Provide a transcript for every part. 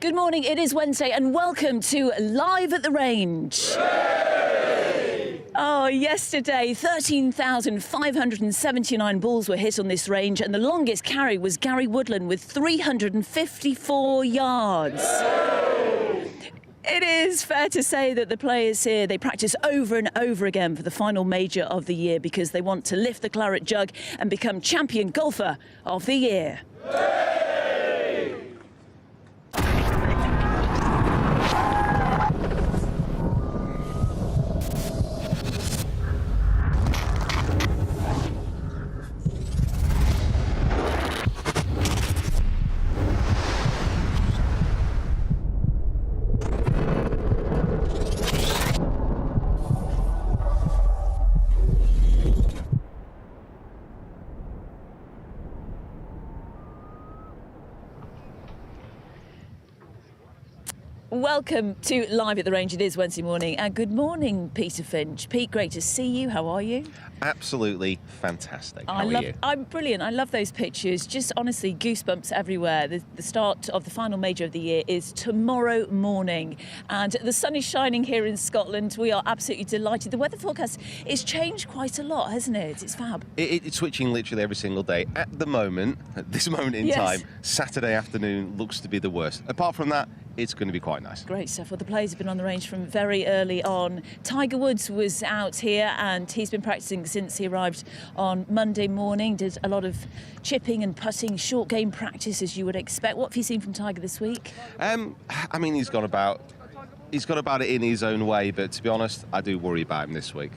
Good morning, it is Wednesday and welcome to Live at the Range. Yay! Oh, yesterday 13,579 balls were hit on this range and the longest carry was Gary Woodland with 354 yards. Yay! It is fair to say that the players here, they practice over and over again for the final major of the year because they want to lift the claret jug and become champion golfer of the year. Yay! Welcome to Live at the Range. It is Wednesday morning and good morning, Peter Finch. Pete, great to see you. How are you? Absolutely fantastic. How are you? I'm brilliant. I love those pictures. Just honestly, goosebumps everywhere. The start of the final major of the year is tomorrow morning and the sun is shining here in Scotland. We are absolutely delighted. The weather forecast is changed quite a lot, hasn't it? It's fab. It's switching literally every single day. At the moment, at this moment in time, Saturday afternoon looks to be the worst. Apart from that, it's going to be quite nice. Great stuff. Well, the players have been on the range from very early on. Tiger Woods was out here and he's been practicing since he arrived on Monday morning. Did a lot of chipping and putting, short game practice as you would expect. What have you seen from Tiger this week? I mean, he's gone about it in his own way, but to be honest, I do worry about him this week.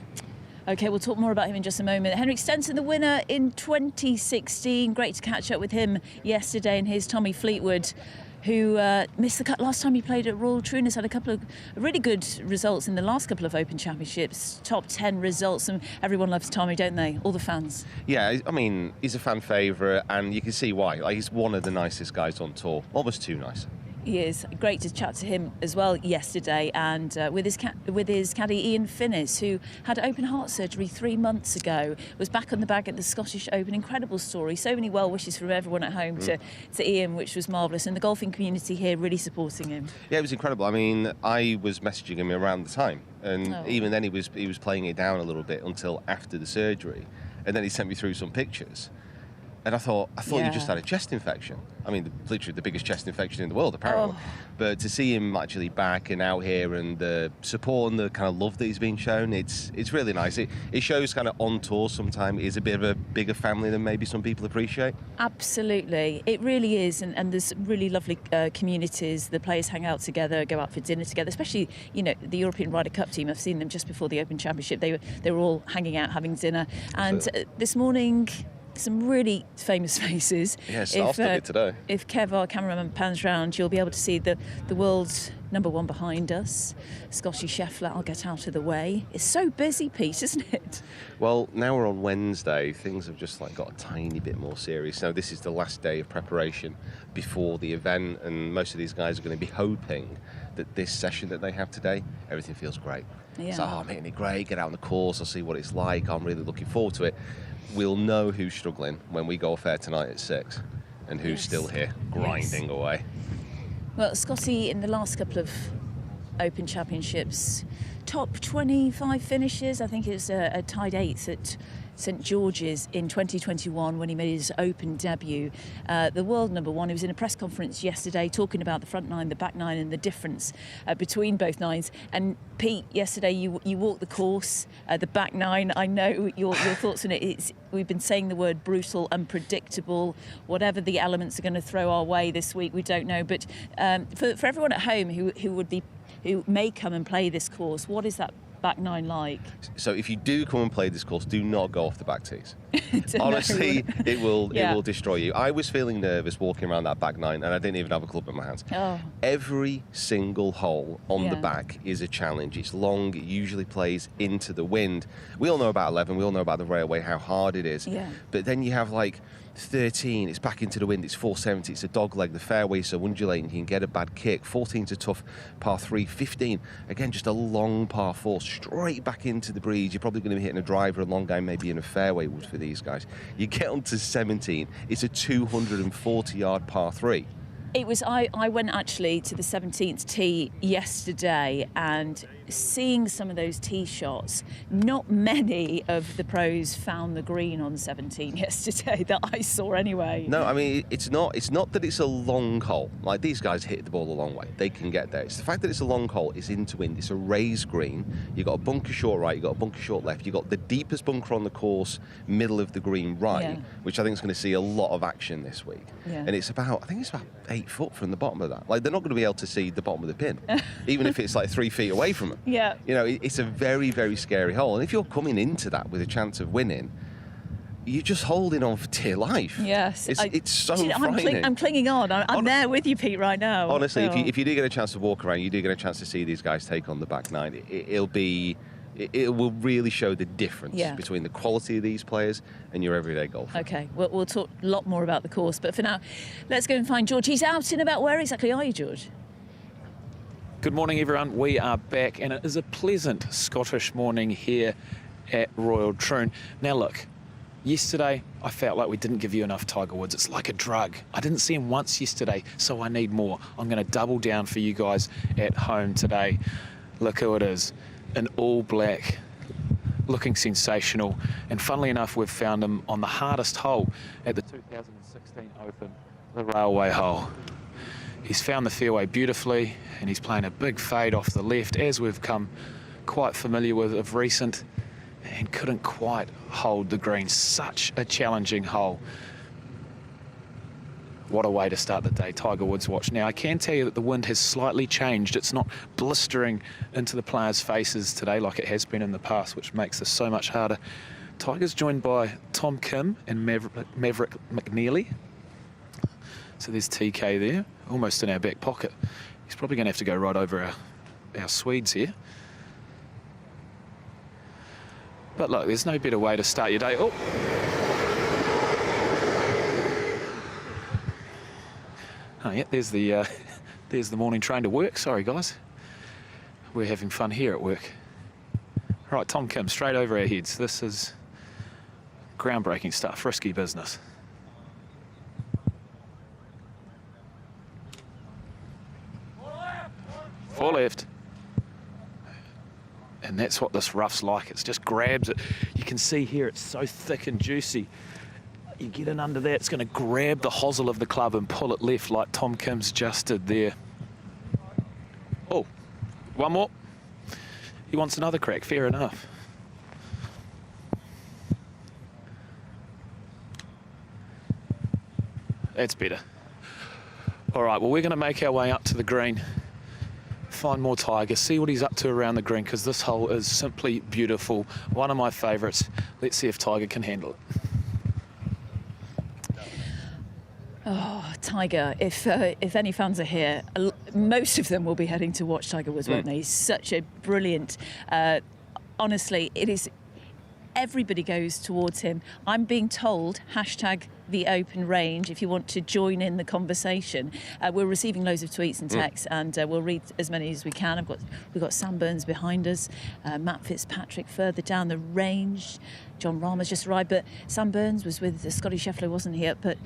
OK, we'll talk more about him in just a moment. Henrik Stenson, the winner in 2016. Great to catch up with him yesterday, and here's Tommy Fleetwood, who missed the cut last time he played at Royal Troon. Has had a couple of really good results in the last couple of Open Championships, top 10 results, and everyone loves Tommy, don't they? All the fans. Yeah, I mean, he's a fan favourite, and you can see why. Like, he's one of the nicest guys on tour, almost too nice. He is. Great to chat to him as well yesterday, and with his caddy Ian Finnis, who had open heart surgery 3 months ago, was back on the bag at the Scottish Open. Incredible story. So many well wishes from everyone at home to Ian, which was marvellous, and the golfing community here really supporting him. Yeah, it was incredible. I mean, I was messaging him around the time, and even then he was playing it down a little bit until after the surgery, and then he sent me through some pictures. And I thought you just had a chest infection. I mean, literally the biggest chest infection in the world, apparently. But to see him actually back and out here and the support and the kind of love that he's been shown, it's really nice. It shows kind of on tour sometimes is a bit of a bigger family than maybe some people appreciate. Absolutely. It really is. And there's really lovely communities. The players hang out together, go out for dinner together, especially, you know, the European Ryder Cup team. I've seen them just before the Open Championship. They were all hanging out, having dinner. And this morning, some really famous faces. Yeah, star-studded today. If Kev, our cameraman, pans round, you'll be able to see the world's #1 behind us, Scotty Scheffler. I'll get out of the way. It's so busy, Pete, isn't it? Well, now we're on Wednesday. Things have just got a tiny bit more serious. Now, this is the last day of preparation before the event, and most of these guys are going to be hoping that this session that they have today, everything feels great. Yeah. So, I'm hitting it great, get out on the course, I'll see what it's like. I'm really looking forward to it. We'll know who's struggling when we go off air tonight at 6 and who's still here grinding away. Well, Scotty, in the last couple of Open Championships, top 25 finishes. I think it was a tied 8th at St George's in 2021 when he made his Open debut. The world #1. He was in a press conference yesterday talking about the front nine, the back nine, and the difference between both nines. And Pete, yesterday you walked the course, the back nine. I know your thoughts on it. We've been saying the word brutal, unpredictable. Whatever the elements are going to throw our way this week, we don't know. But for everyone at home who may come and play this course, what is that back nine like? So if you do come and play this course, do not go off the back tees. Honestly, it will destroy you. I was feeling nervous walking around that back nine, and I didn't even have a club in my hands. Every single hole on the back is a challenge. It's long, it usually plays into the wind. We all know about 11, we all know about the railway, how hard it is. But then you have 13, it's back into the wind, it's 470, it's a dog leg, the fairway's so undulating, you can get a bad kick. 14's a tough par 3. 15, again, just a long par 4, straight back into the breeze. You're probably going to be hitting a driver, a long guy, maybe in a fairway wood for these guys. You get onto 17, it's a 240-yard par 3. It was, I went actually to the 17th tee yesterday, and seeing some of those tee shots, not many of the pros found the green on 17 yesterday that I saw anyway. No, I mean, it's not that it's a long hole. Like, these guys hit the ball a long way. They can get there. It's the fact that it's a long hole, it's into wind, it's a raised green. You've got a bunker short right, you've got a bunker short left, you've got the deepest bunker on the course, middle of the green right, which I think is going to see a lot of action this week. And it's about, I think it's about 8 foot from the bottom of that. Like, they're not going to be able to see the bottom of the pin, even if it's like 3 feet away from them. You know, it's a very, very scary hole. And if you're coming into that with a chance of winning, you're just holding on for dear life. Yes. It's so frightening. I'm clinging on. I'm there with you, Pete, right now. Honestly, if you do get a chance to walk around, you do get a chance to see these guys take on the back nine, it will really show the difference between the quality of these players and your everyday golfer. Okay, we'll talk a lot more about the course, but for now, let's go and find George. He's out and about. Where exactly are you, George? Good morning, everyone. We are back, and it is a pleasant Scottish morning here at Royal Troon. Now, look, yesterday I felt like we didn't give you enough Tiger Woods. It's like a drug. I didn't see him once yesterday, so I need more. I'm going to double down for you guys at home today. Look who it is, in all black, looking sensational. And funnily enough, we've found him on the hardest hole at the 2016 Open, the Railway hole. He's found the fairway beautifully, and he's playing a big fade off the left, as we've come quite familiar with of recent, and couldn't quite hold the green. Such a challenging hole. What a way to start the day, Tiger Woods watch. Now, I can tell you that the wind has slightly changed. It's not blistering into the players' faces today like it has been in the past, which makes this so much harder. Tiger's joined by Tom Kim and Maverick McNeely. So there's TK there, almost in our back pocket. He's probably going to have to go right over our Swedes here. But look, there's no better way to start your day. Oh yeah, there's the morning train to work. Sorry, guys. We're having fun here at work. Right, Tom Kim, straight over our heads. This is groundbreaking stuff, risky business. Four left. And that's what this rough's like. It just grabs it. You can see here it's so thick and juicy. You get in under that, it's going to grab the hosel of the club and pull it left like Tom Kim's just did there. Oh, one more. He wants another crack, fair enough. That's better. All right, well, we're going to make our way up to the green, find more Tiger, see what he's up to around the green, because this hole is simply beautiful. One of my favourites. Let's see if Tiger can handle it. Oh, Tiger, if any fans are here, most of them will be heading to watch Tiger Woods, won't they? He's such a brilliant, honestly, it is, everybody goes towards him. I'm being told, #the open range, if you want to join in the conversation. We're receiving loads of tweets and texts, and we'll read as many as we can. We've got Sam Burns behind us, Matt Fitzpatrick further down the range. John Rama's just arrived, but Sam Burns was with Scotty Scheffler, wasn't he? But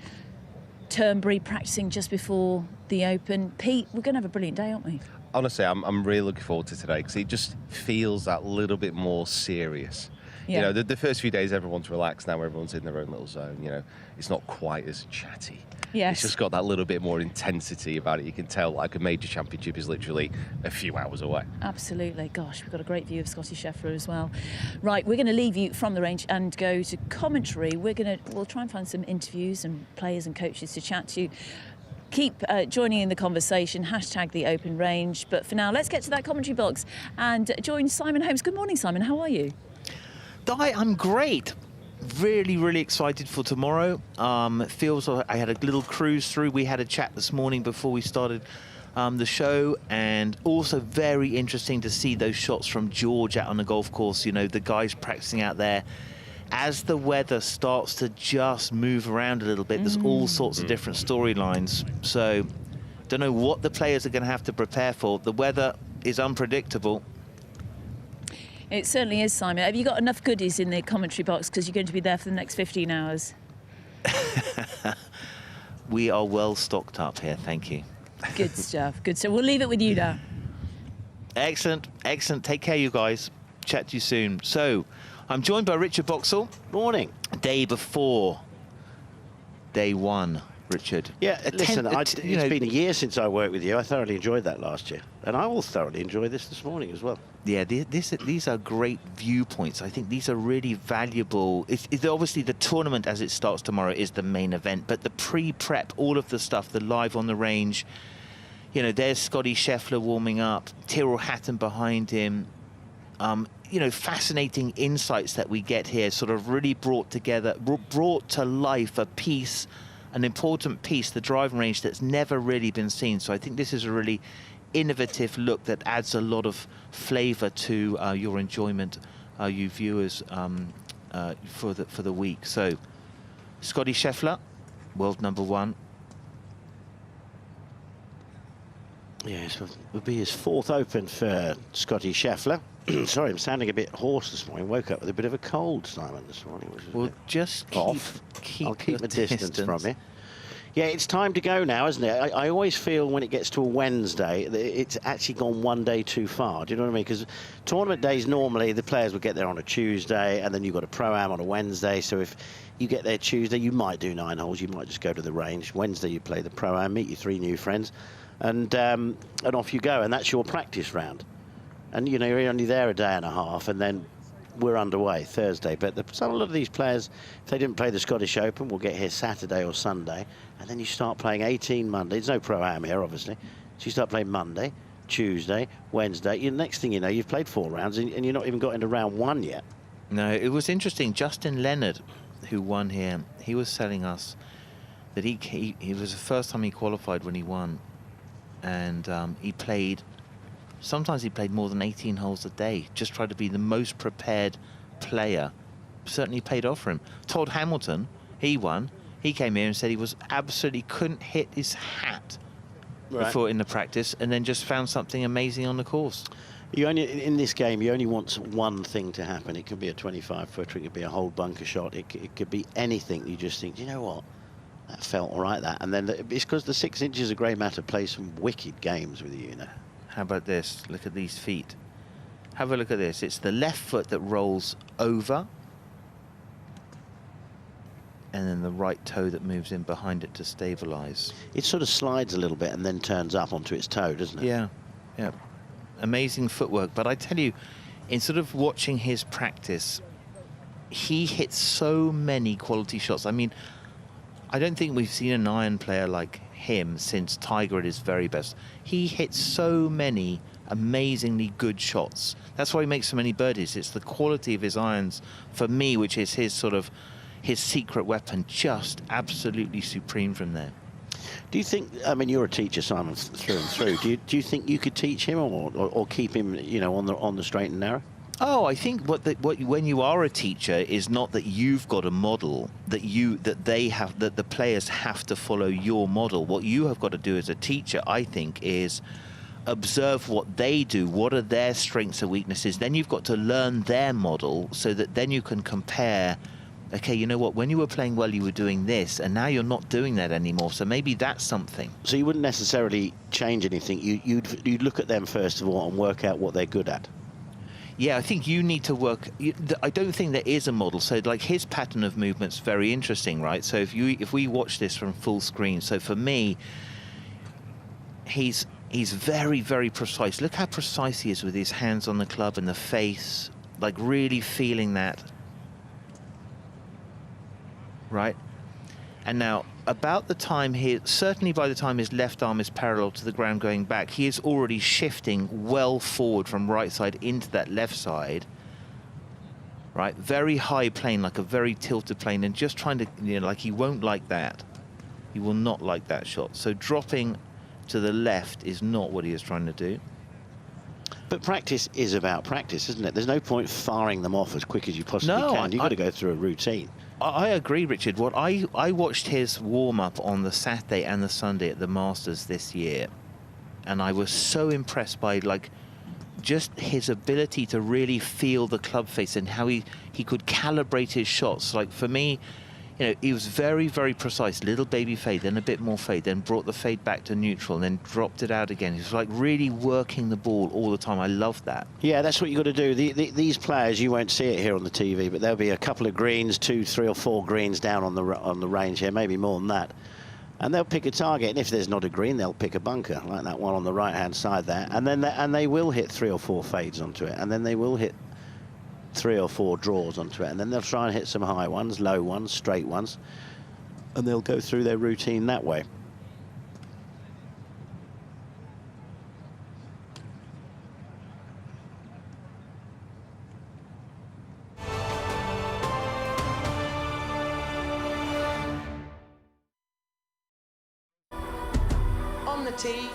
Turnberry practicing just before the Open. Pete, we're going to have a brilliant day, aren't we? Honestly, I'm really looking forward to today, because it just feels that little bit more serious. You know, the first few days everyone's relaxed. Now everyone's in their own little zone. You know, it's not quite as chatty. Yes. It's just got that little bit more intensity about it. You can tell like a major championship is literally a few hours away. Absolutely. Gosh, we've got a great view of Scotty Scheffler as well. Right, we're going to leave you from the range and go to commentary. We'll try and find some interviews and players and coaches to chat to. Keep joining in the conversation, #the open range. But for now, let's get to that commentary box and join Simon Holmes. Good morning, Simon. How are you? Di, I'm great. Really, really excited for tomorrow. It feels like I had a little cruise through. We had a chat this morning before we started the show, and also very interesting to see those shots from George out on the golf course. You know, the guys practicing out there. As the weather starts to just move around a little bit, there's all sorts of different storylines. So, don't know what the players are going to have to prepare for. The weather is unpredictable. It certainly is, Simon. Have you got enough goodies in the commentary box, because you're going to be there for the next 15 hours? we are well stocked up here. Thank you. Good stuff. Good stuff. We'll leave it with you now. Excellent. Excellent. Take care, you guys. Chat to you soon. So, I'm joined by Richard Boxall. Morning. Day before day one, Richard. Yeah, listen, it's been a year since I worked with you. I thoroughly enjoyed that last year. And I will thoroughly enjoy this morning as well. Yeah, these are great viewpoints. I think these are really valuable. It's obviously the tournament as it starts tomorrow is the main event, but the pre-prep, all of the stuff, the live on the range, you know, there's Scotty Scheffler warming up, Tyrrell Hatton behind him. You know, fascinating insights that we get here, sort of really brought to life a piece, an important piece, the driving range that's never really been seen. So I think this is a really innovative look that adds a lot of flavour to your enjoyment, you viewers, for the week. So, Scotty Scheffler, world #1. Yes, it would be his 4th Open for Scotty Scheffler. Sorry, I'm sounding a bit hoarse this morning. Woke up with a bit of a cold, Simon, this morning. Which is well, just I'll keep my distance from you. Yeah, it's time to go now, isn't it? I always feel when it gets to a Wednesday that it's actually gone one day too far. Do you know what I mean? Because tournament days, normally the players would get there on a Tuesday, and then you've got a Pro-Am on a Wednesday. So if you get there Tuesday, you might do 9 holes. You might just go to the range. Wednesday, you play the Pro-Am, meet your 3 new friends, and off you go. And that's your practice round. And, you know, you're only there a day and a half, and then we're underway Thursday. But a lot of these players, if they didn't play the Scottish Open, will get here Saturday or Sunday, and then you start playing 18 Monday. There's no Pro-Am here, obviously. So you start playing Monday, Tuesday, Wednesday. Next thing you know, you've played 4 rounds, and you're not even got into round 1 yet. No, it was interesting. Justin Leonard, who won here, he was telling us that he was the first time he qualified when he won, and he played. Sometimes he played more than 18 holes a day, just tried to be the most prepared player. Certainly paid off for him. Todd Hamilton, he won. He came here and said he was absolutely couldn't hit his hat before in the practice, and then just found something amazing on the course. You only, in this game, you only want one thing to happen. It could be a 25-footer, it could be a whole bunker shot, it could be anything. You just think, you know what? That felt all right, that. And then it's because the 6 inches of grey matter plays some wicked games with you, you know. How about this? Look at these feet. Have a look at this. It's the left foot that rolls over, and then the right toe that moves in behind it to stabilise. It sort of slides a little bit and then turns up onto its toe, doesn't it? Yeah, yeah. Amazing footwork. But I tell you, in sort of watching his practice, he hits so many quality shots. I mean, I don't think we've seen an iron player like him since Tiger at his very best. He hits so many amazingly good shots. That's why he makes so many birdies. It's the quality of his irons, for me, which is his sort of his secret weapon, just absolutely supreme from there. Do you think, I mean, you're a teacher, Simon, through and through. Do you think you could teach him or keep him, you know, on the straight and narrow? Oh, I think when you are a teacher is not that you've got a model that the players have to follow your model. What you have got to do as a teacher, I think, is observe what they do. What are their strengths and weaknesses? Then you've got to learn their model so that then you can compare. Okay, you know what? When you were playing well, you were doing this, and now you're not doing that anymore. So maybe that's something. So you wouldn't necessarily change anything. You'd look at them first of all and work out what they're good at. Yeah, I think you need to work. I don't think there is a model. So, like, his pattern of movement's very interesting, right? So if we watch this from full screen, so for me, he's very, very precise. Look how precise he is with his hands on the club and the face, like really feeling that. Right? And now, about the time certainly by the time his left arm is parallel to the ground going back, he is already shifting well forward from right side into that left side. Right? Very high plane, like a very tilted plane, and just trying to, you know, like he won't like that. He will not like that shot. So dropping to the left is not what he is trying to do. But practice is about practice, isn't it? There's no point firing them off as quick as you possibly can. You've got to go through a routine. I agree, Richard. What I watched his warm-up on the Saturday and the Sunday at the Masters this year, and I was so impressed by, like, just his ability to really feel the club face and how he could calibrate his shots. Like, for me, you know, he was very, very precise. Little baby fade, then a bit more fade, then brought the fade back to neutral, and then dropped it out again. He was like really working the ball all the time. I love that. Yeah, that's what you got to do. These players, you won't see it here on the TV, but there'll be a couple of greens, 2, 3 or 4 greens down on the range here, maybe more than that. And they'll pick a target, and if there's not a green, they'll pick a bunker, like that one on the right-hand side there. And then they will hit 3 or 4 fades onto it, and then they will hit 3 or 4 draws onto it, and then they'll try and hit some high ones, low ones, straight ones, and they'll go through their routine that way. On the tee.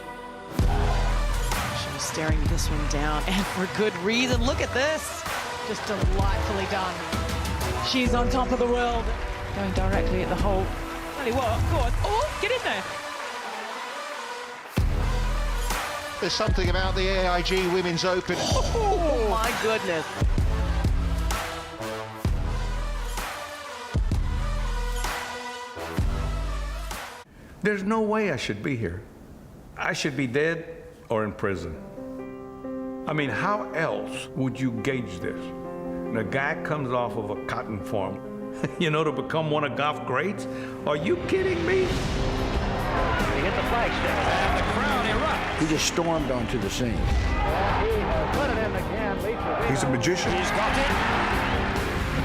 She's staring this one down, and for good reason. Look at this. Just delightfully done. She's on top of the world. Going directly at the hole. Tell you what, go on. Oh, get in there. There's something about the AIG Women's Open. Oh, my goodness. There's no way I should be here. I should be dead or in prison. I mean, how else would you gauge this? And a guy comes off of a cotton farm, you know, to become one of golf greats? Are you kidding me? He hit the flagstick, and the crowd erupts. He just stormed onto the scene. And he has put it in again. He's a magician. He's got it.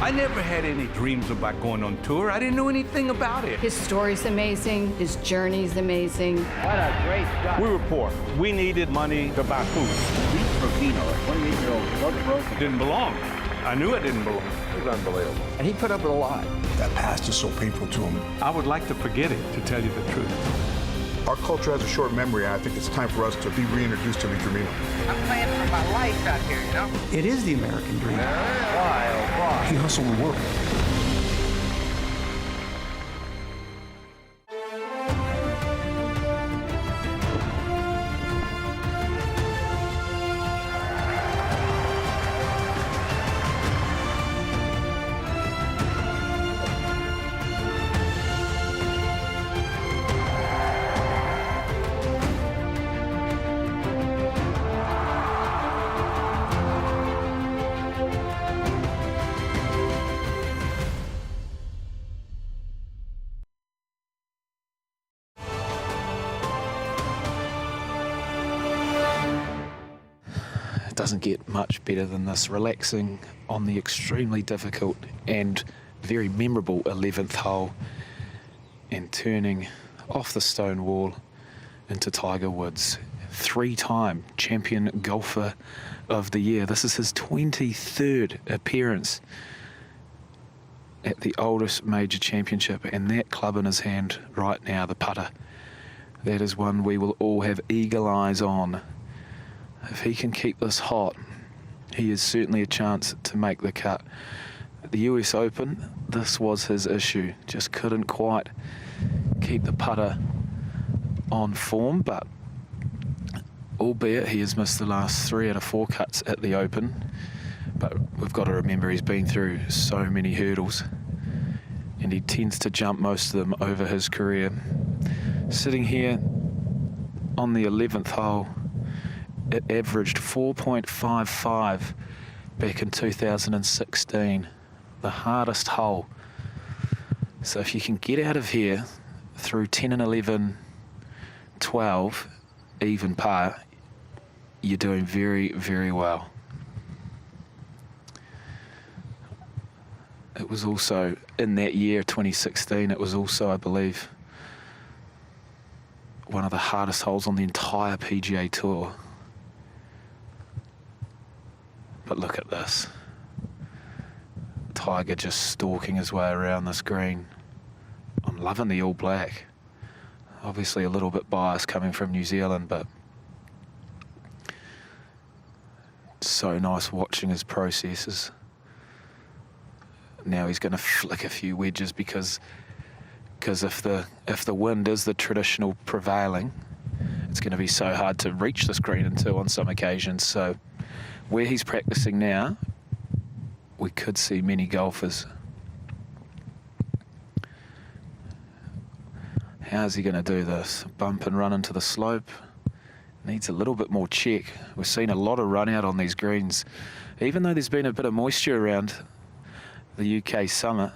I never had any dreams about going on tour. I didn't know anything about it. His story's amazing. His journey's amazing. What a great shot. We were poor. We needed money to buy food. Pete Trevino, a 28-year-old drug broker. Didn't belong. I knew I didn't belong. It was unbelievable. And he put up with a lot. That past is so painful to him. I would like to forget it, to tell you the truth. Our culture has a short memory, and I think it's time for us to be reintroduced to Lee Trevino. I'm playing for my life out here, you know? It is the American dream. Why, oh, why? He hustled the world. Doesn't get much better than this. Relaxing on the extremely difficult and very memorable 11th hole and turning off the stone wall into Tiger Woods, 3-time champion golfer of the year. This is his 23rd appearance at the oldest major championship, and that club in his hand right now, the putter, that is one we will all have eagle eyes on. If he can keep this hot, he is certainly a chance to make the cut. At the US Open, this was his issue. Just couldn't quite keep the putter on form, but albeit he has missed the last 3 out of 4 cuts at the Open. But we've got to remember he's been through so many hurdles, and he tends to jump most of them over his career. Sitting here on the 11th hole, it averaged 4.55 back in 2016, the hardest hole. So if you can get out of here through 10 and 11, 12, even par, you're doing very, very well. It was also, in that year, 2016, it was also, I believe, one of the hardest holes on the entire PGA Tour. But look at this. Tiger just stalking his way around this green. I'm loving the all black. Obviously a little bit biased coming from New Zealand, but so nice watching his processes. Now he's going to flick a few wedges because if the wind is the traditional prevailing, it's going to be so hard to reach this green into on some occasions. So where he's practicing now, we could see many golfers How's he going to do this? Bump and run into the slope. Needs a little bit more check. We've seen a lot of run out on these greens. Even though there's been a bit of moisture around the UK summer,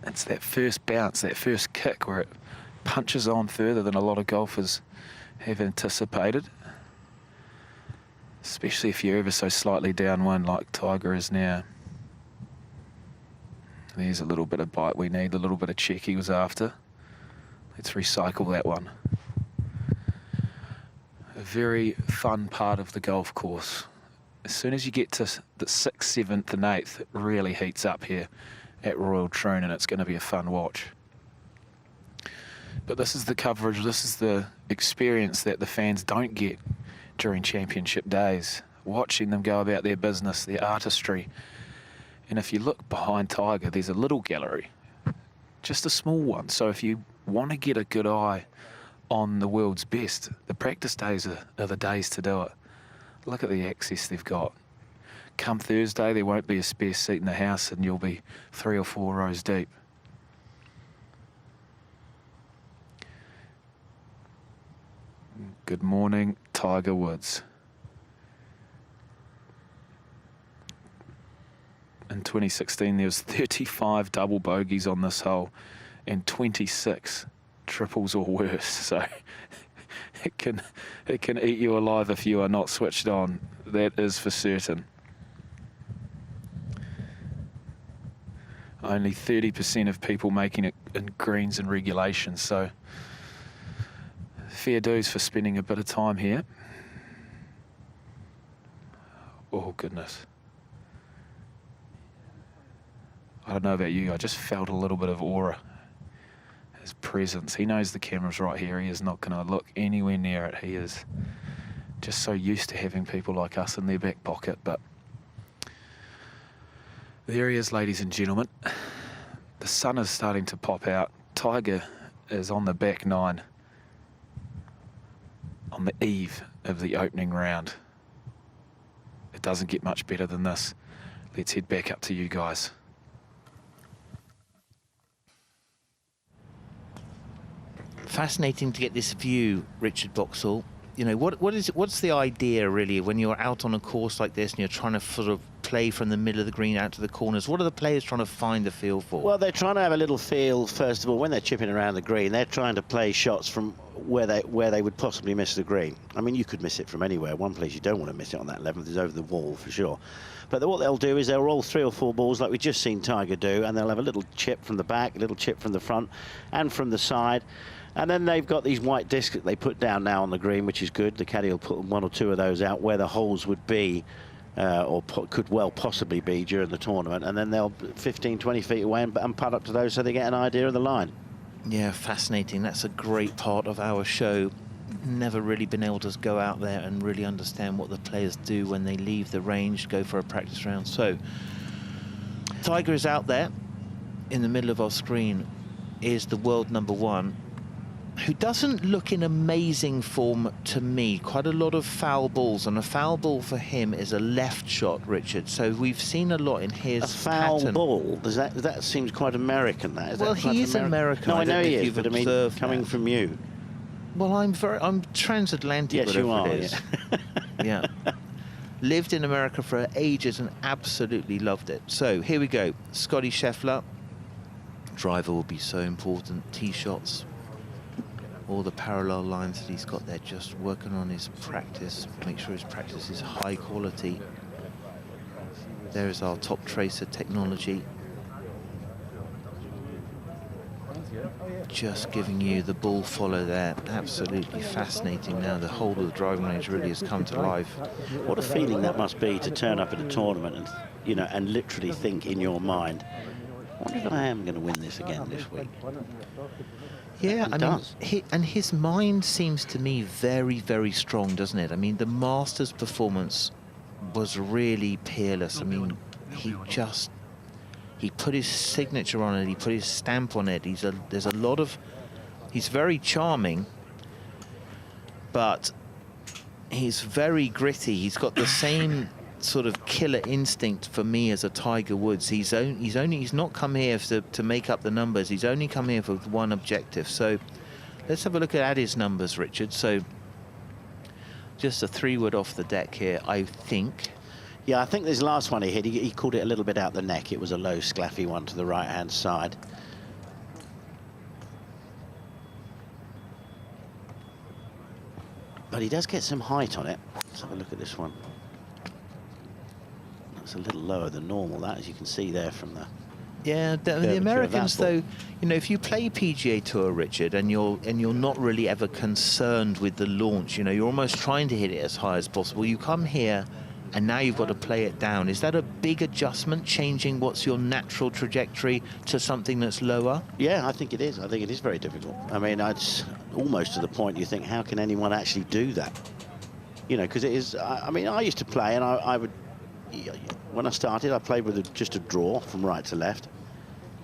it's that first bounce, that first kick where it punches on further than a lot of golfers have anticipated. Especially if you're ever so slightly down one like Tiger is now. There's a little bit of bite we need, a little bit of check he was after. Let's recycle that one. A very fun part of the golf course. As soon as you get to the 6th, 7th and 8th, it really heats up here at Royal Troon, and it's going to be a fun watch. But this is the coverage, this is the experience that the fans don't get during championship days. Watching them go about their business, their artistry. And if you look behind Tiger, there's a little gallery, just a small one. So if you want to get a good eye on the world's best, the practice days are the days to do it. Look at the access they've got. Come Thursday, there won't be a spare seat in the house and you'll be 3 or 4 rows deep. Good morning, Tiger Woods. In 2016, there was 35 double bogeys on this hole and 26 triples or worse. So it can eat you alive if you are not switched on. That is for certain. Only 30% of people making it in greens and regulations. So fair dues for spending a bit of time here. Oh, goodness. I don't know about you, I just felt a little bit of aura. His presence. He knows the camera's right here. He is not going to look anywhere near it. He is just so used to having people like us in their back pocket. But there he is, ladies and gentlemen. The sun is starting to pop out. Tiger is on the back 9 on the eve of the opening round. It doesn't get much better than this. Let's head back up to you guys. Fascinating to get this view, Richard Boxall. You know, what's the idea really when you're out on a course like this and you're trying to sort of play from the middle of the green out to the corners? What are the players trying to find the feel for? Well, they're trying to have a little feel, first of all, when they're chipping around the green. They're trying to play shots from where they would possibly miss the green. I mean, you could miss it from anywhere. One place you don't want to miss it on that 11th is over the wall for sure. But what they'll do is they'll roll 3 or 4 balls like we've just seen Tiger do, and they'll have a little chip from the back, a little chip from the front and from the side. And then they've got these white discs that they put down now on the green, which is good. The caddy will put 1 or 2 of those out where the holes would be, or could well possibly be during the tournament. And then they'll 15, 20 feet away and putt up to those so they get an idea of the line. Yeah, fascinating. That's a great part of our show. Never really been able to go out there and really understand what the players do when they leave the range, go for a practice round. So Tiger is out there in the middle of our screen, is the world #1, who doesn't look in amazing form to me. Quite a lot of foul balls, and a foul ball for him is a left shot, Richard. So we've seen a lot in his A foul pattern. Ball? That seems quite American, that. Well, he is American. No, I know he is, you've but I mean, observed coming that. from you. Well, I'm transatlantic, Yes, you whatever are, it is. Yeah. Lived in America for ages and absolutely loved it. So here we go. Scotty Scheffler. Driver will be so important. Tee shots. All the parallel lines that he's got there, just working on his practice. Make sure his practice is high quality. There's our top tracer technology. Just giving you the ball follow there. Absolutely fascinating now. The whole of the driving range really has come to life. What a feeling that must be to turn up at a tournament and, you know, and literally think in your mind, I wonder if I am going to win this again this week. Yeah, I mean, his mind seems to me very, very strong, doesn't it? I mean, the Masters performance was really peerless. I mean, he put his signature on it, he put his stamp on it. He's very charming, but he's very gritty. He's got the same sort of killer instinct for me as a Tiger Woods. He's not come here to make up the numbers. He's only come here for one objective. So Let's have a look at Addy's numbers, Richard. So just a 3-wood off the deck here, I think. Yeah, I think this last one he hit, he called it a little bit out the neck. It was a low, sclaffy one to the right-hand side. But he does get some height on it. Let's have a look at this one. That's a little lower than normal, that, as you can see there from the... Yeah, the Americans, though, you know, if you play PGA Tour, Richard, and you're not really ever concerned with the launch, you know, you're almost trying to hit it as high as possible. You come here, and now you've got to play it down. Is that a big adjustment, changing what's your natural trajectory to something that's lower? Yeah, I think it is. I think it is very difficult. I mean, it's almost to the point you think, how can anyone actually do that? You know, because it is... I mean, I used to play, and I would... When I started, I played with just a draw from right to left.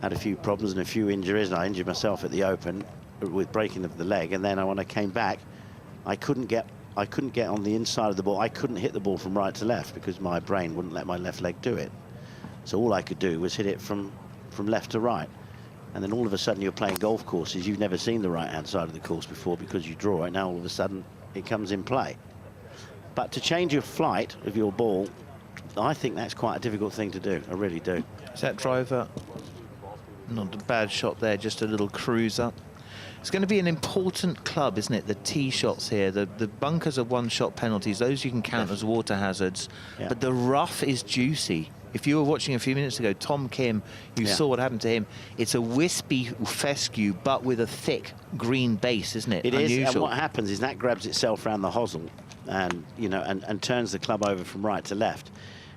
Had a few problems and a few injuries, and I injured myself at the Open with breaking of the leg. And then when I came back, I couldn't get on the inside of the ball. I couldn't hit the ball from right to left because my brain wouldn't let my left leg do it. So all I could do was hit it from left to right. And then all of a sudden you're playing golf courses. You've never seen the right-hand side of the course before because you draw it. Now all of a sudden it comes in play. But to change your flight of your ball, I think that's quite a difficult thing to do. I really do. Is that driver? Not a bad shot there, just a little cruiser. It's going to be an important club, isn't it? The tee shots here. The bunkers are one-shot penalties. Those you can count as water hazards. Yeah. But the rough is juicy. If you were watching a few minutes ago, Tom Kim, you saw what happened to him. It's a wispy fescue, but with a thick green base, isn't it? It is, and what happens is that grabs itself around the hosel and, you know, and turns the club over from right to left.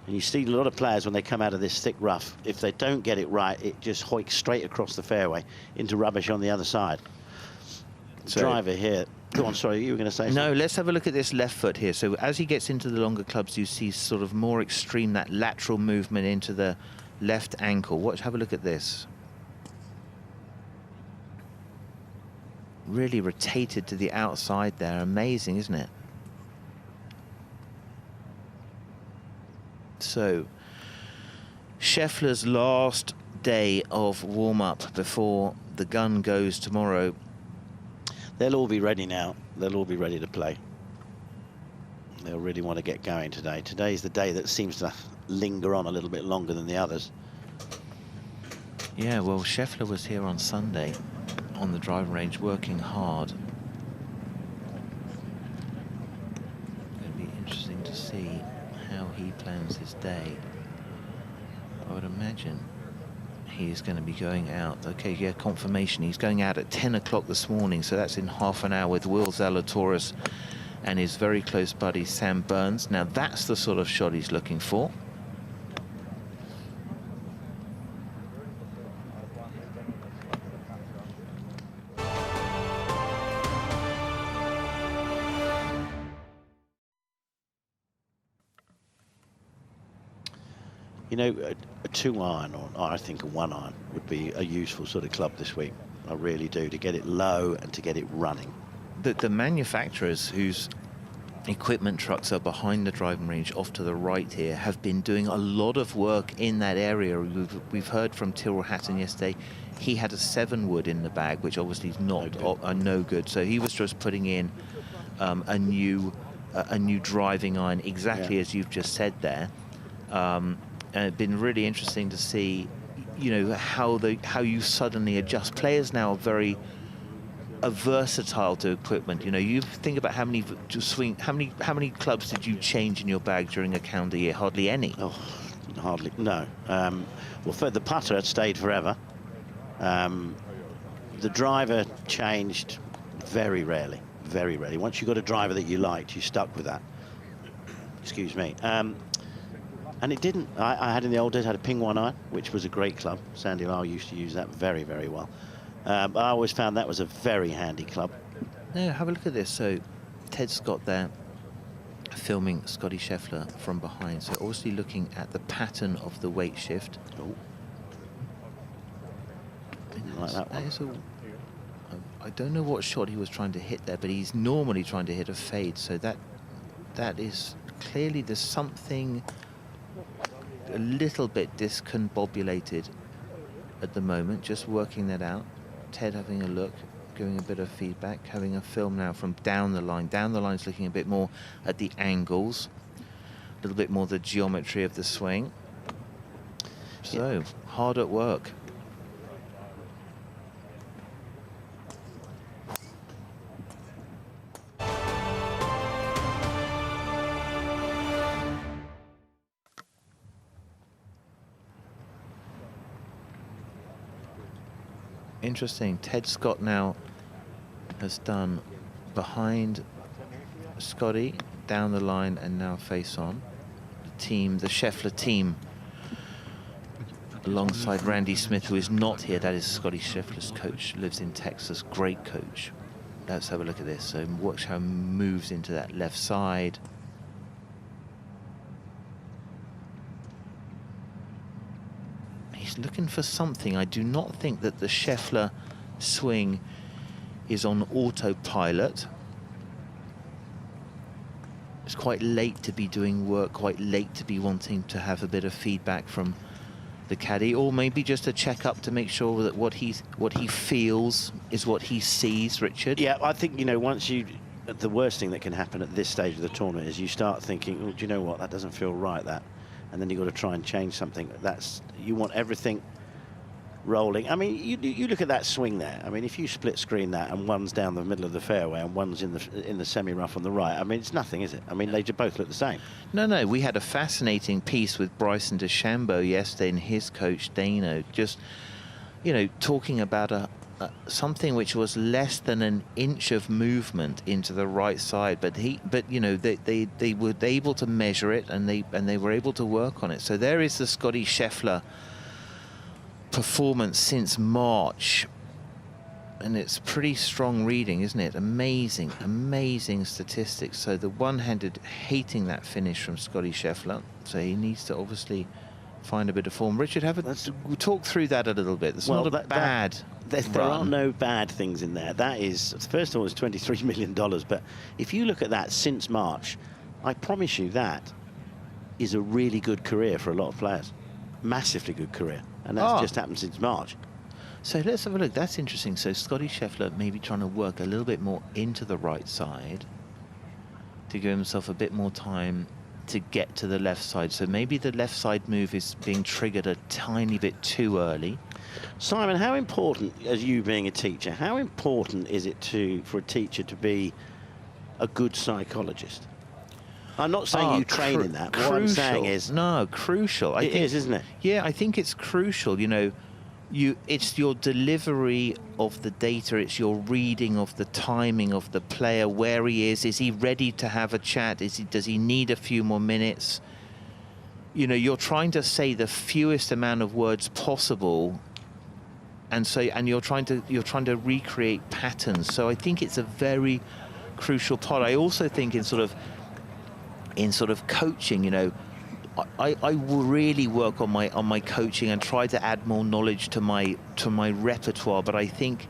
And you see a lot of players when they come out of this thick rough, if they don't get it right, it just hoiks straight across the fairway into rubbish on the other side. So, driver here. Go on, sorry, you were going to say something? No, let's have a look at this left foot here. So as he gets into the longer clubs, you see sort of more extreme, that lateral movement into the left ankle. Have a look at this. Really rotated to the outside there. Amazing, isn't it? So, Scheffler's last day of warm-up before the gun goes tomorrow. They'll all be ready now. They'll all be ready to play. They'll really want to get going today. Today's the day that seems to linger on a little bit longer than the others. Yeah, well, Scheffler was here on Sunday on the driving range working hard. It'll be interesting to see how he plans his day. I would imagine he's going to be going out. Okay, yeah, confirmation. He's going out at 10 o'clock this morning, so that's in half an hour with Will Zalatoris and his very close buddy Sam Burns. Now that's the sort of shot he's looking for. You know, a 2-iron, or I think a 1-iron, would be a useful sort of club this week. I really do, to get it low and to get it running. The manufacturers whose equipment trucks are behind the driving range off to the right here have been doing a lot of work in that area. We've heard from Tyrrell Hatton yesterday. He had a 7-wood in the bag, which obviously is not no good. So he was just putting in a new driving iron, exactly as you've just said there. And it's been really interesting to see, you know, how you suddenly adjust. Players now are very versatile to equipment. You know, you think about how many clubs did you change in your bag during a calendar year? Hardly any. Oh, hardly. No. Well, for the putter, it stayed forever. The driver changed very rarely. Very rarely. Once you got a driver that you liked, you stuck with that. Excuse me. And it didn't. I had in the old days, had a ping 1-iron, which was a great club. Sandy Lyle used to use that very, very well. I always found that was a very handy club. Now, have a look at this. So, Ted Scott there, filming Scotty Scheffler from behind. So, obviously looking at the pattern of the weight shift. Oh. Like that one. I don't know what shot he was trying to hit there, but he's normally trying to hit a fade. So that is clearly, there's something a little bit discombobulated at the moment, just working that out. Ted having a look. giving a bit of feedback, having a film now from down the line. Down the line's looking a bit more at the angles, a little bit more the geometry of the swing. So, hard at work. Interesting. Ted Scott now has done behind Scotty, down the line, and now face on. The team, the Scheffler team, alongside Randy Smith, who is not here. That is Scotty Scheffler's coach, lives in Texas. Great coach. Let's have a look at this. So watch how he moves into that left side. He's looking for something. I do not think that the Scheffler swing is on autopilot. It's quite late to be doing work, quite late to be wanting to have a bit of feedback from the caddy, or maybe just a check-up to make sure that what he feels is what he sees, Richard. Yeah, I think, you know, once you... The worst thing that can happen at this stage of the tournament is you start thinking, oh, do you know what, that doesn't feel right, that. And then you've got to try and change something. You want everything rolling. I mean, you look at that swing there. I mean, if you split screen that and one's down the middle of the fairway and one's in the semi-rough on the right, I mean, it's nothing, is it? I mean, they both look the same. No, we had a fascinating piece with Bryson DeChambeau yesterday and his coach, Dano, just, you know, talking about something which was less than an inch of movement into the right side, but you know, they were able to measure it, and they were able to work on it. So there is the Scotty Scheffler performance since March, and it's pretty strong reading, isn't it? Amazing statistics. So the one-handed hating that finish from Scotty Scheffler, so he needs to obviously find a bit of form. Richard, we'll talk through that a little bit. It's not a bad there are no bad things in there. That is, first of all, it's $23 million, but if you look at that since March, I promise you that is a really good career for a lot of players. Massively good career, and that's just happened since March. So let's have a look. That's interesting. So Scotty Scheffler maybe trying to work a little bit more into the right side to give himself a bit more time to get to the left side. So maybe the left side move is being triggered a tiny bit too early. Simon, how important, as you being a teacher, how important is it for a teacher to be a good psychologist? I'm not saying you train in that. What I'm saying is... No, crucial. It is, isn't it? Yeah, I think it's crucial. You know, it's your delivery of the data, it's your reading of the timing of the player, where he is he ready to have a chat, does he need a few more minutes? You know, you're trying to say the fewest amount of words possible, and you're trying to recreate patterns. So I think it's a very crucial part. I also think in sort of coaching, you know, I will really work on my coaching and try to add more knowledge to my repertoire. But I think,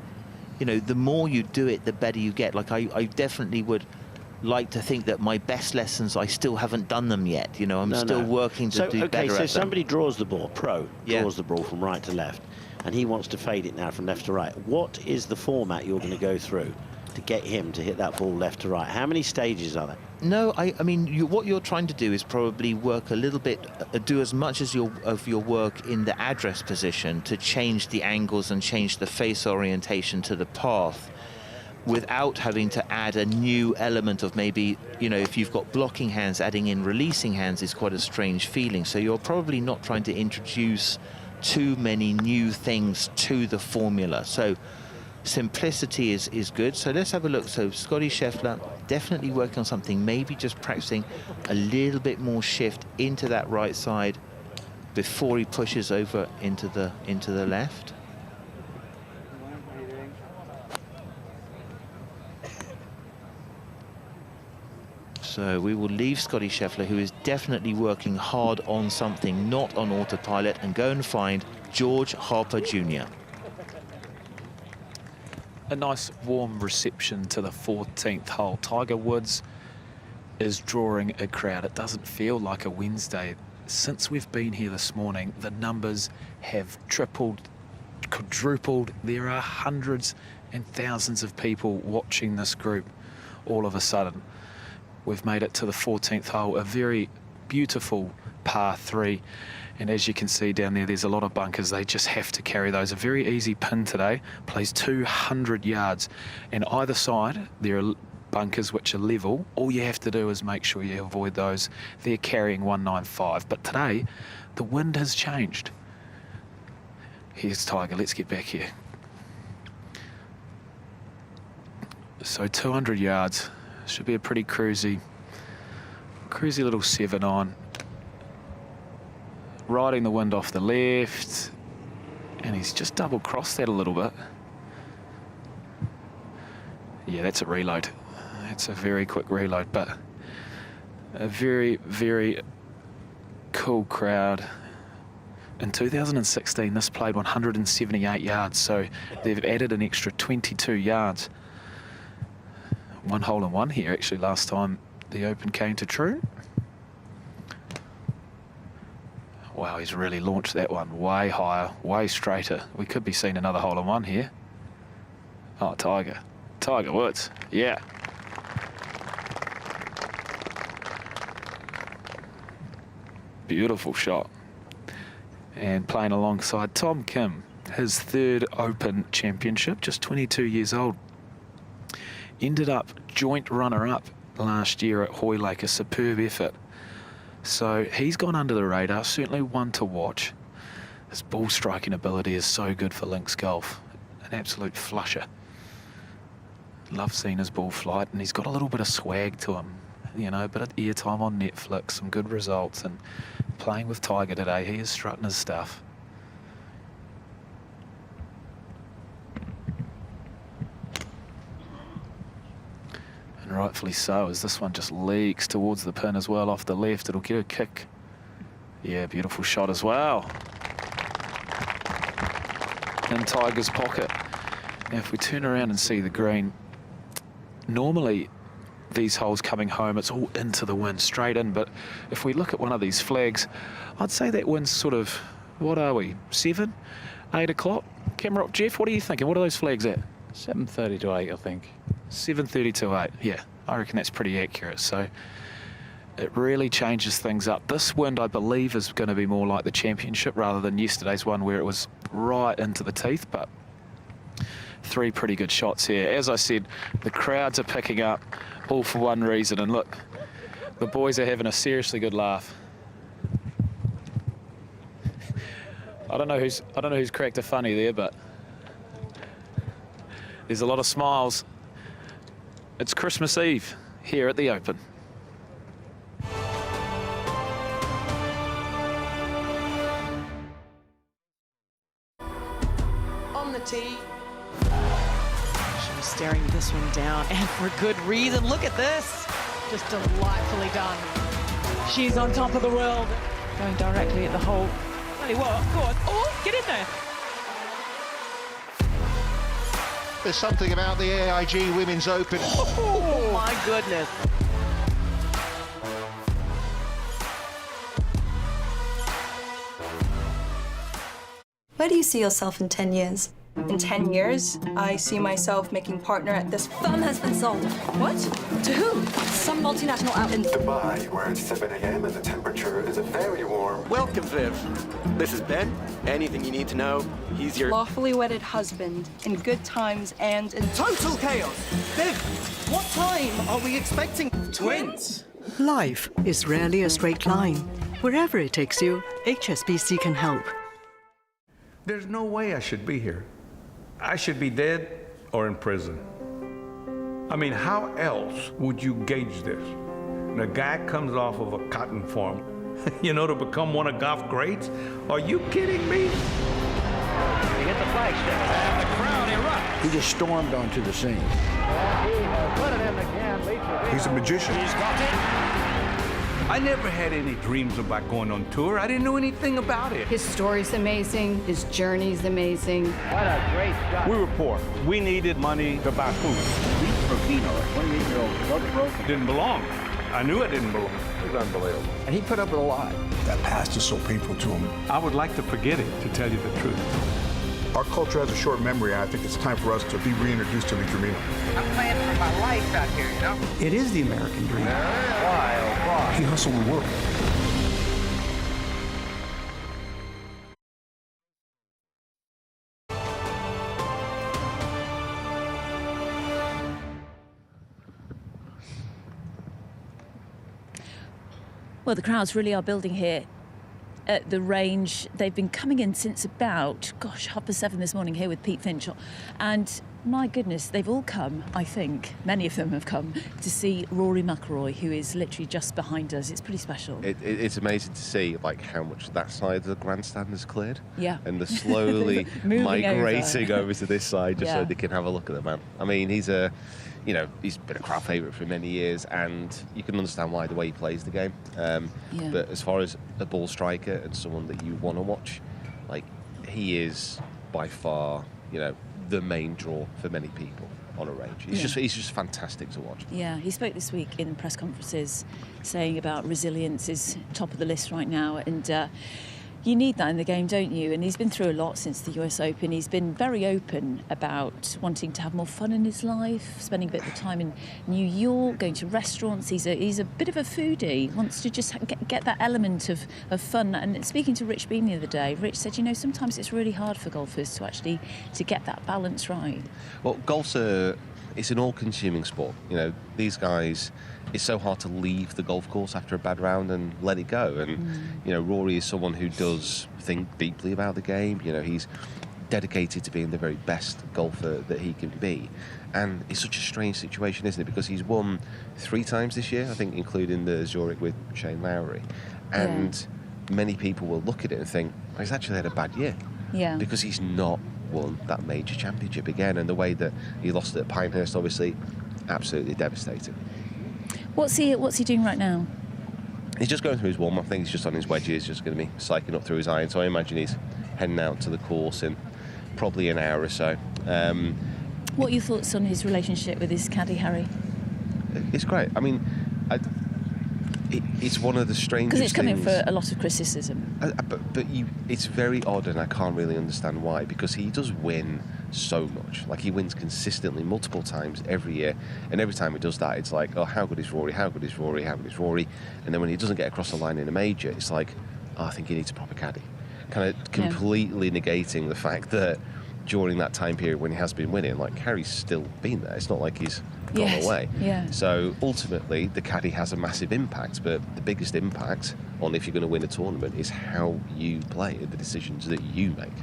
you know, the more you do it, the better you get. Like I definitely would like to think that my best lessons, I still haven't done them yet. You know, I'm still working to do better at them. So somebody draws the ball, draws the ball from right to left, and he wants to fade it now from left to right. What is the format you're going to go through to get him to hit that ball left to right? How many stages are there? No, I mean, what you're trying to do is probably work a little bit, do as much as of your work in the address position to change the angles and change the face orientation to the path, without having to add a new element of maybe, you know, if you've got blocking hands, adding in releasing hands is quite a strange feeling. So you're probably not trying to introduce too many new things to the formula. So simplicity is good. So let's have a look. So Scotty Scheffler definitely working on something, maybe just practicing a little bit more shift into that right side before he pushes over into the left. So we will leave Scotty Scheffler, who is definitely working hard on something, not on autopilot, and go and find George Harper Jr. A nice warm reception to the 14th hole. Tiger Woods is drawing a crowd. It doesn't feel like a Wednesday. Since we've been here this morning, the numbers have tripled, quadrupled. There are hundreds and thousands of people watching this group all of a sudden. We've made it to the 14th hole, a very beautiful par 3. And as you can see down there, there's a lot of bunkers. They just have to carry those. A very easy pin today, plays 200 yards. And either side, there are bunkers which are level. All you have to do is make sure you avoid those. They're carrying 195. But today, the wind has changed. Here's Tiger. Let's get back here. So 200 yards. Should be a pretty cruisy little 7-iron. Riding the wind off the left, and he's just double crossed that a little bit. Yeah, that's a reload. That's a very quick reload, but a very, very cool crowd. In 2016, this played 178 yards, so they've added an extra 22 yards. 1 hole in 1 here, actually, last time the Open came to Troon. Wow, he's really launched that one way higher, way straighter. We could be seeing another hole in 1 here. Oh, Tiger. Tiger Woods, yeah. Beautiful shot. And playing alongside Tom Kim, his 3rd Open championship, just 22 years old. Ended up joint runner-up last year at Hoylake, a superb effort. So he's gone under the radar, certainly one to watch. His ball striking ability is so good for links golf. An absolute flusher. Love seeing his ball flight, and he's got a little bit of swag to him. You know, a bit of airtime on Netflix, some good results, and playing with Tiger today, he is strutting his stuff. And rightfully so, as this one just leaks towards the pin as well off the left. It'll get a kick. Yeah, beautiful shot as well. In Tiger's pocket. Now, if we turn around and see the green, normally these holes coming home, it's all into the wind, straight in. But if we look at one of these flags, I'd say that wind's sort of, what are we, 7, 8 o'clock? Camera up, Jeff, what are you thinking? What are those flags at? 7:30 to 8, I think. 7:30 to 8, yeah, I reckon that's pretty accurate. So it really changes things up. This wind, I believe, is going to be more like the championship rather than yesterday's one where it was right into the teeth. But 3 pretty good shots here. As I said, the crowds are picking up, all for one reason. And look, the boys are having a seriously good laugh. I don't know who's cracked a funny there, but there's a lot of smiles. It's Christmas Eve here at the Open. On the tee. She's staring this one down, and for good reason. Look at this. Just delightfully done. She's on top of the world. Going directly at the hole. Tell you what, go on. Oh, get in there. There's something about the AIG Women's Open. Oh, my goodness. Where do you see yourself in 10 years? In 10 years, I see myself making partner at this firm has been sold. What? To who? Some multinational out in Dubai, where it's 7 a.m. and the temperature is very warm. Welcome, Viv. This is Ben. Anything you need to know, he's your lawfully wedded husband in good times and in total chaos. Viv, what time are we expecting twins? Life is rarely a straight line. Wherever it takes you, HSBC can help. There's no way I should be here. I should be dead or in prison. I mean, how else would you gauge this? And a guy comes off of a cotton farm, you know, to become one of golf greats? Are you kidding me? He hit the flagstick, and the crowd erupts. He just stormed onto the scene. And he has put it in again. He's a magician. He's got it. I never had any dreams about going on tour. I didn't know anything about it. His story's amazing. His journey's amazing. What a great shot. We were poor. We needed money to buy food. Beat Profino, a 28-year-old drug broker. Didn't belong. I knew it didn't belong. It was unbelievable. And he put up with a lot. That past is so painful to him. I would like to forget it, to tell you the truth. Our culture has a short memory, and I think it's time for us to be reintroduced to the dream. I'm playing for my life out here, you know? It is the American dream. Why, oh, why? He hustled the world. Well, the crowds really are building here at the range. They've been coming in since about, 7:30 this morning here with Pete Finch. And my goodness, they've all come, I think, many of them have come to see Rory McIlroy, who is literally just behind us. It's pretty special. It's amazing to see like how much that side of the grandstand has cleared. Yeah. And they're slowly migrating over to this side just so they can have a look at the man. I mean, he's been a crowd favourite for many years, and you can understand why, the way he plays the game. But as far as a ball striker and someone that you want to watch, like, he is by far, the main draw for many people on a range. He's just fantastic to watch. Yeah, he spoke this week in press conferences saying about resilience is top of the list right now, and you need that in the game, don't you? And he's been through a lot since the US Open. He's been very open about wanting to have more fun in his life, spending a bit of time in New York, going to restaurants. He's a bit of a foodie, wants to just get that element of fun. And speaking to Rich Bean the other day, Rich said, sometimes it's really hard for golfers to get that balance right. Well, golf's it's an all-consuming sport. These guys, it's so hard to leave the golf course after a bad round and let it go. And, Rory is someone who does think deeply about the game. He's dedicated to being the very best golfer that he can be. And it's such a strange situation, isn't it? Because he's won 3 times this year, I think, including the Zurich with Shane Lowry. And many people will look at it and think, he's actually had a bad year. Yeah. Because he's not won that major championship again, and the way that he lost it at Pinehurst, obviously, absolutely devastating. What's he doing right now? He's just going through his warm-up. I think he's just on his wedges, just going to be cycling up through his iron. So I imagine he's heading out to the course in probably an hour or so. What are your thoughts on his relationship with his caddy, Harry? It's great. I mean, it's one of the strangest because it's coming things. For a lot of criticism. But it's very odd, and I can't really understand why, because he does win so much. Like, he wins consistently multiple times every year, and every time he does that, it's like, oh, how good is Rory, how good is Rory, how good is Rory? And then when he doesn't get across the line in a major, it's like, oh, I think he needs a proper caddy. Kind of completely negating the fact that during that time period when he has been winning, like, Harry's still been there. It's not like he's gone away. Yeah. So ultimately, the caddy has a massive impact, but the biggest impact on if you're going to win a tournament is how you play and the decisions that you make.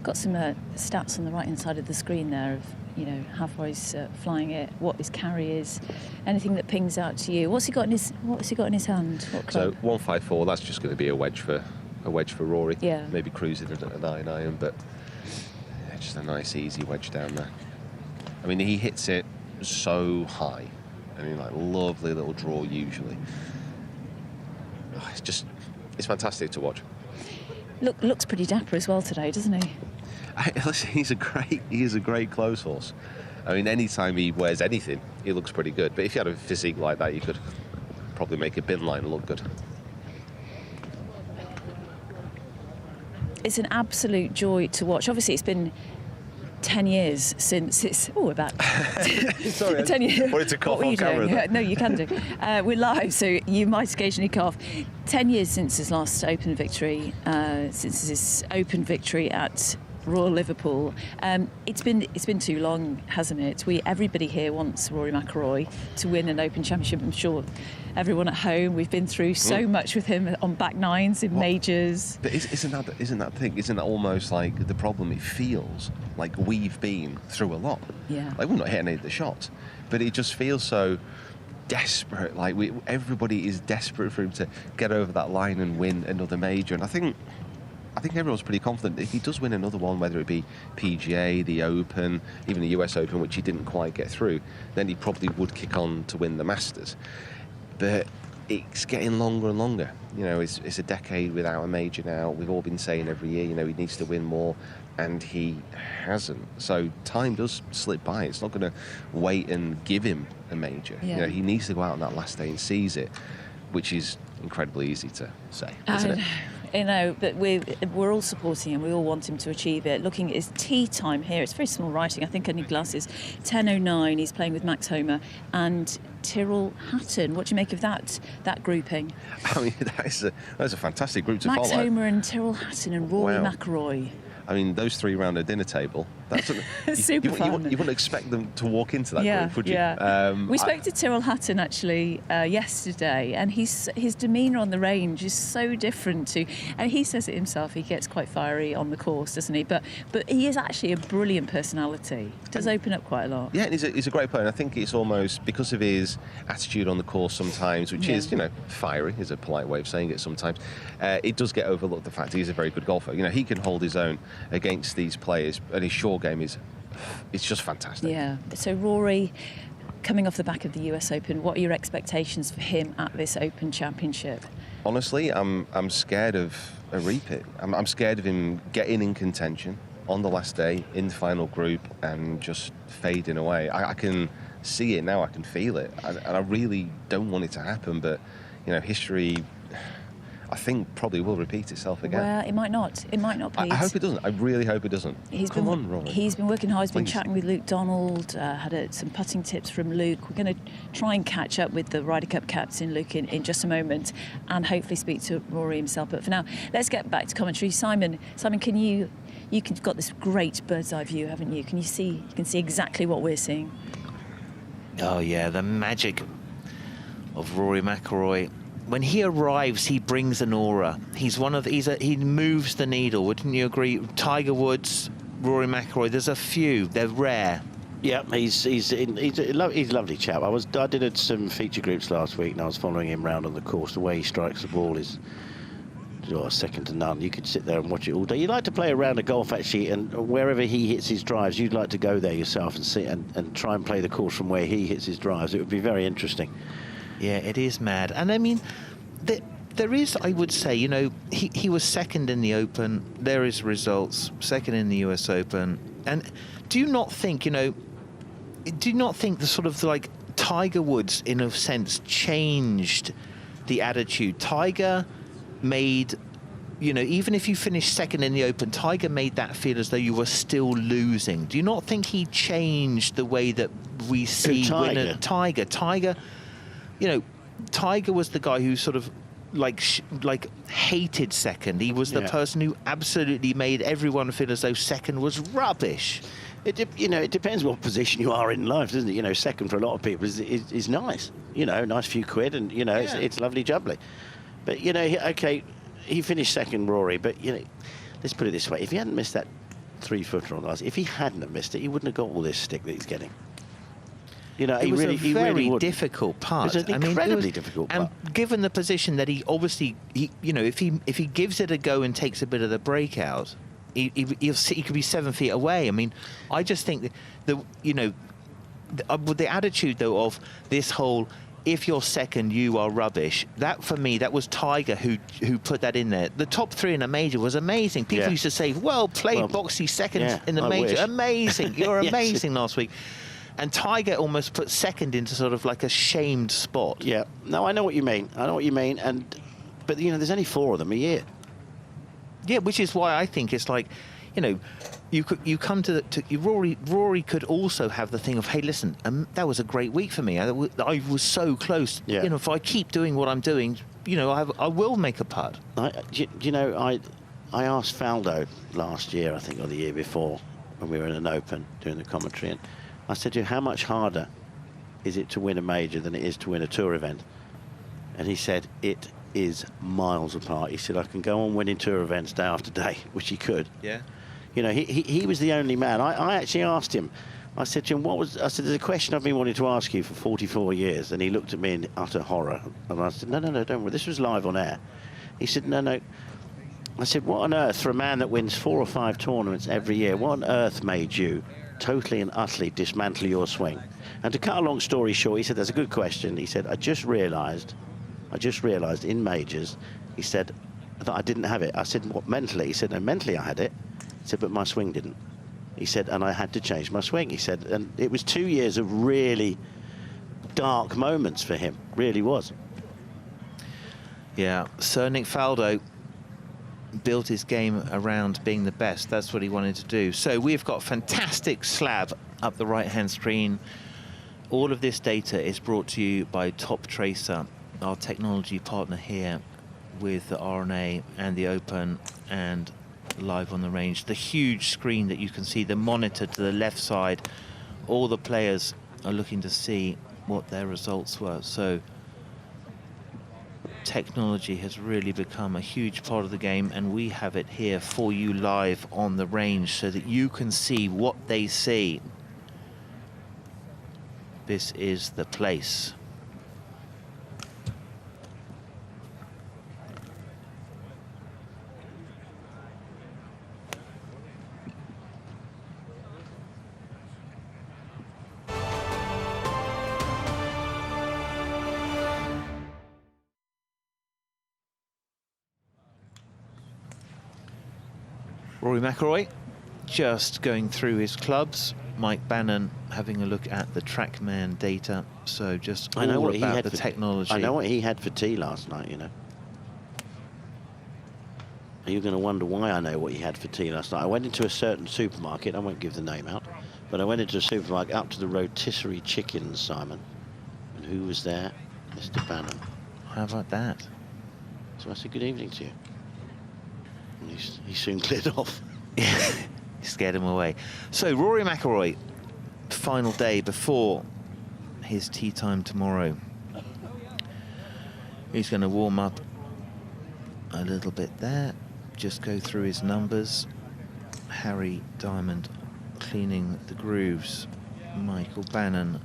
Got some stats on the right-hand side of the screen there of, how far he's flying it, what his carry is, anything that pings out to you. What's he got in his hand? What club? So 154. That's just going to be a wedge for Rory. Yeah. Maybe cruising at a 9 iron, but just a nice easy wedge down there. I mean, he hits it so high. I mean, like, lovely little draw usually. Oh, it's fantastic to watch. Looks pretty dapper as well today, doesn't he? Listen, he is a great clothes horse. I mean, anytime he wears anything, he looks pretty good. But if you had a physique like that, you could probably make a bin line look good. It's an absolute joy to watch. Obviously, it's been 10 years since it's... Oh, we're back. Sorry, 10 years. Wanted to cough on camera. No, you can do. We're live, so you might occasionally cough. 10 years since his last Open victory, since his Open victory at Royal Liverpool. It's been too long, hasn't it? Everybody here wants Rory McIlroy to win an Open Championship. I'm sure everyone at home, we've been through so much with him on back nines in majors. But isn't that the thing? Isn't that almost like the problem? It feels like we've been through a lot. Yeah. Like, we're not hitting any of the shots, but it just feels so desperate. Like, everybody is desperate for him to get over that line and win another major. And I think everyone's pretty confident that if he does win another one, whether it be PGA, the Open, even the US Open, which he didn't quite get through, then he probably would kick on to win the Masters. But it's getting longer and longer. It's a decade without a major now. We've all been saying every year, he needs to win more, and he hasn't. So time does slip by. It's not going to wait and give him a major. Yeah. He needs to go out on that last day and seize it, which is incredibly easy to say, isn't it? you know, but we're all supporting him. We all want him to achieve it. Looking at his tee time here, it's very small writing. I think only glasses. 10:09. He's playing with Max Homer and Tyrrell Hatton. What do you make of that grouping? I mean, that's a fantastic group to follow. Max Homer and Tyrrell Hatton and Rory McIlroy. I mean, those three around a dinner table. That's super fun. You wouldn't expect them to walk into that group, would you? Yeah. We spoke to Tyrrell Hatton actually yesterday, and his demeanour on the range is so different to. And he says it himself. He gets quite fiery on the course, doesn't he? But he is actually a brilliant personality. Does open up quite a lot. Yeah, and he's a great player. And I think it's almost because of his attitude on the course sometimes, which is, you know, fiery is a polite way of saying it sometimes. It does get overlooked, the fact he's a very good golfer. You know, he can hold his own against these players, and his short game it's just fantastic. Yeah. So Rory, coming off the back of the US Open, what are your expectations for him at this Open Championship? Honestly, I'm scared of a repeat. I'm scared of him getting in contention on the last day in the final group and just fading away. I can see it now. I can feel it, and I really don't want it to happen. But you know, history, I think, probably will repeat itself again. Well, it might not. It might not, Pete. I hope it doesn't. I really hope it doesn't. Come on, Rory. He's been working hard. He's been Please. chatting with Luke Donald. Had some putting tips from Luke. We're going to try and catch up with the Ryder Cup captain, Luke, in just a moment, and hopefully speak to Rory himself. But for now, let's get back to commentary. Simon, can you've got this great bird's eye view, haven't you? You can see exactly what we're seeing. Oh yeah, the magic of Rory McIlroy. When he arrives, he brings an aura. He moves the needle. Wouldn't you agree? Tiger Woods, Rory McIlroy. There's a few. They're rare. Yeah, he's a lovely chap. I did some feature groups last week, and I was following him round on the course. The way he strikes the ball is second to none. You could sit there and watch it all day. You like to play a round of golf, actually, and wherever he hits his drives, you'd like to go there yourself and see and try and play the course from where he hits his drives. It would be very interesting. Yeah, it is mad. And I mean, there is, I would say, you know, he was second in the Open. There is results, second in the US Open. And do you not think, you know, the sort of like Tiger Woods, in a sense, changed the attitude? Tiger made, you know, even if you finished second in the Open, Tiger made that feel as though you were still losing. Do you not think he changed the way that we see winner? Tiger, you know, Tiger was the guy who sort of like hated second. He was the person who absolutely made everyone feel as though second was rubbish. It depends what position you are in life, doesn't it? You know, second for a lot of people is nice. You know, nice few quid, and you know, it's lovely jubbly. But you know, he finished second, Rory. But you know, let's put it this way: if he hadn't missed that 3-footer on the last, if he hadn't have missed it, he wouldn't have got all this stick that he's getting. You know, it was a very really difficult part. It was an incredibly difficult part. And given the position that he obviously, you know, if he gives it a go and takes a bit of the breakout, he could be 7 feet away. I mean, I just think that you know, with the attitude though of this whole, if you're second, you are rubbish. That for me, that was Tiger who put that in there. The top 3 in a major was amazing. People used to say, "Well played, Boxy, second in the major, amazing. You're amazing last week." And Tiger almost put second into sort of like a shamed spot. Yeah. No, I know what you mean. But you know, there's only 4 of them a year. Yeah, which is why I think it's like, you know, you come to Rory could also have the thing of, hey, listen, that was a great week for me. I was so close. Yeah. You know, if I keep doing what I'm doing, you know, I will make a putt. You know, I asked Faldo last year, I think, or the year before, when we were in an Open doing the commentary, and I said to him, how much harder is it to win a major than it is to win a tour event? And he said, it is miles apart. He said, I can go on winning tour events day after day, which he could. Yeah. You know, he was the only man. I actually asked him, I said to him, I said, there's a question I've been wanting to ask you for 44 years. And he looked at me in utter horror. And I said, no, don't worry. This was live on air. He said, no. I said, what on earth, for a man that wins 4 or 5 tournaments every year, what on earth made you totally and utterly dismantle your swing? And to cut a long story short, he said, that's a good question. He said, I just realised in majors, he said, that I didn't have it. I said, what, mentally? He said, no, mentally I had it. He said, but my swing didn't. He said, and I had to change my swing. He said, and it was 2 years of really dark moments for him, really was. Yeah, Sir Nick Faldo, built his game around being the best. That's what he wanted to do. So we've got fantastic slab up the right-hand screen. All of this data is brought to you by Top Tracer, our technology partner here with the RNA and the Open and live on the range. The huge screen that you can see, the monitor to the left side, all the players are looking to see what their results were. So technology has really become a huge part of the game, and we have it here for you live on the range so that you can see what they see. This is the place. Rory McIlroy just going through his clubs. Mike Bannon having a look at the TrackMan data. So just all about the technology. I know what he had for tea last night, you know. You're going to wonder why I know what he had for tea last night. I went into a certain supermarket. I won't give the name out. But I went into a supermarket up to the rotisserie chickens, Simon. And who was there? Mr. Bannon. How about that? So I said, good evening to you. And he soon cleared off. Scared him away. So Rory McIlroy, final day before his tee time tomorrow. He's going to warm up a little bit there, just go through his numbers. Harry Diamond cleaning the grooves. Michael Bannon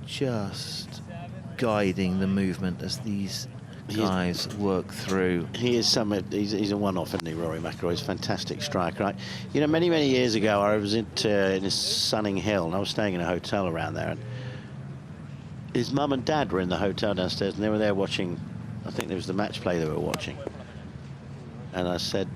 just guiding the movement as these guys work through. He's a one-off, isn't he, Rory McIlroy? He's a fantastic striker, right? You know, many years ago, I was in Sunning Hill, and I was staying in a hotel around there, and his mum and dad were in the hotel downstairs, and they were there watching, I think it was the match play they were watching. And I said,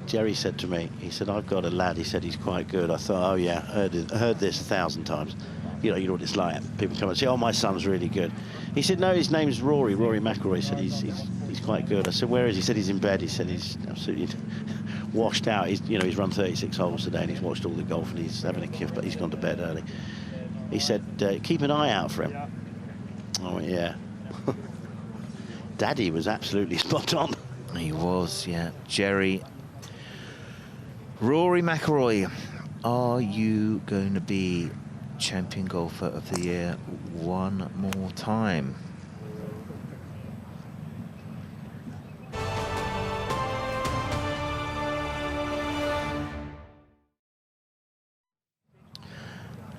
Jerry said to me, he said, I've got a lad, he said, he's quite good. I thought, oh yeah, I heard this 1,000 times. You know what it's like. People come and say, oh, my son's really good. He said, no, his name's Rory Mcilroy. He said, he's quite good. I said, where is he? He said, he's in bed. He said, he's absolutely washed out. He's run 36 holes today, and he's watched all the golf, and he's having a kiff, but he's gone to bed early. He said, keep an eye out for him. Oh, yeah. Daddy was absolutely spot on. He was, yeah. Jerry. Rory McIlroy, are you going to be champion golfer of the year one more time?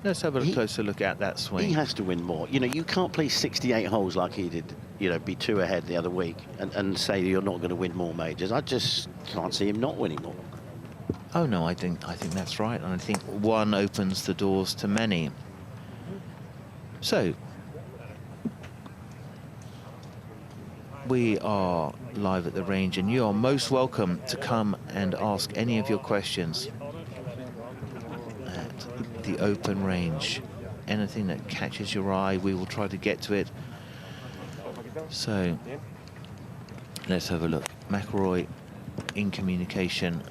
Let's have a closer look at that swing. He has to win more. You know, you can't play 68 holes like he did, you know, be 2 ahead the other week and say you're not going to win more majors. I just can't see him not winning more. Oh no, I think that's right, and I think one opens the doors to many. So we are live at the range, and you are most welcome to come and ask any of your questions at the open range. Anything that catches your eye, we will try to get to it. So let's have a look. McIlroy in communication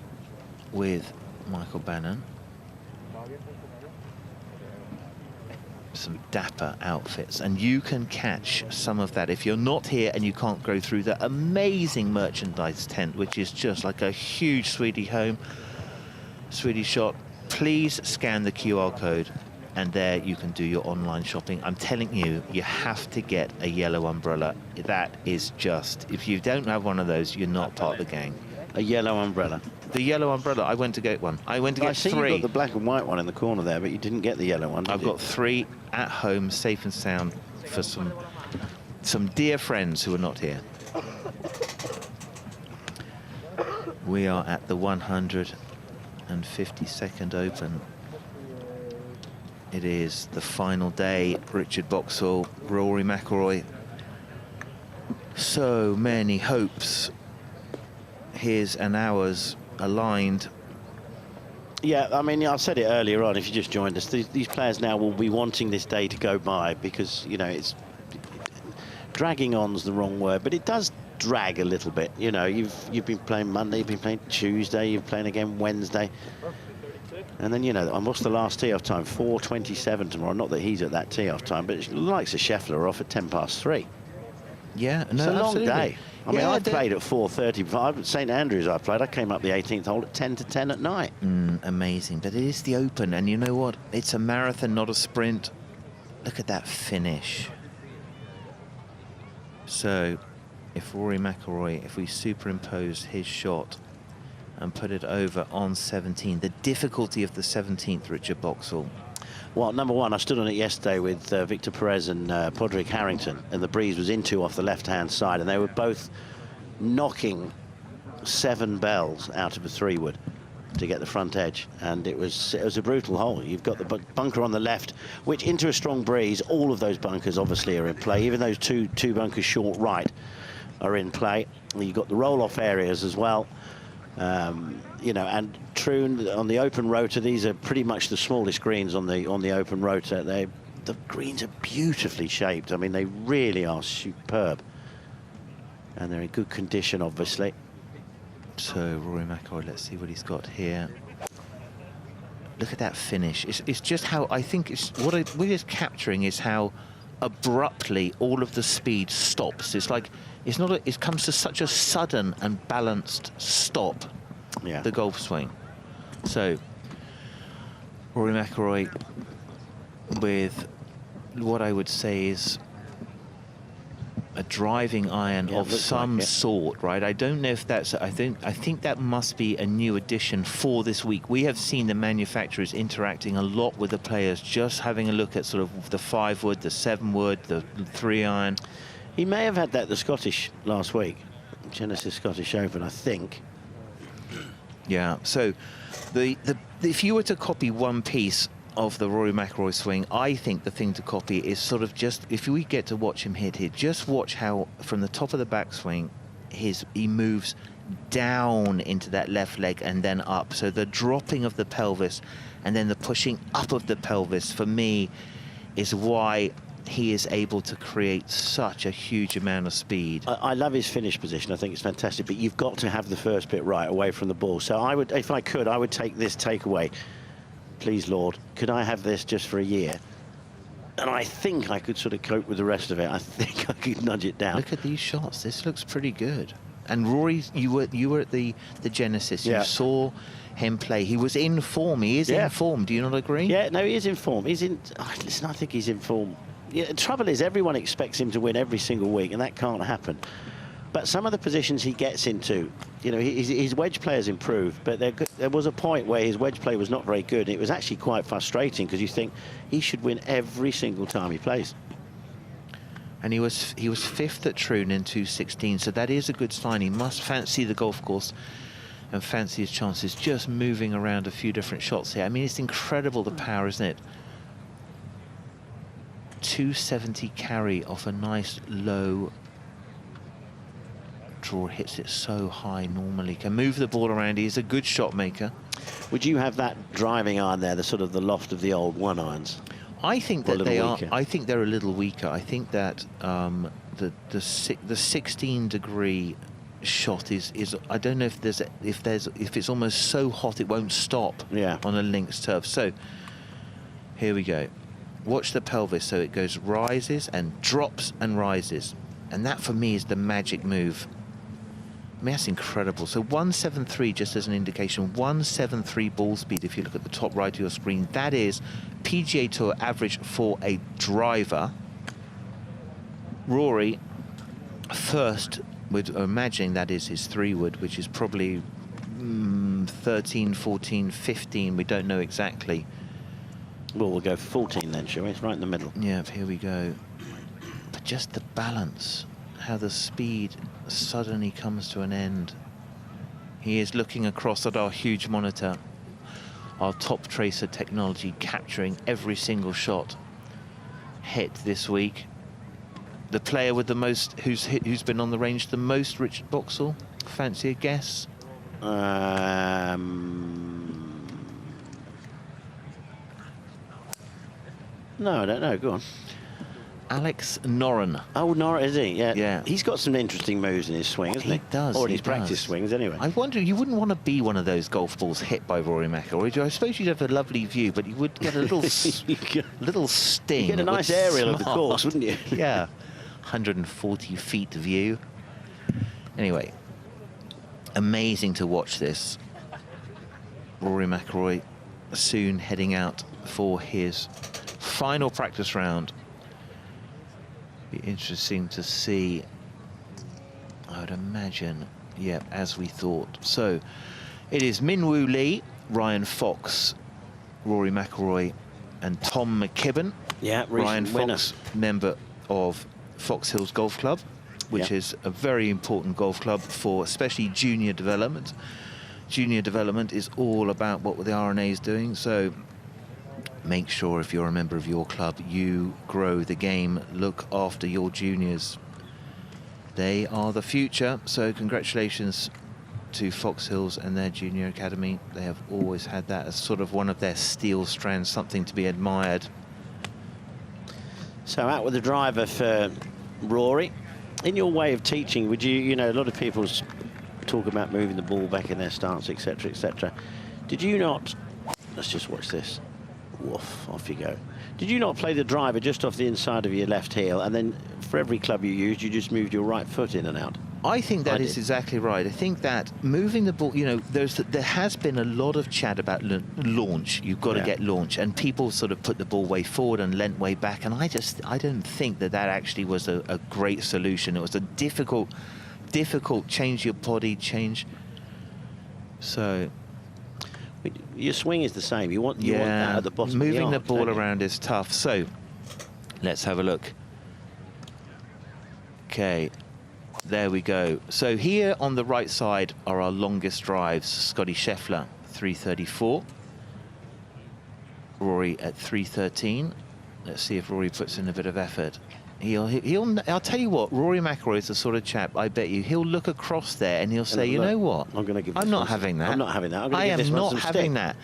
with Michael Bannon. Some dapper outfits, and you can catch some of that if you're not here and you can't go through the amazing merchandise tent, which is just like a huge Swedish home, Swedish shop. Please scan the QR code, and there you can do your online shopping. I'm telling you, you have to get a yellow umbrella. That is just, if you don't have one of those, you're not part of the gang. A yellow umbrella. The yellow umbrella, I went to get one. I went to get 3. I see you got the black and white one in the corner there, but you didn't get the yellow one, I've got 3 at home, safe and sound, for some dear friends who are not here. We are at the 152nd Open. It is the final day. Richard Boxall, Rory McIlroy. So many hopes, his and ours, aligned. Yeah, I mean, I said it earlier on, if you just joined us, these players now will be wanting this day to go by because, you know, it's dragging on's the wrong word, but it does drag a little bit. You know, you've been playing Monday, you've been playing Tuesday, you're playing again Wednesday. And then, you know, what's the last tee-off time? 4:27 tomorrow. Not that he's at that tee-off time, but it likes of Scheffler are off at 3:10. Yeah, it's a long day. I mean, I played at 4:30. St Andrews I came up the 18th hole at 10 to 10 at night. Amazing. But it is the Open, and you know what? It's a marathon, not a sprint. Look at that finish. So, if Rory McIlroy, if we superimpose his shot and put it over on 17, the difficulty of the 17th, Richard Boxall. Well, number one, I stood on it yesterday with Victor Perez and Podrick Harrington, and the breeze was into off the left-hand side, and they were both knocking 7 bells out of a 3-wood to get the front edge, and it was a brutal hole. You've got the bunker on the left, which into a strong breeze, all of those bunkers obviously are in play. Even those two bunkers short right are in play. You've got the roll-off areas as well. You know, and Troon on the open rotor, these are pretty much the smallest greens on the open rotor. The greens are beautifully shaped. I mean, they really are superb, and they're in good condition, obviously. So Rory McIlroy, let's see what he's got here. Look at that finish. It's just how I think it's what we're capturing is how abruptly all of the speed stops. It's like it comes to such a sudden and balanced stop. Yeah. The golf swing. So Rory McIlroy with what I would say is a driving iron of some sort, right? I don't know if that's. I think that must be a new addition for this week. We have seen the manufacturers interacting a lot with the players, just having a look at sort of the 5-wood, the 7-wood, the 3-iron. He may have had that at the Scottish last week, Genesis Scottish Open, I think. Yeah. So, if you were to copy one piece of the Rory McIlroy swing, I think the thing to copy is sort of just, if we get to watch him hit here, just watch how from the top of the backswing, he moves down into that left leg and then up. So the dropping of the pelvis and then the pushing up of the pelvis, for me, is why he is able to create such a huge amount of speed. I love his finish position. I think it's fantastic, but you've got to have the first bit right away from the ball. So I would, if I could, I would take this takeaway. Please, Lord, could I have this just for a year? And I think I could sort of cope with the rest of it. I think I could nudge it down. Look at these shots. This looks pretty good. And Rory, you were at the Genesis. You saw him play. He was in form. He is in form. Do you not agree? Yeah, no, he is in form. He's in. Oh, listen, I think he's in form. Yeah, the trouble is, everyone expects him to win every single week, and that can't happen. But some of the positions he gets into, you know, his wedge play has improved, but there was a point where his wedge play was not very good. And it was actually quite frustrating because you think he should win every single time he plays. And he was 5th at Troon in 2016, so that is a good sign. He must fancy the golf course and fancy his chances, just moving around a few different shots here. I mean, it's incredible, the power, isn't it? 270 carry off a nice low draw, hits it so high normally, can move the ball around. He's a good shot maker. Would you have that driving iron there, the sort of the loft of the old 1-irons? I think that they are. I think they're a little weaker. I think that the 16-degree shot is. I don't know if it's almost so hot it won't stop. Yeah. On a links turf. So here we go. Watch the pelvis. So it goes, rises and drops and rises, and that for me is the magic move. I mean, that's incredible. So 173, just as an indication, 173 ball speed. If you look at the top right of your screen, that is PGA Tour average for a driver. Rory, first, with imagining that is his 3-wood, which is probably 13, 14, 15. We don't know exactly. Well, we'll go 14 then, shall we? It's right in the middle. Yeah, here we go. But just the balance, how the speed suddenly comes to an end. He is looking across at our huge monitor, our top tracer technology, capturing every single shot hit this week. The player with the most, who's been on the range the most, Richard Boxall. Fancy a guess? No, I don't know. Go on. Alex Noren. Oh, Noren, is he? Yeah. Yeah. He's got some interesting moves in his swing, hasn't he? He does. Or in he his practice swings, anyway. I wonder, you wouldn't want to be one of those golf balls hit by Rory McIlroy. I suppose you'd have a lovely view, but you would get a little, little sting. You'd get a nice aerial of the course, wouldn't you? Yeah. 140 feet view. Anyway, amazing to watch this. Rory McIlroy soon heading out for his final practice round. Be interesting to see. I would imagine, yeah, as we thought. So it is Min-Woo Lee, Ryan Fox, Rory McIlroy, and Tom McKibben. Yeah, Ryan winner. Fox, member of Fox Hills Golf Club, which is a very important golf club for especially junior development. Junior development is all about what the RNA is doing, so make sure if you're a member of your club, you grow the game, look after your juniors. They are the future, so congratulations to Fox Hills and their junior academy. They have always had that as sort of one of their steel strands, something to be admired. So out with the driver for Rory. In your way of teaching, would you know, a lot of people talk about moving the ball back in their stance, etc., etc. Did you not, let's just watch this. Woof, off you go. Did you not play the driver just off the inside of your left heel, and then for every club you used, you just moved your right foot in and out? I think that is exactly right. I think that moving the ball, you know, there has been a lot of chat about launch. You've got to get launch, and people sort of put the ball way forward and lent way back, and I don't think that actually was a great solution. It was a difficult change your body, change. So your swing is the same. You want that at the bottom. Moving of the ball around is tough. So let's have a look. Okay, there we go. So here on the right side are our longest drives. Scotty Scheffler, 334. Rory at 313. Let's see if Rory puts in a bit of effort. I'll tell you what, Rory McIlroy is the sort of chap, I bet you, he'll look across there and he'll say, you know what? I'm not having that. I'm not having that. I am not having that.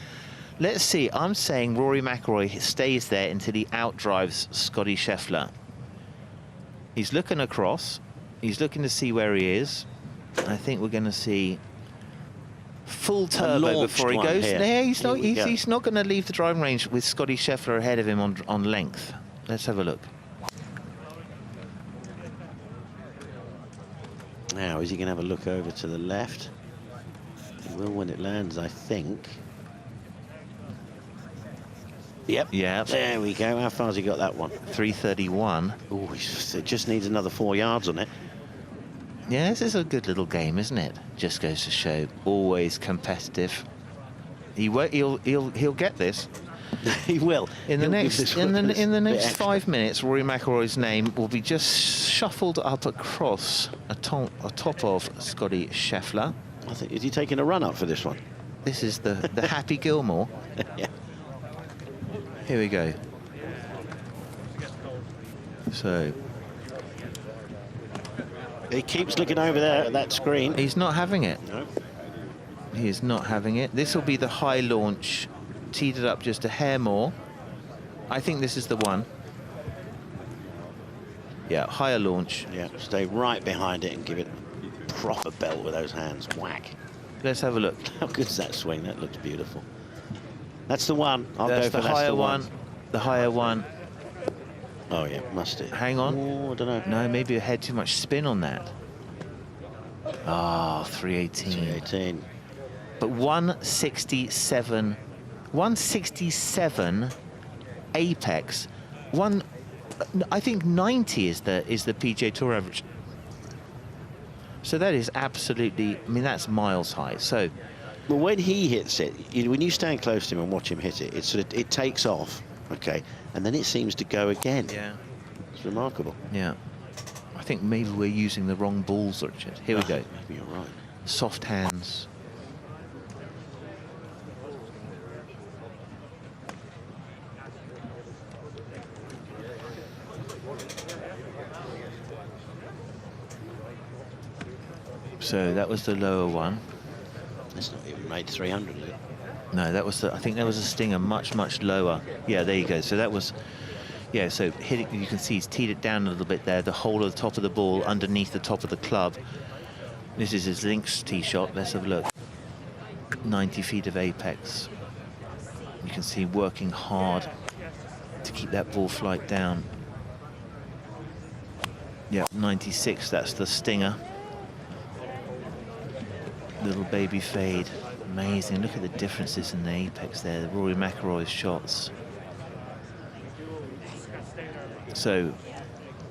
Let's see, I'm saying Rory McIlroy stays there until he outdrives Scotty Scheffler. He's looking across. He's looking to see where he is. I think we're going to see full turbo before he goes. Yeah, he's not going to leave the driving range with Scotty Scheffler ahead of him on length. Let's have a look. Now, is he going to have a look over to the left? He will when it lands, I think. Yep. Yeah. There we go. How far has he got that one? 331. Oh, it just needs another 4 yards on it. Yeah, this is a good little game, isn't it? Just goes to show, always competitive. He'll get this. He will. In the next 5 minutes, Rory McIlroy's name will be just shuffled up across atop of Scotty Scheffler. I think, is he taking a run up for this one? This is the Happy Gilmore. Yeah. Here we go. So he keeps looking over there at that screen. He's not having it. No. He is not having it. This will be the high launch. Teed it up just a hair more. I think this is the one. Yeah, higher launch. Yeah, stay right behind it and give it a proper belt with those hands. Whack. Let's have a look. How good is that swing? That looks beautiful. That's the one. I'll go for the higher one. The higher one. Oh, yeah, must it? Hang on. Oh, I don't know. No, maybe I had too much spin on that. Ah, 318. 318. But 167 apex. I think 90 is the PGA Tour average. So that is absolutely, I mean, that's miles high. So, well, when he hits it, when you stand close to him and watch him hit it, it takes off, okay, and then it seems to go again. Yeah, it's remarkable. Yeah, I think maybe we're using the wrong balls, Richard. Here we go. Maybe you're right. Soft hands. So that was the lower one. It's not even made 300, is it? No, that was I think that was a stinger much lower. Yeah, there you go. So that was, Yeah, so hitting, you can see he's teed it down a little bit there, the hole at the top of the ball underneath the top of the club. This is his links tee shot. Let's have a look. 90 feet of apex. You can see working hard to keep that ball flight down. Yeah, 96, that's the stinger. Little baby fade. Amazing. Look at the differences in the apex there. Rory McIlroy's shots. So,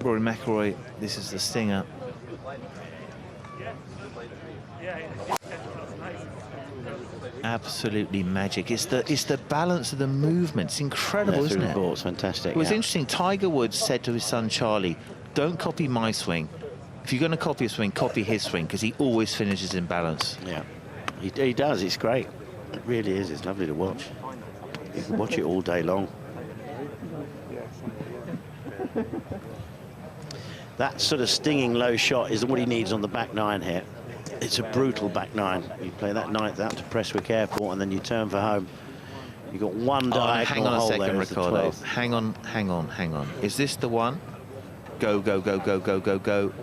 Rory McIlroy, this is the stinger. Absolutely magic. It's the balance of the movement. It's incredible, isn't it? It's fantastic. It was interesting. Tiger Woods said to his son Charlie, "Don't copy my swing. If you're going to copy a swing, copy his swing, because he always finishes in balance." Yeah, he does. It's great. It really is. It's lovely to watch. You can watch it all day long. That sort of stinging low shot is what he needs on the back nine here. It's a brutal back nine. You play that ninth out to Prestwick Airport and then you turn for home. You've got one diagonal hang on a hole second, there, Ricardo. Hang on. Is this the one? Go, go, go, go, go, go, go.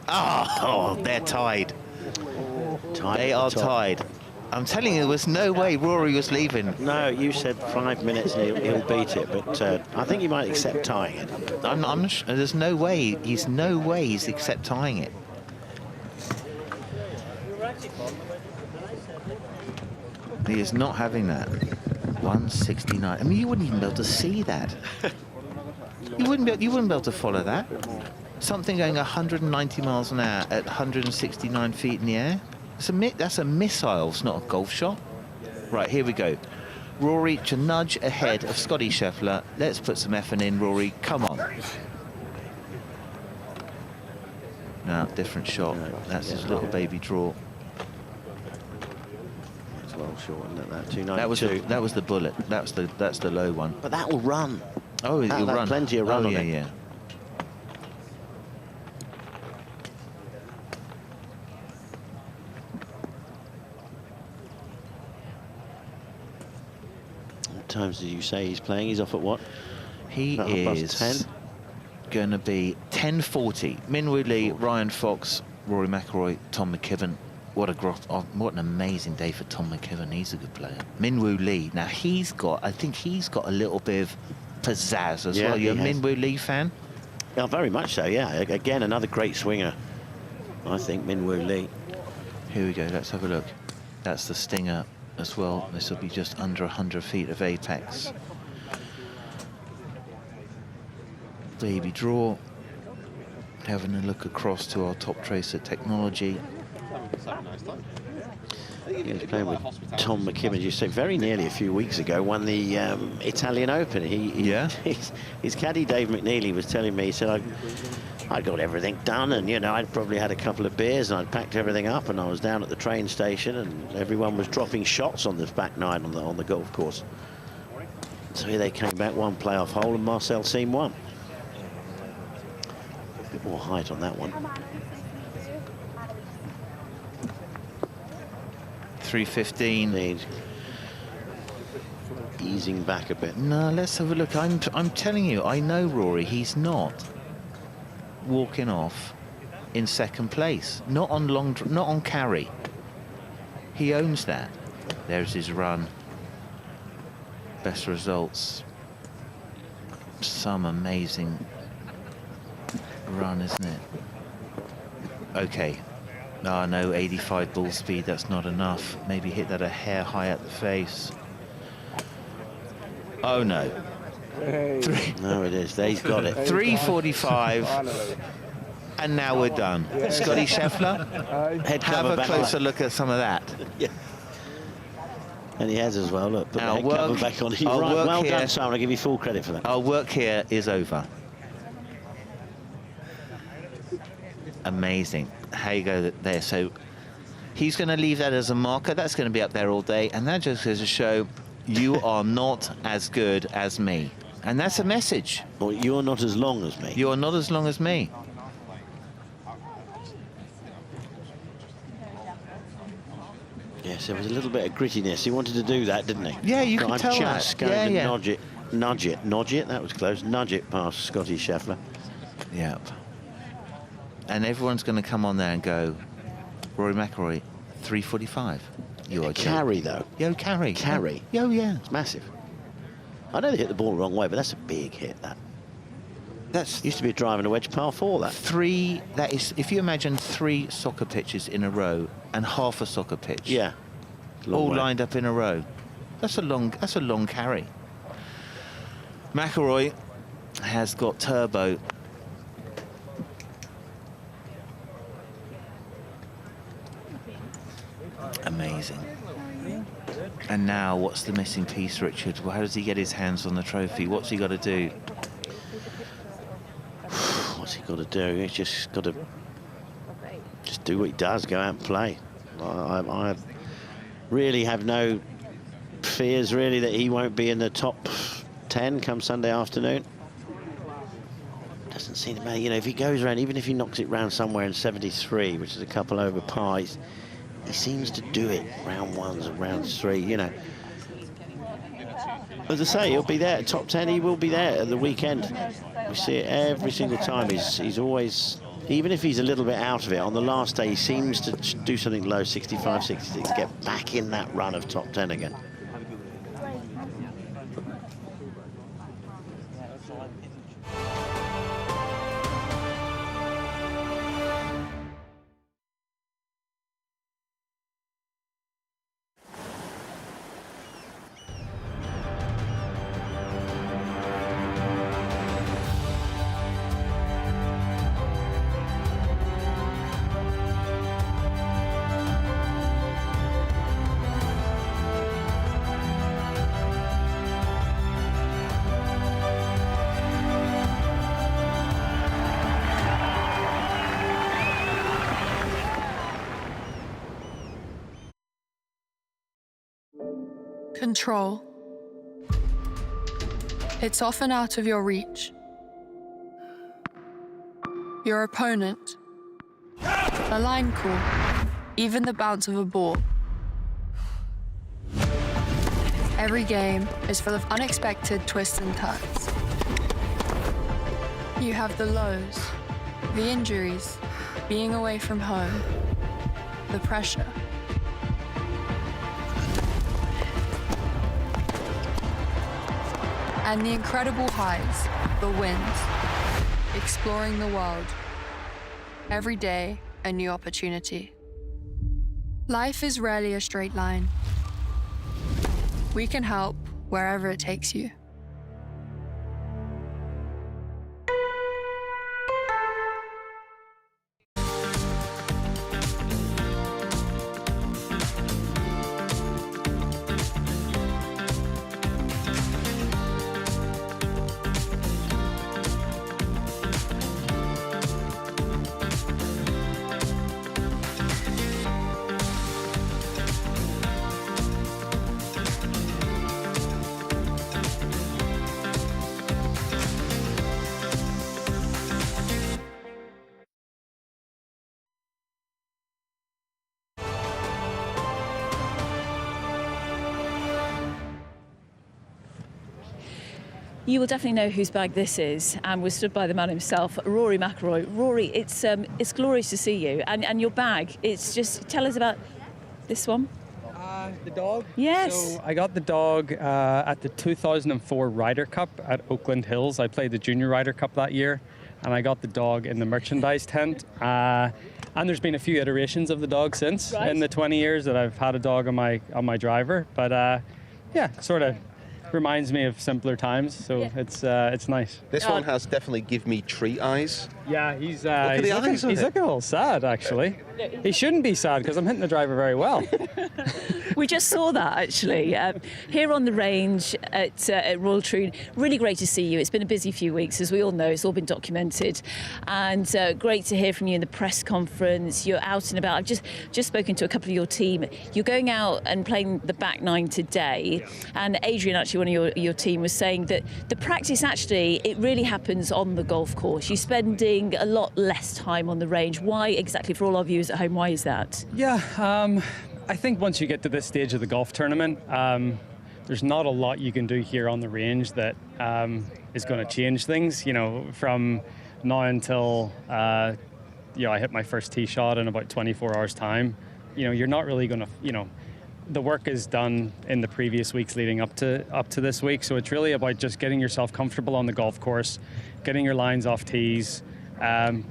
Oh, they're tied. They are tied. I'm telling you, there was no way Rory was leaving. No, you said 5 minutes and he'll beat it, but I think he might accept tying it. I'm not sure. There's no way. No way he's accept tying it. He is not having that. 169. I mean, you wouldn't even be able to see that. You wouldn't be able to follow that. Something going 190 miles an hour at 169 feet in the air. That's a missile, it's not a golf shot. Right, here we go. Rory to nudge ahead of Scotty Scheffler. Let's put some effort in, Rory. Come on. Now, different shot. That's his little baby draw. That's well short, isn't it? That 292. That was the bullet. That's the low one. But that will run. Oh, it'll run. Plenty of run on it. Yeah. What times did you say he's playing? He's off at what? He is going to be 10:40. Minwoo Lee, Ryan Fox, Rory McIlroy, Tom McKibben. What an amazing day for Tom McKibben. He's a good player. Minwoo Lee. Now I think he's got a little bit of pizzazz as well. You're a Minwoo Lee fan? Yeah, very much so. Yeah. Again, another great swinger. I think Minwoo Lee. Here we go. Let's have a look. That's the stinger as well. This will be just under 100 feet of apex. Baby draw. Having a look across to our top tracer technology. He was playing with Tom McKibben, you say, very nearly a few weeks ago, won the Italian Open. His caddy, Dave McNeely, was telling me, he said, I got everything done, and, you know, I'd probably had a couple of beers, and I'd packed everything up, and I was down at the train station, and everyone was dropping shots on this back nine on the golf course. So here they came back, one playoff hole, and Marcel Siem won. A bit more height on that one. 315. Easing back a bit. No, let's have a look. I'm telling you, I know Rory. He's not walking off in second place. Not on carry. He owns that. There's his run. Best results. Some amazing run, isn't it? Okay. Oh, no, 85 ball speed, that's not enough. Maybe hit that a hair high at the face. Oh, no. No, it is. He's got it. 345. And now we're done. Scotty Scheffler, have a closer look at some of that. Yeah. And he has as well. Look, put the head cover back on. Well done, Simon. I'll give you full credit for that. Our work here is over. Amazing. How you go there. So he's going to leave that as a marker. That's going to be up there all day. And that just goes to show you are not as good as me. And that's a message. Well, you're not as long as me. You're not as long as me. Yes, there was a little bit of grittiness. He wanted to do that, didn't he? Yeah, you can tell that. Just going to nudge it nudge it. That was close. Nudge it past Scotty Scheffler. Yep. And everyone's going to come on there and go, Rory McIlroy, 345. You are carry though. Yo, carry. Carry. Yo, yeah. It's massive. I know they hit the ball the wrong way, but that's a big hit. That's used to be a drive and a wedge par 4. That is, if you imagine 3 soccer pitches in a row and half a soccer pitch. Yeah. All lined up in a row. That's a long carry. McIlroy has got turbo. Amazing. And now, what's the missing piece, Richard? Well, how does he get his hands on the trophy? What's he got to do? What's he got to do? He's just got to do what he does, go out and play. I really have no fears, really, that he won't be in the top 10 come Sunday afternoon. Doesn't seem to matter. You know, if he goes around, even if he knocks it round somewhere in 73, which is a couple over par, he seems to do it round 1s and round 3, you know. As I say, he'll be there. Top 10, he will be there at the weekend. We see it every single time. He's always, even if he's a little bit out of it, on the last day he seems to do something low, 65, 66, get back in that run of top 10 again. Control. It's often out of your reach. Your opponent. A line call. Even the bounce of a ball. Every game is full of unexpected twists and turns. You have the lows, the injuries, being away from home, the pressure. And the incredible highs, the wins, exploring the world. Every day, a new opportunity. Life is rarely a straight line. We can help wherever it takes you. You will definitely know whose bag this is, and we're stood by the man himself, Rory McIlroy. Rory, it's glorious to see you, and your bag. It's just, tell us about this one. The dog? Yes. So I got the dog at the 2004 Ryder Cup at Oakland Hills. I played the Junior Ryder Cup that year, and I got the dog in the merchandise tent. And there's been a few iterations of the dog since in the 20 years that I've had a dog on my driver. But yeah, sort of reminds me of simpler times, so it's nice. This one has definitely give me treat eyes. Yeah, he's looking a little sad, actually. He shouldn't be sad because I'm hitting the driver very well. We just saw that, actually, here on the range at Royal Troon. Really great to see you. It's been a busy few weeks, as we all know. It's all been documented. And great to hear from you in the press conference. You're out and about. I've just spoken to a couple of your team. You're going out and playing the back nine today. And Adrian, actually, one of your team, was saying that the practice, actually, it really happens on the golf course. You're spending a lot less time on the range. Why exactly, for all our viewers at home, why is that? Yeah, I think once you get to this stage of the golf tournament, there's not a lot you can do here on the range that is going to change things. You know, from now until I hit my first tee shot in about 24 hours time. You know, you're not really going to, the work is done in the previous weeks leading up to this week. So it's really about just getting yourself comfortable on the golf course, getting your lines off tees,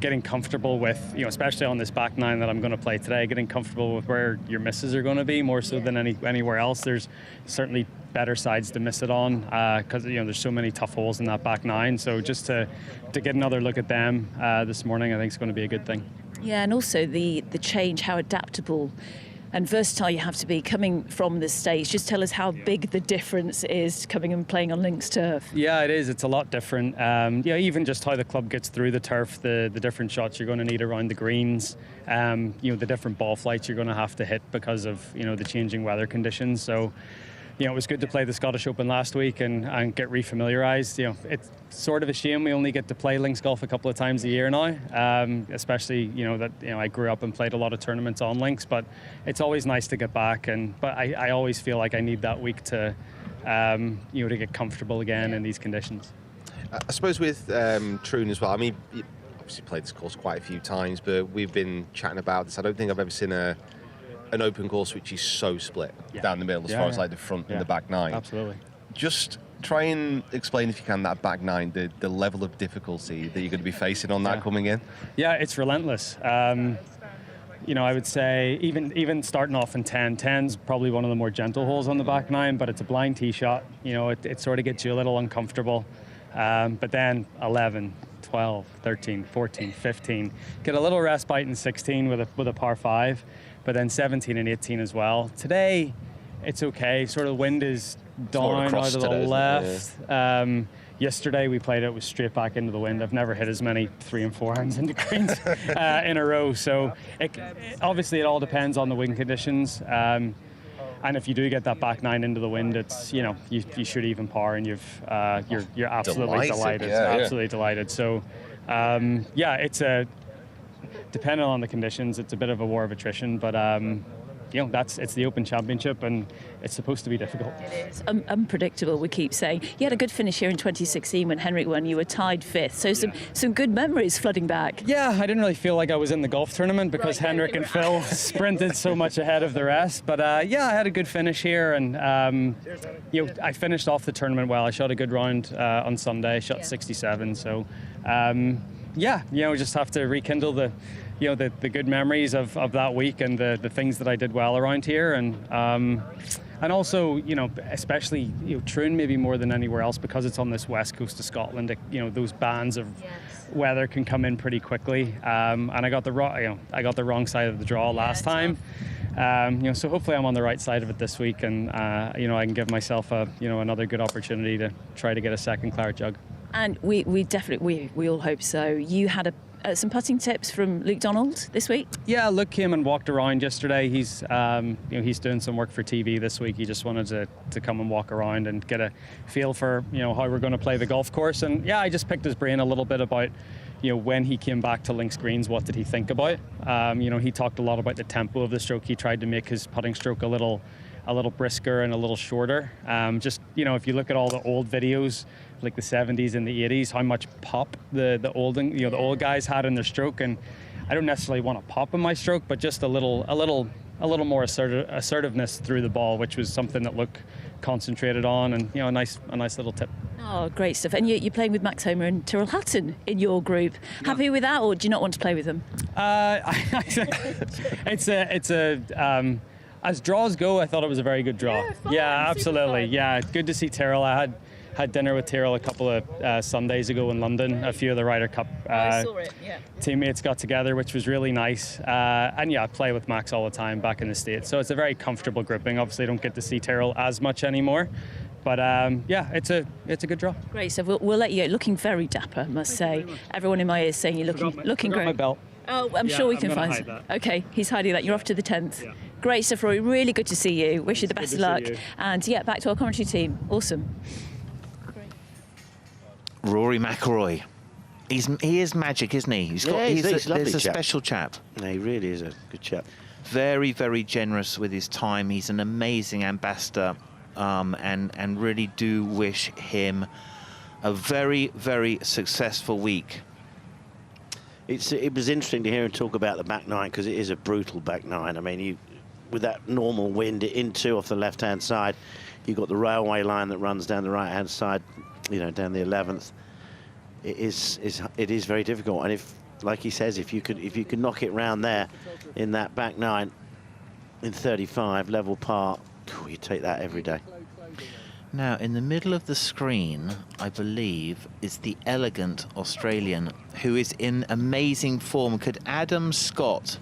getting comfortable with, especially on this back nine that I'm going to play today, getting comfortable with where your misses are going to be more so than anywhere else. There's certainly better sides to miss it on because there's so many tough holes in that back nine. So just to get another look at them this morning, I think is going to be a good thing. Yeah, and also the change, how adaptable and versatile you have to be coming from the States. Just tell us how big the difference is coming and playing on links turf. Yeah, it is. It's a lot different. Even just how the club gets through the turf, the different shots you're going to need around the greens, the different ball flights you're going to have to hit because of, the changing weather conditions. So, it was good to play the Scottish Open last week and get refamiliarised. It's sort of a shame we only get to play links golf a couple of times a year now, especially, I grew up and played a lot of tournaments on links, but it's always nice to get back. But I always feel like I need that week to get comfortable again in these conditions. I suppose with Troon as well, I mean, you obviously played this course quite a few times, but we've been chatting about this. I don't think I've ever seen an open course which is so split down the middle as far as like the front and the back nine. Absolutely. Just try and explain, if you can, that back nine, the level of difficulty that you're going to be facing on that coming in. Yeah, it's relentless. I would say even starting off in 10's probably one of the more gentle holes on the back nine, but it's a blind tee shot. It sort of gets you a little uncomfortable. But then 11, 12, 13, 14, 15, get a little respite in 16 with a par 5. But then 17 and 18 as well. Today, it's okay. Sort of wind is down out of the left. Yeah. Yesterday we played it was straight back into the wind. I've never hit as many 3 and 4 irons into greens in a row. So obviously it all depends on the wind conditions. And if you do get that back nine into the wind, it's you shoot even par and you're absolutely delighted. Absolutely delighted. So it's depending on the conditions, it's a bit of a war of attrition, but it's the Open Championship and it's supposed to be difficult. It is unpredictable, we keep saying. You had a good finish here in 2016 when Henrik won. You were tied 5th, so some good memories flooding back. Yeah, I didn't really feel like I was in the golf tournament because Henrik and Phil sprinted so much ahead of the rest. But I had a good finish here, and I finished off the tournament well. I shot a good round on Sunday, shot 67. So just have to rekindle the good memories of that week and the things that I did well around here, and also especially Troon maybe more than anywhere else because it's on this west coast of Scotland. Those bands of weather can come in pretty quickly, and I got the wrong side of the draw last time. So hopefully I'm on the right side of it this week, and I can give myself another good opportunity to try to get a second claret jug. And we definitely all hope so. You had some putting tips from Luke Donald this week? Yeah, Luke came and walked around yesterday. He's he's doing some work for TV this week. He just wanted to come and walk around and get a feel for how we're going to play the golf course. And I just picked his brain a little bit about when he came back to links greens, what did he think about? He talked a lot about the tempo of the stroke. He tried to make his putting stroke a little brisker and a little shorter. If you look at all the old videos, like the 70s and the 80s, how much pop the old guys had in their stroke, and I don't necessarily want to pop in my stroke, but just a little more assertiveness through the ball, which was something that Luke concentrated on, and a nice little tip. Oh, great stuff! And you're playing with Max Homer and Tyrrell Hatton in your group. Yeah. Happy with that, or do you not want to play with them? As draws go, I thought it was a very good draw. Yeah, absolutely. Yeah, good to see Tyrrell. I had dinner with Tyrrell a couple of Sundays ago in London. A few of the Ryder Cup teammates got together, which was really nice. I play with Max all the time back in the States, so it's a very comfortable grouping. Obviously, I don't get to see Tyrrell as much anymore, but it's a good draw. Great. So we'll let you. Looking very dapper, I must say. Everyone in my ear is saying you're looking great. My belt. Oh, I'm sure we can find that. Okay, he's hiding that. You're off to the 10th. Yeah. Great stuff, Rory. Really good to see you. Wish you the best of luck. And back to our commentary team. Awesome. Great. Rory McIlroy. He is magic, isn't he? He's a special chap. No, he really is a good chap. Very, very generous with his time. He's an amazing ambassador and really do wish him a very, very successful week. It was interesting to hear him talk about the back nine, because it is a brutal back nine. I mean, with that normal wind in two off the left-hand side, you've got the railway line that runs down the right-hand side, you know, down the 11th. It is very difficult, and if, like he says, if you could knock it round there in that back nine in 35 level par, you take that every day. Now, in the middle of the screen, I believe, is the elegant Australian who is in amazing form. Could Adam Scott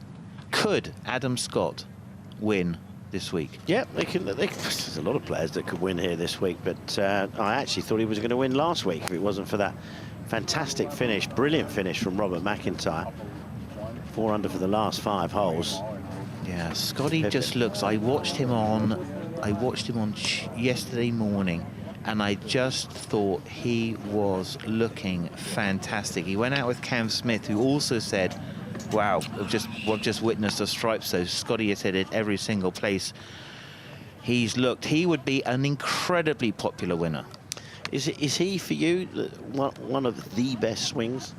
win this week? Yeah, there's a lot of players that could win here this week, but I actually thought he was going to win last week if it wasn't for that fantastic finish, brilliant finish from Robert McIntyre. 4 under for the last 5 holes. Yeah, Scotty just looks. I watched him on yesterday morning, and I just thought he was looking fantastic. He went out with Cam Smith, who also said, wow, we've just witnessed a stripe. So Scotty has said it every single place he's looked. He would be an incredibly popular winner. Is he, for you, one of the best swings?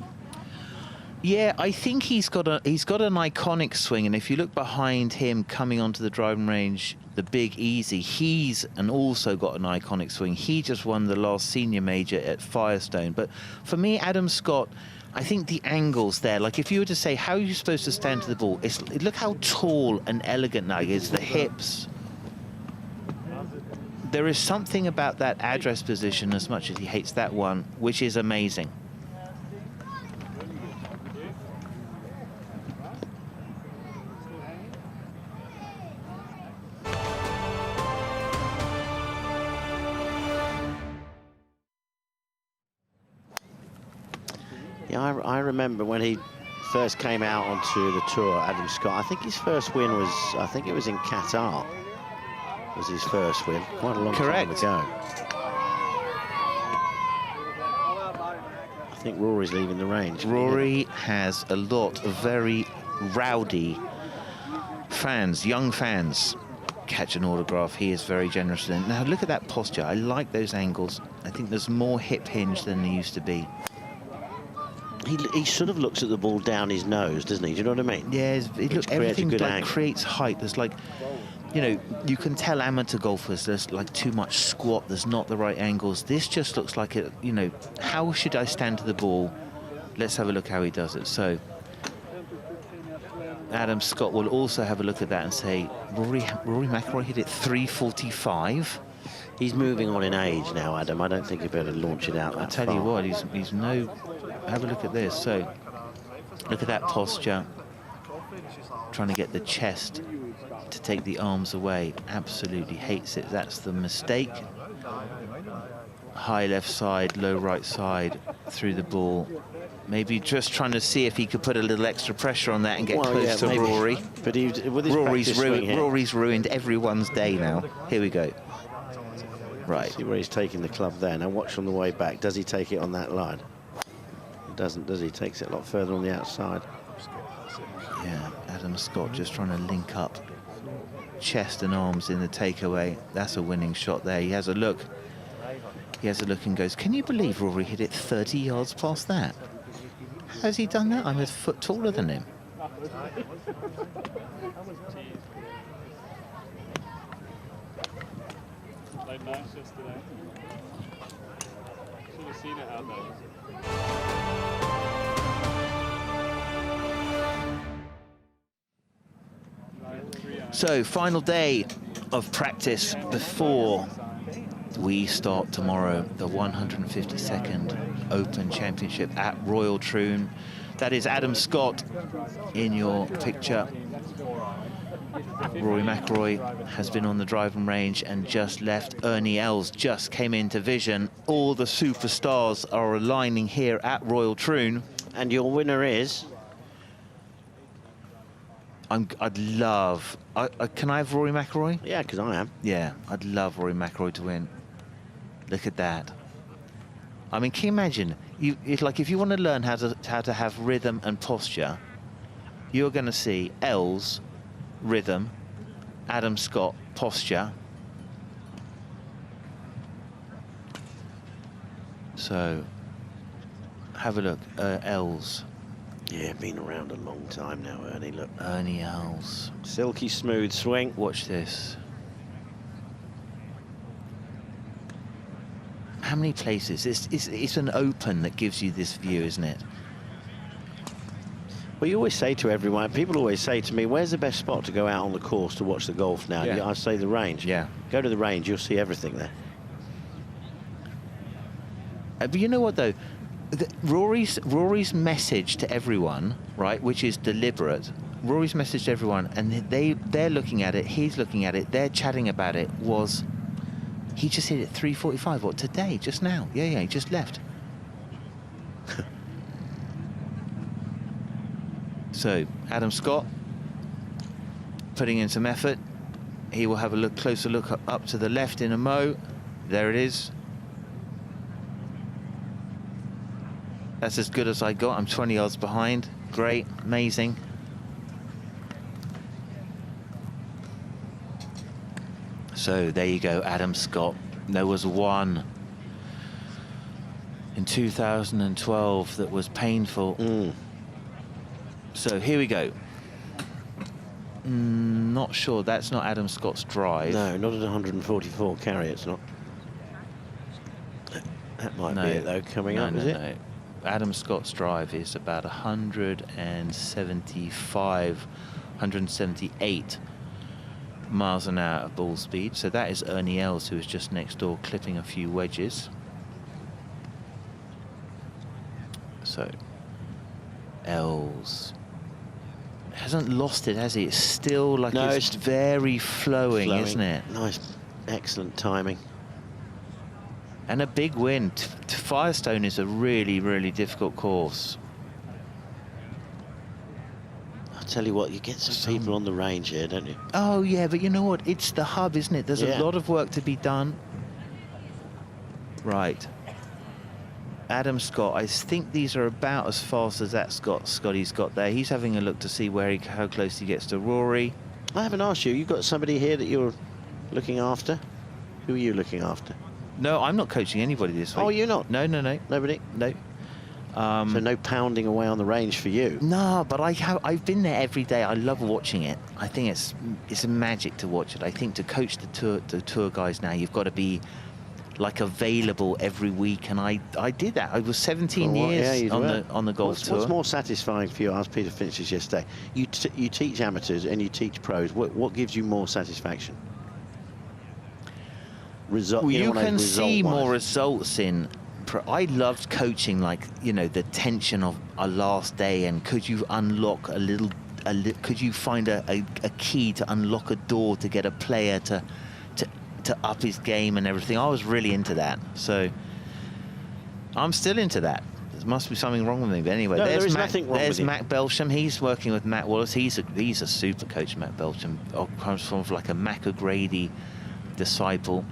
Yeah, I think he's got an iconic swing, and if you look behind him coming onto the driving range, the Big Easy, he's also got an iconic swing. He just won the last senior major at Firestone. But for me, Adam Scott, I think the angles there, like if you were to say, how are you supposed to stand to the ball? Look how tall and elegant now he is, the hips. There is something about that address position, as much as he hates that one, which is amazing. Yeah, I remember when he first came out onto the tour, Adam Scott. I think his first win was, I think it was in Qatar, was his first win, quite a long time ago. I think Rory's leaving the range. Rory has a lot of very rowdy fans, young fans. Catch an autograph, he is very generous. Now look at that posture, I like those angles. I think there's more hip hinge than there used to be. He sort of looks at the ball down his nose, doesn't he? Do you know what I mean? Yeah, everything like creates height. There's like, you know, you can tell amateur golfers there's like too much squat, there's not the right angles. This just looks like it, you know, how should I stand to the ball? Let's have a look how he does it. So Adam Scott will also have a look at that and say, Rory McIlroy hit it 345. He's moving on in age now, Adam. I don't think he'd better launch it out that far. I tell you what, he's no... Have a look at this. So, look at that posture. Trying to get the chest to take the arms away. Absolutely hates it. That's the mistake. High left side, low right side through the ball. Maybe just trying to see if he could put a little extra pressure on that and get close to Rory. But Rory's ruined everyone's day now. Here we go. Right. See where he's taking the club there. Now watch on the way back. Does he take it on that line? He doesn't, does he? Takes it a lot further on the outside. Yeah, Adam Scott just trying to link up chest and arms in the takeaway. That's a winning shot there. He has a look. He has a look and goes, can you believe Rory hit it 30 yards past that? Has he done that? I'm a foot taller than him. Played nice yesterday. Should have seen it out there. So, final day of practice before we start tomorrow, the 152nd Open Championship at Royal Troon. That is Adam Scott in your picture. Rory McIlroy has been on the driving range and just left. Ernie Els just came into vision. All the superstars are aligning here at Royal Troon. And your winner is? I'd love... can I have Rory McIlroy? Yeah, because I am. Yeah, I'd love Rory McIlroy to win. Look at that. I mean, can you imagine? It's like if you want to learn how to have rhythm and posture, you're going to see Els, rhythm, Adam Scott, posture. So, have a look. Els. Yeah, been around a long time now, Ernie. Look. Ernie Els. Silky smooth swing. Watch this. How many places? It's an Open that gives you this view, isn't it? Well, you always say to everyone, people always say to me, where's the best spot to go out on the course to watch the golf now? Yeah. I say the range. Yeah. Go to the range, you'll see everything there. But you know what, though? Rory's message to everyone, right, which is deliberate, Rory's message to everyone, and they're looking at it, he's looking at it, they're chatting about it, was he just hit it 345, what, today, just now? Yeah, he just left. So, Adam Scott, putting in some effort. He will have a closer look up to the left in a mo. There it is. That's as good as I got. I'm 20 yards behind. Great, amazing. So there you go, Adam Scott. There was one in 2012 that was painful. So here we go. Not sure. That's not Adam Scott's drive. No, not at 144 carry. It's not. That might be it though. Coming up, is it? No. Adam Scott's drive is about 175, 178 miles an hour at ball speed. So that is Ernie Els, who is just next door clipping a few wedges. So Els hasn't lost it, has he? It's still like it's very flowing, isn't it? Nice, excellent timing. And a big win. Firestone is a really, really difficult course. I'll tell you what, you get some people on the range here, don't you? Oh, yeah, but you know what? It's the hub, isn't it? There's a lot of work to be done. Right. Adam Scott, I think these are about as fast as that Scotty's got there. He's having a look to see how close he gets to Rory. I haven't asked you. You've got somebody here that you're looking after? Who are you looking after? No, I'm not coaching anybody this week. Oh, you're not? No. Nobody? No. So no pounding away on the range for you? No, but I've been there every day. I love watching it. I think it's a magic to watch it. I think to coach the tour guys now, you've got to be like available every week, and I did that. I was 17 years on the golf tour. What's more satisfying for you? I asked Peter Finch this yesterday. You teach amateurs and you teach pros. What gives you more satisfaction? Well, you can see more results in. I loved coaching, like, you know, the tension of a last day, and could you unlock could you find a key to unlock a door to get a player to up his game and everything. I was really into that. So I'm still into that. There must be something wrong with me. But anyway, no, there's nothing wrong with Matt Belsham. He's working with Matt Wallace. He's a super coach, Matt Belsham. Comes from like a Mac O'Grady disciple.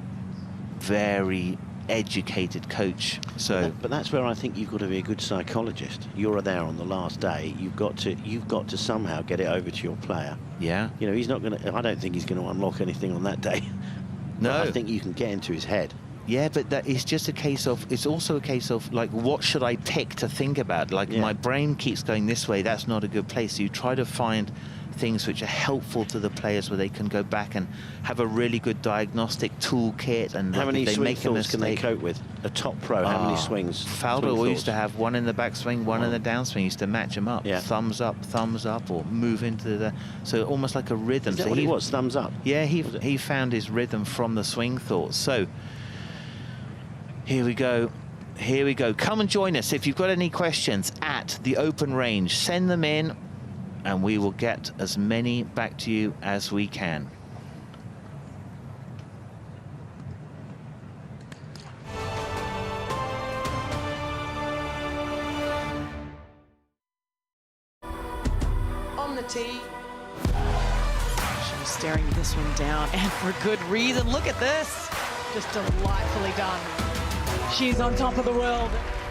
Very educated coach. So but that's where I think you've got to be a good psychologist. You're there on the last day. You've got to somehow get it over to your player. Yeah. You know, he's not going to. I don't think he's going to unlock anything on that day. No. But I think you can get into his head. Yeah, but that is just a case of. It's also a case of like, what should I pick to think about? Like, my brain keeps going this way. That's not a good place. So you try to find things which are helpful to the players, where they can go back and have a really good diagnostic toolkit. And how many they swing make thoughts can they cope with? A top pro, how many swings? Faldo used to have one in the backswing, one in the downswing. He used to match them up. Yeah. Thumbs up, or move into the. So almost like a rhythm. Is that what he was? Thumbs up? Yeah, he found his rhythm from the swing thoughts. So here we go. Here we go. Come and join us if you've got any questions at the Open Range. Send them in, and we will get as many back to you as we can. On the tee. She's staring this one down, and for good reason. Look at this. Just delightfully done. She's on top of the world.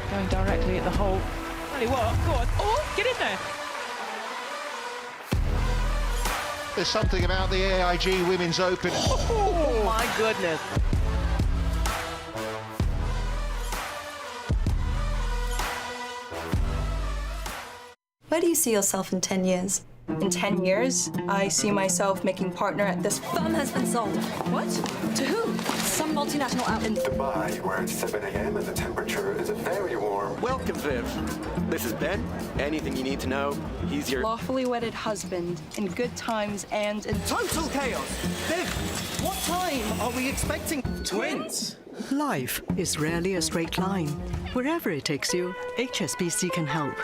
Going directly at the hole. Really well. Go on. Oh, get in there. There's something about the AIG Women's Open. Oh my goodness. Where do you see yourself in 10 years? In 10 years, I see myself making partner at this firm has been sold. What? To who? Some multinational out in Dubai, where it's 7 a.m. and the temperature is very warm. Welcome, Viv. This is Ben. Anything you need to know, he's your lawfully wedded husband in good times and in total chaos. Viv, what time are we expecting twins? Life is rarely a straight line. Wherever it takes you, HSBC can help.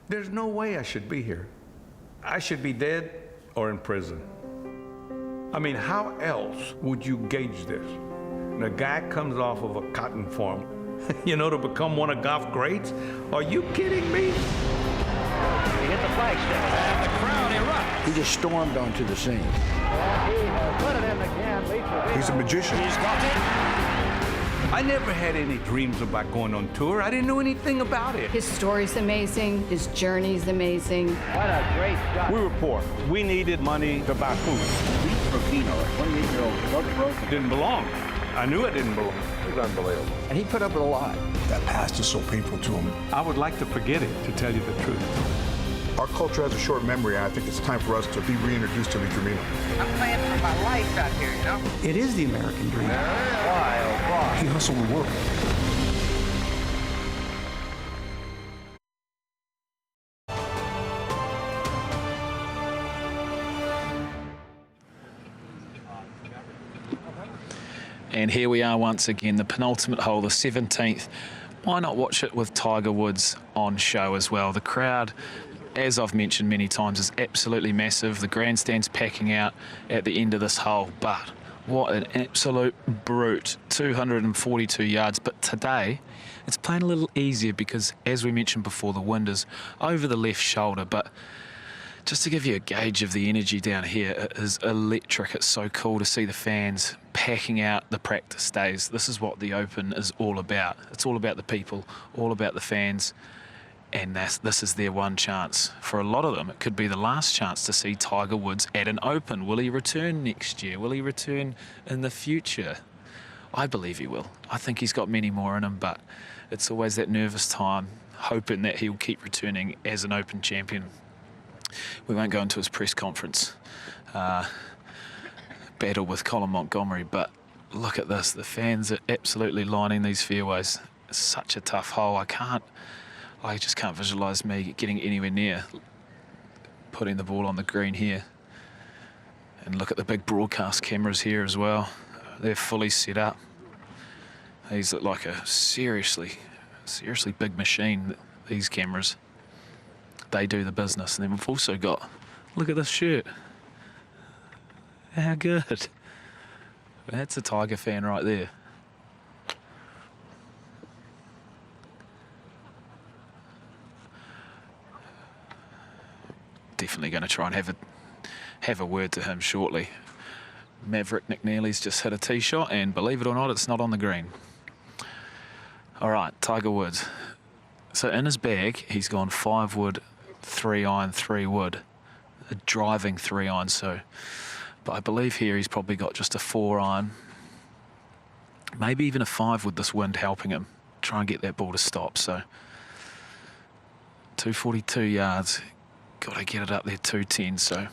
There's no way I should be here. I should be dead or in prison. I mean, how else would you gauge this? And a guy comes off of a cotton farm, you know, to become one of golf greats? Are you kidding me? He hit the flagstick, and the crowd erupts. He just stormed onto the scene. And he has put it in again. He's a magician. He's got it. I never had any dreams about going on tour. I didn't know anything about it. His story's amazing. His journey's amazing. What a great shot. We were poor. We needed money to buy food. Pete Rufino, a 28-year-old foot broke. Didn't belong. I knew it didn't belong. It was unbelievable. And he put up with a lot. That past is so painful to him. I would like to forget it, to tell you the truth. Our culture has a short memory, and I think it's time for us to be reintroduced to the Dreamer. I'm playing for my life out here, you know? It is the American dream. Why, oh, why? He hustled the world. And here we are once again, the penultimate hole, the 17th. Why not watch it with Tiger Woods on show as well? The crowd, as I've mentioned many times, is absolutely massive. The grandstand's packing out at the end of this hole, but what an absolute brute, 242 yards. But today, it's playing a little easier because, as we mentioned before, the wind is over the left shoulder. But just to give you a gauge of the energy down here, it is electric. It's so cool to see the fans packing out the practice days. This is what the Open is all about. It's all about the people, all about the fans. And this is their one chance. For a lot of them, it could be the last chance to see Tiger Woods at an Open. Will he return next year? Will he return in the future? I believe he will. I think he's got many more in him, but it's always that nervous time, hoping that he'll keep returning as an Open champion. We won't go into his press conference battle with Colin Montgomery, but look at this. The fans are absolutely lining these fairways. It's such a tough hole. I just can't visualise me getting anywhere near putting the ball on the green here. And look at the big broadcast cameras here as well. They're fully set up. These look like a seriously big machine, these cameras. They do the business. And then we've also got, look at this shirt. How good. That's a Tiger fan right there. Definitely going to try and have a word to him shortly. Maverick McNeely's just hit a tee shot, and believe it or not, it's not on the green. All right, Tiger Woods. So in his bag, he's gone 5 wood, 3 iron, 3 wood, a driving 3 iron. So, but I believe here he's probably got just a 4 iron, maybe even a 5 with this wind helping him try and get that ball to stop. So 242 yards. Got to get it up there, 210. So I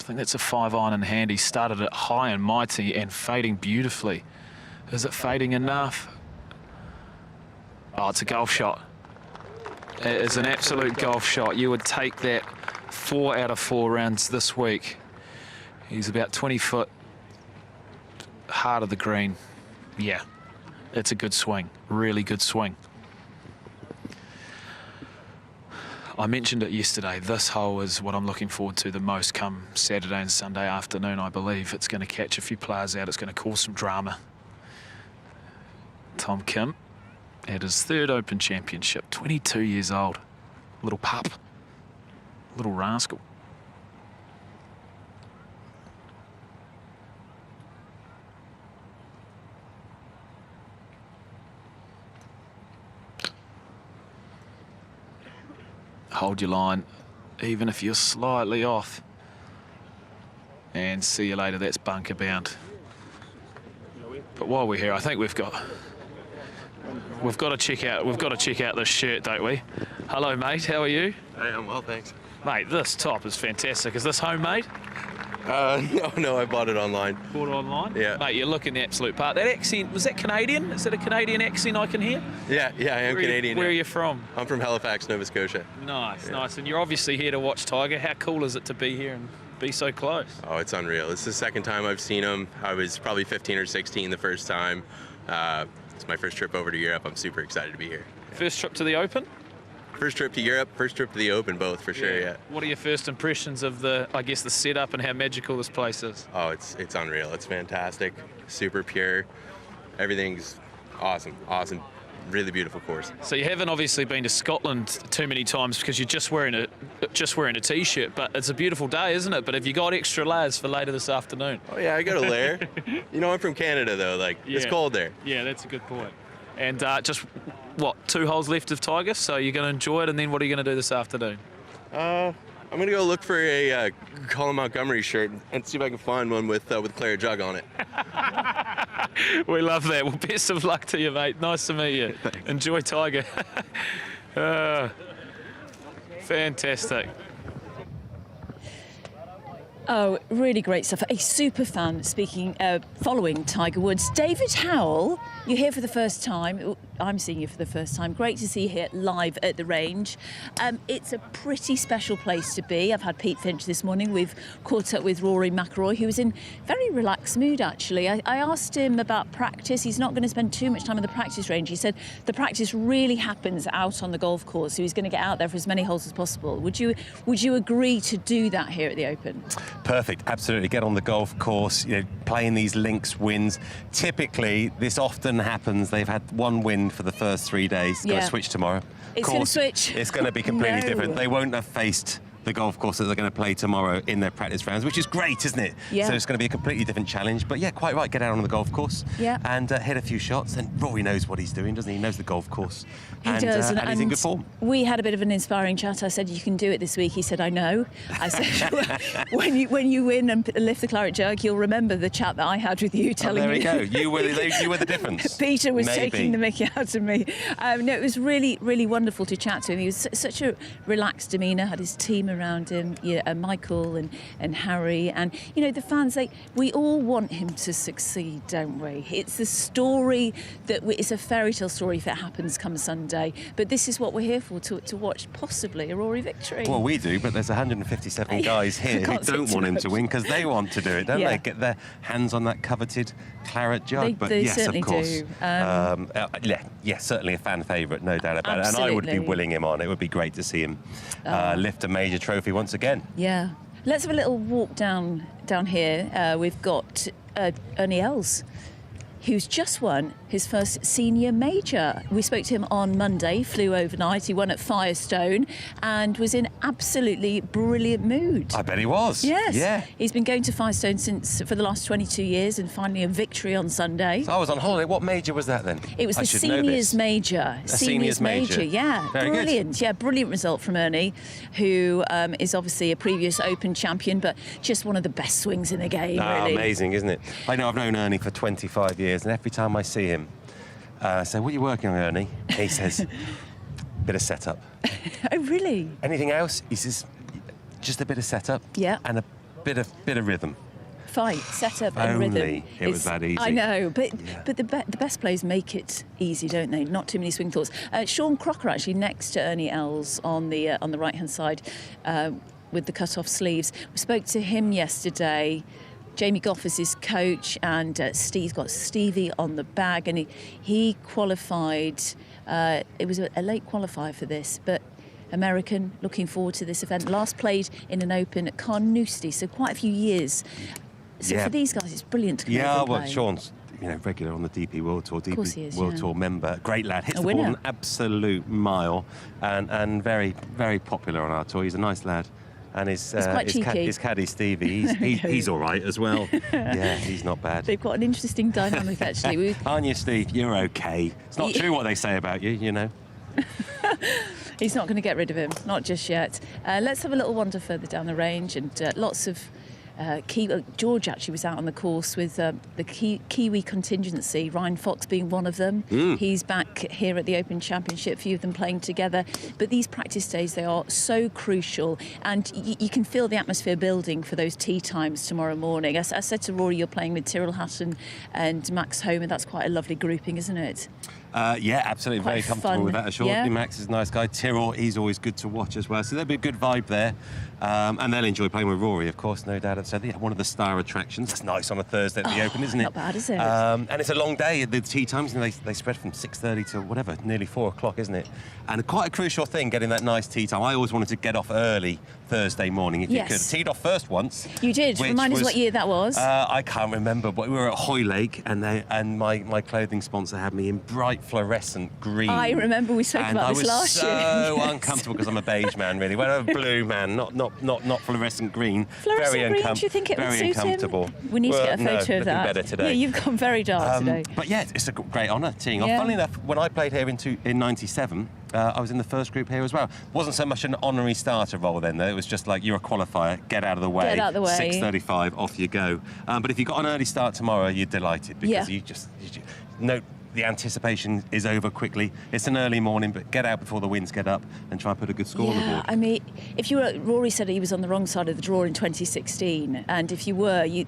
think that's a 5 iron in hand. He started it high and mighty and fading beautifully. Is it fading enough? Oh, it's a golf shot. It is an absolute golf shot. You would take that 4 out of 4 rounds this week. He's about 20 foot hard of the green. Yeah, it's a good swing. Really good swing. I mentioned it yesterday. This hole is what I'm looking forward to the most come Saturday and Sunday afternoon, I believe. It's going to catch a few players out. It's going to cause some drama. Tom Kim at his 3rd Open Championship, 22 years old. Little pup. Little rascal. Hold your line, even if you're slightly off. And see you later, that's bunker bound. But while we're here, I think we've got to check out this shirt, don't we? Hello, mate. How are you? Hey, I'm well, thanks. Mate, this top is fantastic. Is this homemade? No, I bought it online. Bought it online? Yeah. Mate, you're looking the absolute part. That accent, was that Canadian? Is that a Canadian accent I can hear? Yeah, I am Canadian. Where are you from? I'm from Halifax, Nova Scotia. Nice, nice. And you're obviously here to watch Tiger. How cool is it to be here and be so close? Oh, it's unreal. It's the second time I've seen him. I was probably 15 or 16 the first time. It's my first trip over to Europe. I'm super excited to be here. First trip to the Open? First trip to Europe, first trip to the Open, both for sure, yeah. What are your first impressions of the setup and how magical this place is? Oh, it's unreal. It's fantastic, super pure. Everything's awesome. Really beautiful course. So you haven't obviously been to Scotland too many times because you're just wearing a t-shirt, but it's a beautiful day, isn't it? But have you got extra layers for later this afternoon? Oh yeah, I got a layer. I'm from Canada though, it's cold there. Yeah, that's a good point. And just, 2 holes left of Tiger, so you're going to enjoy it, and then what are you going to do this afternoon? I'm going to go look for a Colin Montgomery shirt and see if I can find one with Claire Jug on it. We love that. Well, best of luck to you, mate. Nice to meet you. Enjoy Tiger. Fantastic. Oh, really great stuff. A super fan following Tiger Woods. David Howell, you're here for the first time. I'm seeing you for the first time. Great to see you here live at the range. It's a pretty special place to be. I've had Pete Finch this morning. We've caught up with Rory McIlroy, who was in very relaxed mood, actually. I asked him about practice. He's not going to spend too much time on the practice range. He said the practice really happens out on the golf course, so he's going to get out there for as many holes as possible. Would you agree to do that here at the Open? Perfect, absolutely. Get on the golf course, playing these links wins. Typically, this often happens. They've had one win for the first 3 days. Going to switch tomorrow. It's going to switch. It's going to be completely different. They won't have faced the golf course that they're going to play tomorrow in their practice rounds, which is great, isn't it? Yeah. So it's going to be a completely different challenge. But yeah, quite right. Get out on the golf course and hit a few shots. And Rory knows what he's doing, doesn't he? He knows the golf course. He does, and he's in good form. We had a bit of an inspiring chat. I said, you can do it this week. He said, I know. I said, when you win and lift the claret jug, you'll remember the chat that I had with you telling there you. There we go. You were the difference. Peter was taking the mickey out of me. No, it was really, really wonderful to chat to him. He was such a relaxed demeanour, had his team around him, Michael and Harry. And, the fans, we all want him to succeed, don't we? It's the story it's a fairy tale story if it happens come Sunday. But this is what we're here for, to watch possibly a Rory victory. Well, we do, but there's 157 guys here who don't want him to win because they want to do it, don't they? Get their hands on that coveted claret jug. But yes, of course. Do. Certainly a fan favourite, no doubt about it. And I would be willing him on. It would be great to see him lift a major trophy once again. Yeah. Let's have a little walk down here. We've got Ernie Els, who's just won his first senior major. We spoke to him on Monday, flew overnight. He won at Firestone and was in absolutely brilliant mood. I bet he was. Yes. Yeah. He's been going to Firestone for the last 22 years and finally a victory on Sunday. So I was on holiday. What major was that then? It was the seniors major. A seniors major. Yeah. Very brilliant. Good. Yeah, brilliant result from Ernie, who is obviously a previous Open champion, but just one of the best swings in the game, really. Amazing, isn't it? I know I've known Ernie for 25 years, and every time I see him, I say, what are you working on, Ernie? He says, bit of setup. Oh, really? Anything else? He says, just a bit of setup. Yeah. And a bit of rhythm. Fight, setup and rhythm. Only it was that easy. I know, but the best players make it easy, don't they? Not too many swing thoughts. Sean Crocker actually next to Ernie Els on the right-hand side with the cut-off sleeves. We spoke to him yesterday. Jamie Goff is his coach, and Steve's got Stevie on the bag, and he qualified. It was a late qualifier for this, but American, looking forward to this event. Last played in an Open at Carnoustie, so quite a few years. So for these guys, it's brilliant to come over and play. Sean's regular on the DP World Tour, DP Tour member. Great lad, hits the ball an absolute mile, and very, very popular on our tour. He's a nice lad. And his caddy Stevie, he's all right as well. Yeah, he's not bad. They've got an interesting dynamic, actually. Aren't you, Steve? You're okay. It's not true what they say about you, He's not going to get rid of him, not just yet. Let's have a little wander further down the range, and lots of George actually was out on the course with the Kiwi contingency, Ryan Fox being one of them. He's back here at the Open Championship, a few of them playing together. But these practice days, they are so crucial, and you can feel the atmosphere building for those tee times tomorrow morning. I said to Rory, you're playing with Tyrrell Hatton and Max Homa. That's quite a lovely grouping, isn't it? Yeah, absolutely. Quite very comfortable fun. with that, assuredly. Yeah. Max is a nice guy. Tyrrell, he's always good to watch as well. So there'll be a good vibe there. And they'll enjoy playing with Rory, of course, no doubt. So yeah, one of the star attractions. That's nice on a Thursday at the Open, isn't it? Not bad, is it? And it's a long day. The tee times, they spread from 6:30 to whatever, nearly 4 o'clock, isn't it? And quite a crucial thing, getting that nice tee time. I always wanted to get off early Thursday morning if you could. Teed off first once. You did. Remind us what year that was. I can't remember, but we were at Hoylake, and my clothing sponsor had me in bright fluorescent green. I remember we spoke about this last year. I was so uncomfortable because I'm a beige man, really. Well, I'm a blue man, not fluorescent green. Fluorescent green, do you think it would suit uncomfortable. him? We need to get a photo of that. Better today. Yeah, you've gone very dark today. But yeah, it's a great honour teeing off. Funnily enough, when I played here in '97, I was in the first group here as well. Wasn't so much an honorary starter role then, though. It was just like, you're a qualifier, get out of the way. Get out of the way. 6:35, off you go. But if you got an early start tomorrow, you're delighted because you just no. The anticipation is over quickly. It's an early morning, but get out before the winds get up and try and put a good score on the board. I mean, if you were, Rory said he was on the wrong side of the draw in 2016, and if you were, you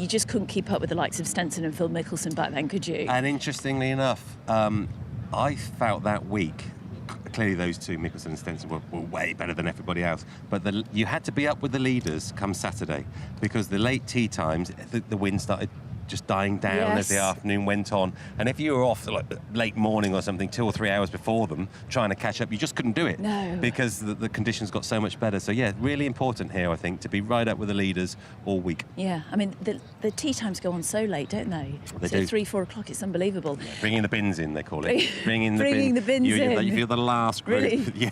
just couldn't keep up with the likes of Stenson and Phil Mickelson back then, could you? And interestingly enough, I felt that week, clearly those two, Mickelson and Stenson, were way better than everybody else. But you had to be up with the leaders come Saturday, because the late tee times, the wind started just dying down as the afternoon went on. And if you were off like late morning or something, 2 or 3 hours before them, trying to catch up, you just couldn't do it. No. Because the conditions got so much better. So yeah, really important here, I think, to be right up with the leaders all week. Yeah, I mean, the tee times go on so late, don't they? They so do. 3, 4 o'clock, it's unbelievable. Bringing the bins in, they call it. Bringing the bins in. You feel the last group. Really? Yeah,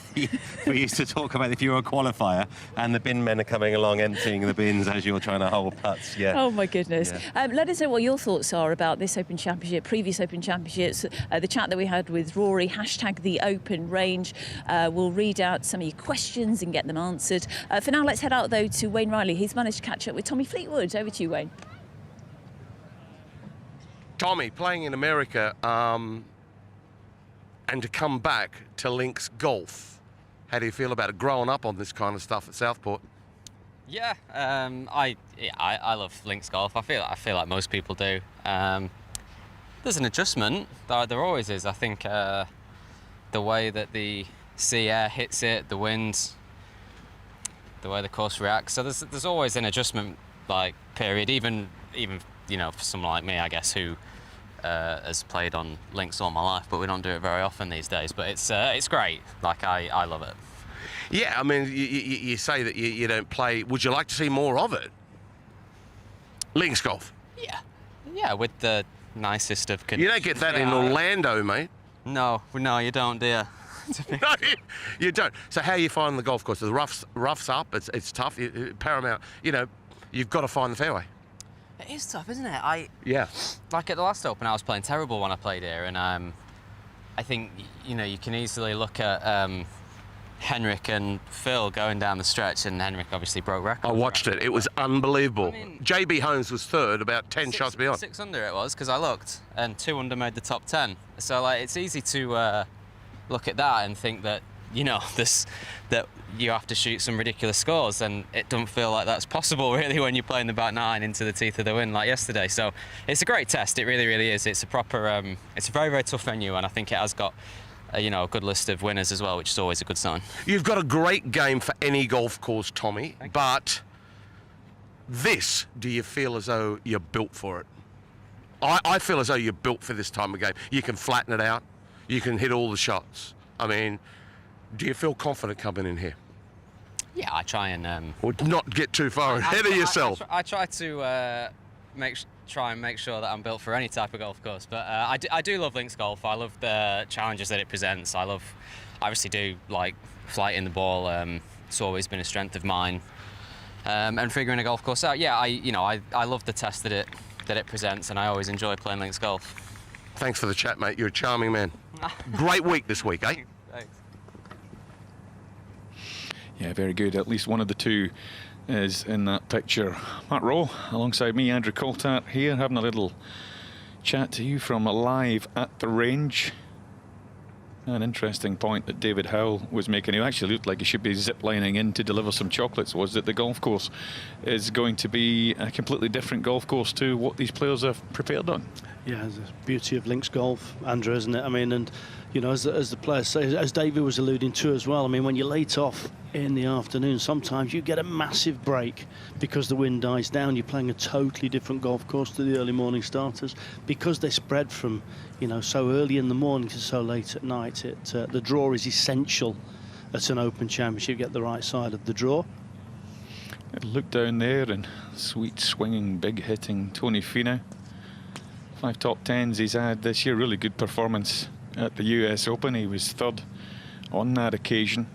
we used to talk about if you were a qualifier and the bin men are coming along emptying the bins as you're trying to hold putts. Yeah. Oh my goodness. Yeah. Let us know what your thoughts are about this Open Championship, previous Open Championships, the chat that we had with Rory, hashtag the Open Range. We'll read out some of your questions and get them answered. For now, let's head out though to Wayne Riley. He's managed to catch up with Tommy Fleetwood. Over to you, Wayne. Tommy, playing in America and to come back to links golf, how do you feel about it, growing up on this kind of stuff at Southport? Yeah, I love links golf. I feel like most people do. There's an adjustment. There always is. I think the way that the sea air hits it, the wind, the way the course reacts. So there's always an adjustment period. Even for someone like me, I guess, who has played on links all my life, but we don't do it very often these days. But it's great. I love it. Yeah, I mean, you say that you don't play. Would you like to see more of it? Links golf? Yeah, with the nicest of conditions. You don't get that in Orlando, mate. No, you don't, do you? No, you don't. So how you find the golf course? The rough's up, it's tough. Paramount, you've got to find the fairway. It is tough, isn't it? Yeah. Like at the last Open, I was playing terrible when I played here, and I think, you can easily look at Henrik and Phil going down the stretch, and Henrik obviously broke records. I watched it. It was unbelievable. JB Holmes was third, about 10 shots beyond. 6 under it was, because I looked, and 2 under made the top 10. So it's easy to look at that and think that that you have to shoot some ridiculous scores, and it doesn't feel like that's possible really when you're playing the back 9 into the teeth of the wind like yesterday. So it's a great test. It really, really is. It's a proper. It's a very, very tough venue, and I think it has got a good list of winners as well, which is always a good sign. You've got a great game for any golf course, Tommy, but do you feel as though you're built for it? I feel as though you're built for this time of game. You can flatten it out. You can hit all the shots. I mean, do you feel confident coming in here? Yeah, I try and... or not get too far ahead of yourself. I try to try and make sure that I'm built for any type of golf course. But I do love links golf. I love the challenges that it presents. I obviously do like flighting the ball. It's always been a strength of mine. And figuring a golf course out. Yeah, I love the test that it presents, and I always enjoy playing links golf. Thanks for the chat, mate. You're a charming man. Great week this week, eh? Thanks. Yeah, very good. At least one of the two is in that picture. Mark Rowe, alongside me, Andrew Coulthart here, having a little chat to you from live at the range. An interesting point that David Howell was making. He actually looked like he should be zip-lining in to deliver some chocolates, was that the golf course is going to be a completely different golf course to what these players have prepared on. Yeah, the beauty of links golf, Andrew, isn't it? I mean, and you know, as the players say, as David was alluding to as well, I mean, when you're late off in the afternoon, sometimes you get a massive break because the wind dies down. You're playing a totally different golf course to the early morning starters because they spread from, you know, so early in the morning to so late at night. The draw is essential at an Open Championship. Get the right side of the draw. Look down there, and sweet swinging, big hitting Tony Finau. 5 top 10s he's had this year. Really good performance at the US Open. He was third on that occasion,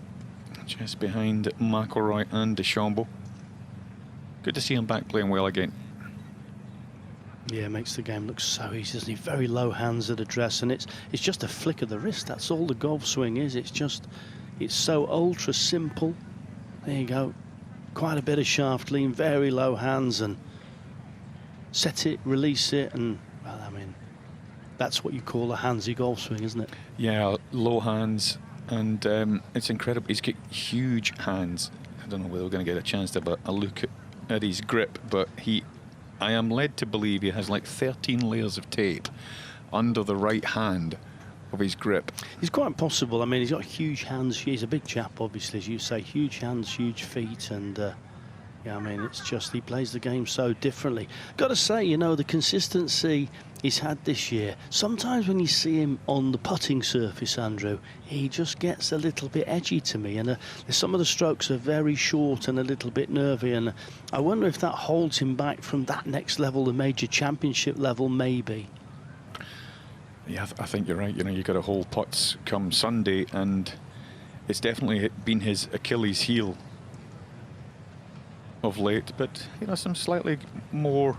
just behind McIlroy and DeChambeau. Good to see him back playing well again. Yeah, makes the game look so easy, doesn't he? Very low hands at address, and it's just a flick of the wrist. That's all the golf swing is. It's so ultra simple. There you go. Quite a bit of shaft lean, very low hands, and set it, release it, and well, I mean, that's what you call a handsy golf swing, isn't it? Yeah, low hands, and it's incredible. He's got huge hands. I don't know whether we're going to get a chance to have a look at his grip, but I am led to believe he has like 13 layers of tape under the right hand of his grip. It's quite possible. I mean, he's got huge hands. He's a big chap, obviously, as you say. Huge hands, huge feet, and yeah, I mean, it's just he plays the game so differently. Got to say, you know, the consistency he's had this year. Sometimes when you see him on the putting surface, Andrew, he just gets a little bit edgy to me, and some of the strokes are very short and a little bit nervy, and I wonder if that holds him back from that next level, the major championship level, maybe. Yeah, I think you're right. You know, you've got to hold putts come Sunday, and it's definitely been his Achilles heel of late, but you know, some slightly more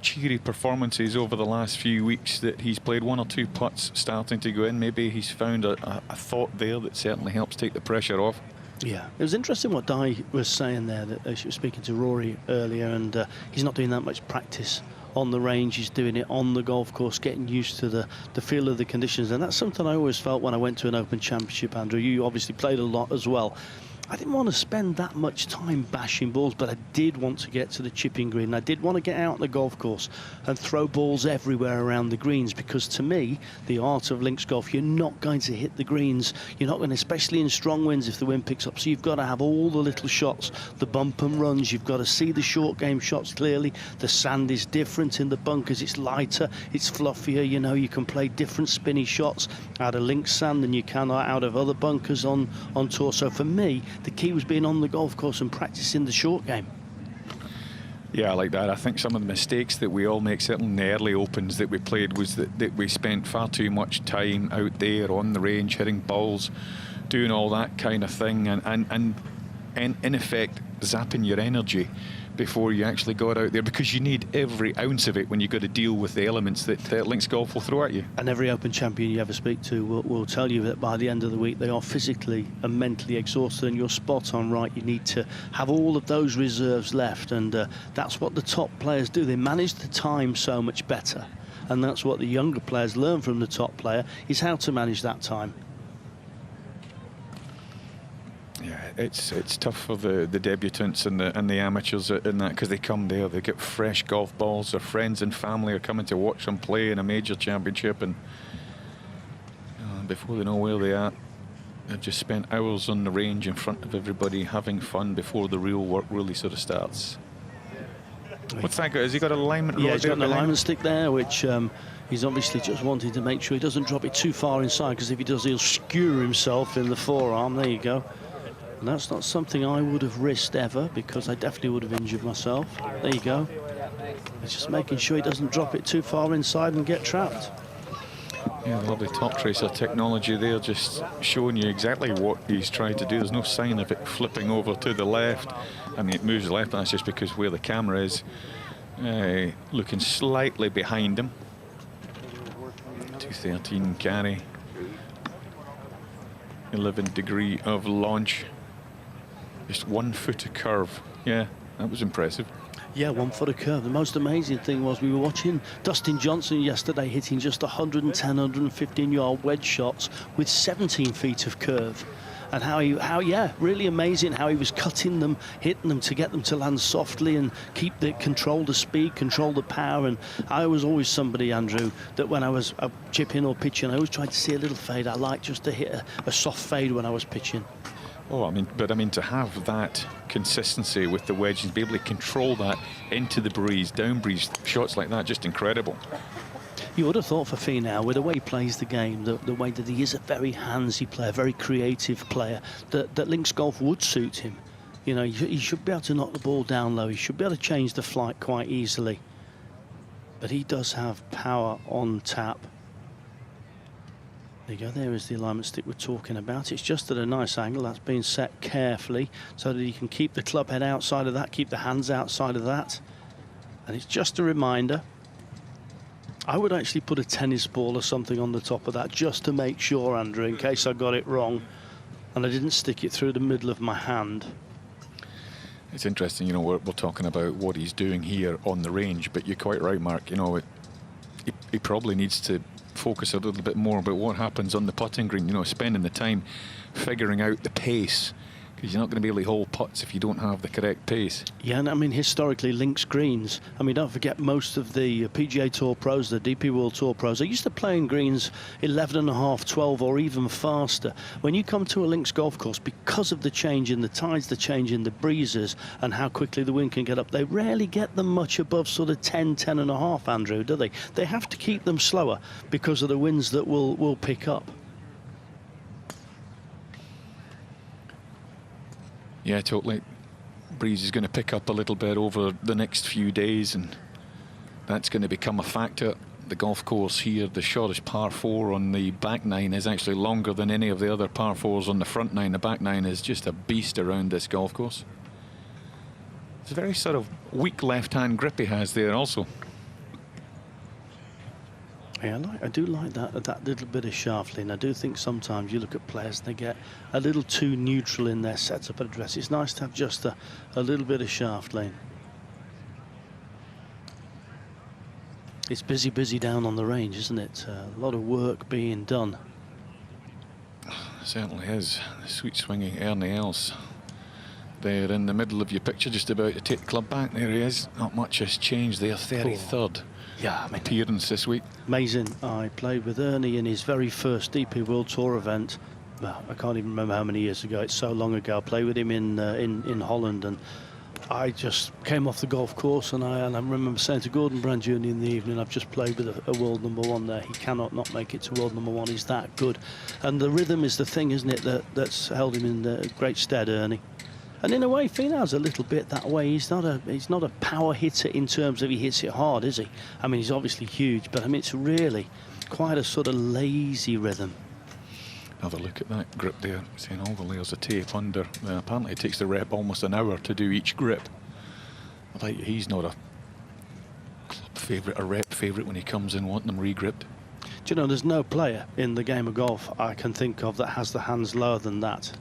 cheery performances over the last few weeks that he's played. 1 or 2 putts starting to go in. Maybe he's found a thought there that certainly helps take the pressure off. Yeah, it was interesting what Di was saying there, that she was speaking to Rory earlier, and he's not doing that much practice on the range. He's doing it on the golf course, getting used to the feel of the conditions, and that's something I always felt when I went to an Open Championship. Andrew, you obviously played a lot as well. I didn't want to spend that much time bashing balls, but I did want to get to the chipping green. I did want to get out on the golf course and throw balls everywhere around the greens, because to me, the art of links golf, you're not going to hit the greens. You're not going to, especially in strong winds if the wind picks up. So you've got to have all the little shots, the bump and runs. You've got to see the short game shots clearly. The sand is different in the bunkers. It's lighter, it's fluffier. You know, you can play different spinny shots out of links sand than you can out of other bunkers on tour. So for me, the key was being on the golf course and practicing the short game. Yeah, I like that. I think some of the mistakes that we all make, certainly in the early Opens that we played, was that we spent far too much time out there on the range, hitting balls, doing all that kind of thing, and in effect zapping your energy before you actually got out there, because you need every ounce of it when you've got to deal with the elements that links golf will throw at you. And every Open champion you ever speak to will tell you that by the end of the week they are physically and mentally exhausted, and you're spot on right. You need to have all of those reserves left, and that's what the top players do. They manage the time so much better, and that's what the younger players learn from the top player, is how to manage that time. Yeah, it's tough for the debutants and the amateurs in that, because they come there, they get fresh golf balls, their friends and family are coming to watch them play in a major championship, and before they know where they are, they've just spent hours on the range in front of everybody having fun before the real work really sort of starts. What's that got? Has he got an alignment? Yeah, he's got an alignment stick there, which he's obviously just wanting to make sure he doesn't drop it too far inside, because if he does, he'll skewer himself in the forearm. There you go. And that's not something I would have risked ever, because I definitely would have injured myself. There you go. It's just making sure he doesn't drop it too far inside and get trapped. Yeah, lovely top tracer technology there, just showing you exactly what he's trying to do. There's no sign of it flipping over to the left. I mean, it moves left, but that's just because where the camera is, looking slightly behind him. 213 carry, 11 degree of launch. Just 1 foot of curve. Yeah, that was impressive. Yeah, 1 foot of curve. The most amazing thing was we were watching Dustin Johnson yesterday hitting just 110, 115-yard wedge shots with 17 feet of curve. And yeah, really amazing how he was cutting them, hitting them to get them to land softly and control the speed, control the power. And I was always somebody, Andrew, that when I was chipping or pitching, I always tried to see a little fade. I like just to hit a soft fade when I was pitching. Oh, I mean, to have that consistency with the wedge and be able to control that into the breeze, down breeze, shots like that, just incredible. You would have thought for Finau, with the way he plays the game, the way that he is a very handsy player, very creative player, that links golf would suit him. You know, he should be able to knock the ball down low. He should be able to change the flight quite easily. But he does have power on tap. There you go, there is the alignment stick we're talking about. It's just at a nice angle. That's being set carefully so that he can keep the club head outside of that, keep the hands outside of that. And it's just a reminder. I would actually put a tennis ball or something on the top of that just to make sure, Andrew, in case I got it wrong and I didn't stick it through the middle of my hand. It's interesting, you know, we're talking about what he's doing here on the range, but you're quite right, Mark. You know, he probably needs to focus a little bit more about what happens on the putting green, you know, spending the time figuring out the pace, because you're not going to be able to hold putts if you don't have the correct pace. Yeah, and I mean, historically, links greens, I mean, don't forget most of the PGA Tour pros, the DP World Tour pros, they used to play in greens 11.5, 12 or even faster. When you come to a links golf course, because of the change in the tides, the change in the breezes and how quickly the wind can get up, they rarely get them much above sort of 10, 10.5, Andrew, do they? They have to keep them slower because of the winds that will pick up. Yeah, totally. Breeze is going to pick up a little bit over the next few days, and that's going to become a factor. The golf course here, the shortest par 4 on the back nine is actually longer than any of the other par 4s on the front nine. The back nine is just a beast around this golf course. It's a very sort of weak left-hand grip he has there also. Yeah, I do like that little bit of shaft lean. I do think sometimes you look at players and they get a little too neutral in their setup address. It's nice to have just a little bit of shaft lean. It's busy down on the range, isn't it? A lot of work being done. Certainly is. Sweet swinging Ernie Els there in the middle of your picture, just about to take the club back. There he is. Not much has changed there. 33rd. Yeah, I mean, appearance this week. Amazing. I played with Ernie in his very first DP World Tour event. Well, I can't even remember how many years ago. It's so long ago. I played with him in Holland, and I just came off the golf course, and I remember saying to Gordon Brand Jr. in the evening, I've just played with a world #1 there. He cannot not make it to world #1. He's that good. And the rhythm is the thing, isn't it, that's held him in great stead, Ernie. And in a way, Finau's a little bit that way. He's not a power hitter in terms of he hits it hard, is he? I mean, he's obviously huge, but I mean, it's really quite a sort of lazy rhythm. Have a look at that grip there. Seeing all the layers of tape under. Apparently, it takes the rep almost an hour to do each grip. I think he's not a club favourite, a rep favourite when he comes in wanting them re-gripped. Do you know, there's no player in the game of golf I can think of that has the hands lower than that.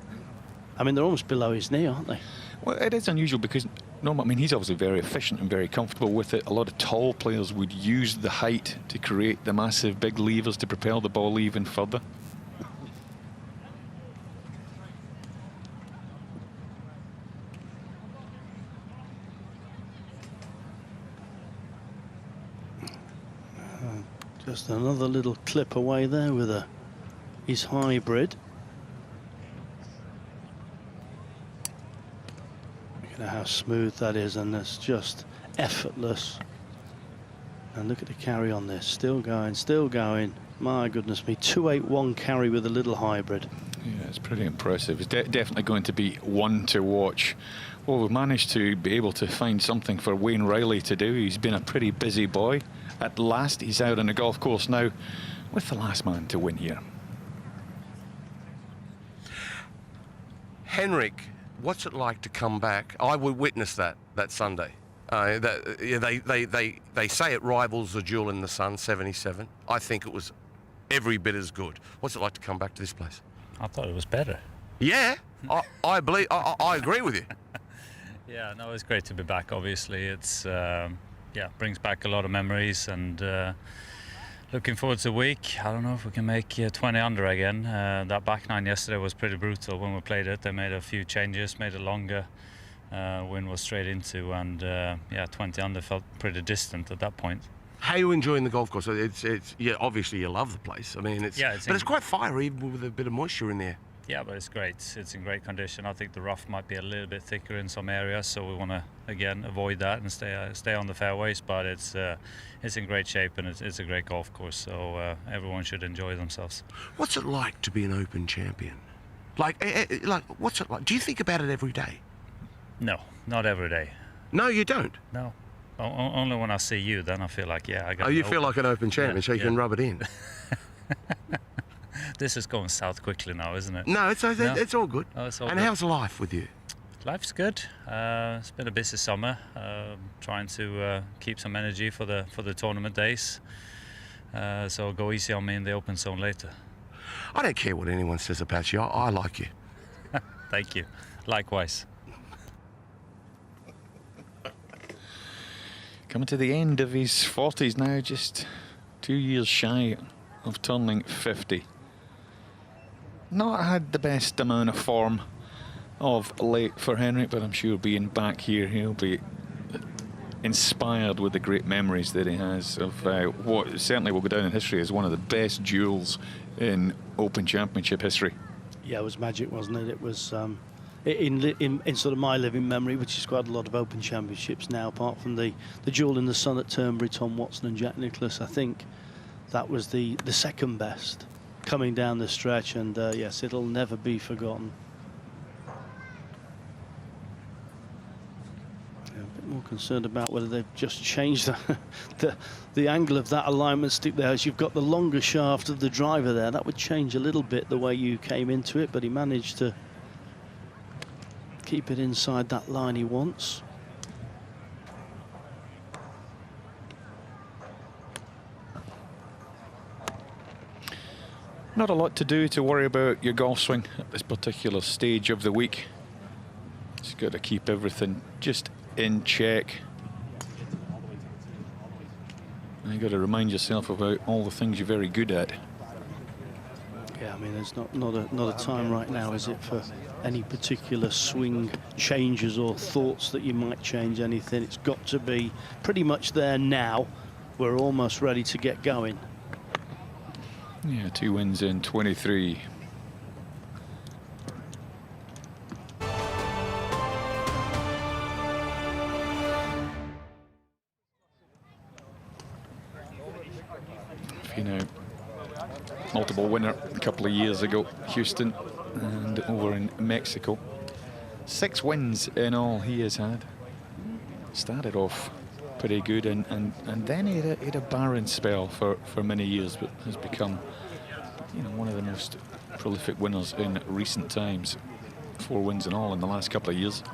I mean, they're almost below his knee, aren't they? Well, it is unusual because, I mean, he's obviously very efficient and very comfortable with it. A lot of tall players would use the height to create the massive big levers to propel the ball even further. Just another little clip away there with his hybrid. How smooth that is, and it's just effortless. And look at the carry on this, still going. My goodness me, 281 carry with a little hybrid. Yeah, it's pretty impressive. It's definitely going to be one to watch. Well, we've managed to be able to find something for Wayne Riley to do. He's been a pretty busy boy. At last, he's out on the golf course now with the last man to win here. Henrik, what's it like to come back? I would witness that Sunday. They say it rivals the Jewel in the Sun, 77. I think it was every bit as good. What's it like to come back to this place? I thought it was better. Yeah, I agree with you. Yeah, no, it's great to be back. Obviously, it's brings back a lot of memories, and looking forward to the week. I don't know if we can make 20 under again. That back nine yesterday was pretty brutal when we played it. They made a few changes, made it longer. Wind was straight into, and 20 under felt pretty distant at that point. How are you enjoying the golf course? It's obviously you love the place. I mean, it's quite fiery even with a bit of moisture in there. Yeah, but it's great. It's in great condition. I think the rough might be a little bit thicker in some areas, so we want to again avoid that and stay on the fairways. But it's in great shape, and it's a great golf course. So everyone should enjoy themselves. What's it like to be an Open champion? Like what's it like? Do you think about it every day? No, not every day. No, you don't. No. Only when I see you, then I feel like, I got. Oh, you feel like an Open champion, so you can rub it in. This is going south quickly now, isn't it? No, it's all good. Oh, it's all and good. How's life with you? Life's good. It's been a busy summer, trying to keep some energy for the tournament days. So go easy on me in the open zone later. I don't care what anyone says about you. I like you. Thank you. Likewise. Coming to the end of his 40s now, just 2 years shy of turning 50. Not had the best amount of form of late for Henrik, but I'm sure being back here, he'll be inspired with the great memories that he has of what certainly will go down in history as one of the best duels in Open Championship history. Yeah, it was magic, wasn't it? It was in sort of my living memory, which is quite a lot of Open Championships now, apart from the duel in the sun at Turnberry, Tom Watson and Jack Nicklaus. I think that was the second best coming down the stretch, and yes, it'll never be forgotten. Yeah, a bit more concerned about whether they've just changed the angle of that alignment stick there, as you've got the longer shaft of the driver there. That would change a little bit the way you came into it, but he managed to keep it inside that line he wants. Not a lot to do to worry about your golf swing at this particular stage of the week. Just got to keep everything just in check. And you got to remind yourself about all the things you're very good at. Yeah, I mean, there's not a time right now, is it, for any particular swing changes or thoughts that you might change anything. It's got to be pretty much there now. We're almost ready to get going. Yeah, 2 wins in 23. You know, multiple winner a couple of years ago, Houston, and over in Mexico. 6 wins in all he has had. Started off pretty good, and then he had a barren spell for many years, but has become, you know, one of the most prolific winners in recent times. 4 wins in all in the last couple of years.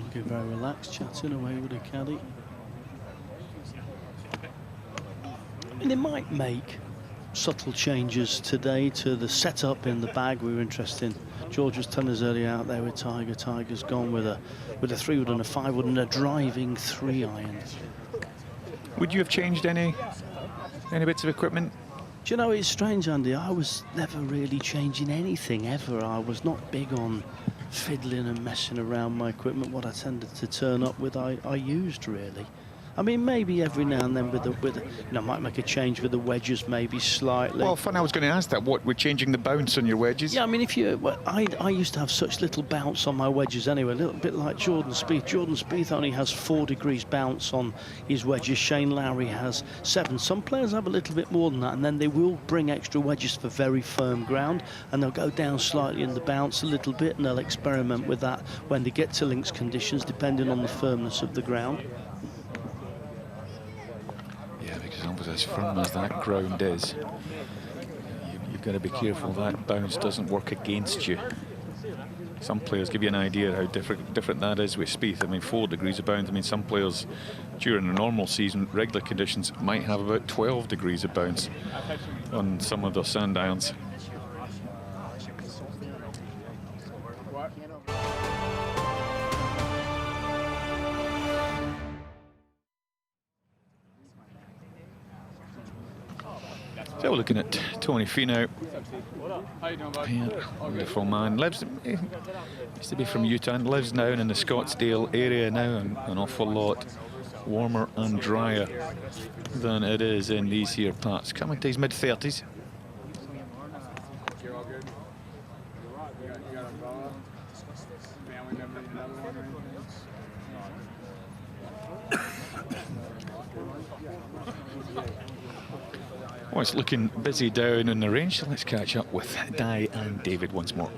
Looking very relaxed, chatting away with a caddy. And they might make subtle changes today to the setup in the bag. We were interested in, George was telling us earlier out there with Tiger. Tiger's gone with a 3-wood and a 5-wood and a driving 3-iron. Would you have changed any bits of equipment? Do you know, it's strange, Andy, I was never really changing anything ever. I was not big on fiddling and messing around my equipment. What I tended to turn up with, I used really. I mean, maybe every now and then with you know, I might make a change with the wedges, maybe slightly. Well, fun, I was going to ask that. What, we're changing the bounce on your wedges? Yeah, I mean, I used to have such little bounce on my wedges anyway, a little bit like Jordan Spieth. Jordan Spieth only has 4 degrees bounce on his wedges. Shane Lowry has 7. Some players have a little bit more than that, and then they will bring extra wedges for very firm ground, and they'll go down slightly in the bounce a little bit, and they'll experiment with that when they get to links conditions, depending on the firmness of the ground. As firm as that ground is, you've got to be careful that bounce doesn't work against you. Some players give you an idea how different that is with Spieth. I mean, 4 degrees of bounce. I mean, some players during a normal season, regular conditions, might have about 12 degrees of bounce on some of their sand irons. So we're looking at Tony Finau. Yeah, wonderful man. Lives, used to be from Utah and lives now in the Scottsdale area now, and an awful lot warmer and drier than it is in these here parts. Coming to his mid-30s. Well, it's looking busy down in the range, so let's catch up with Di and David once more.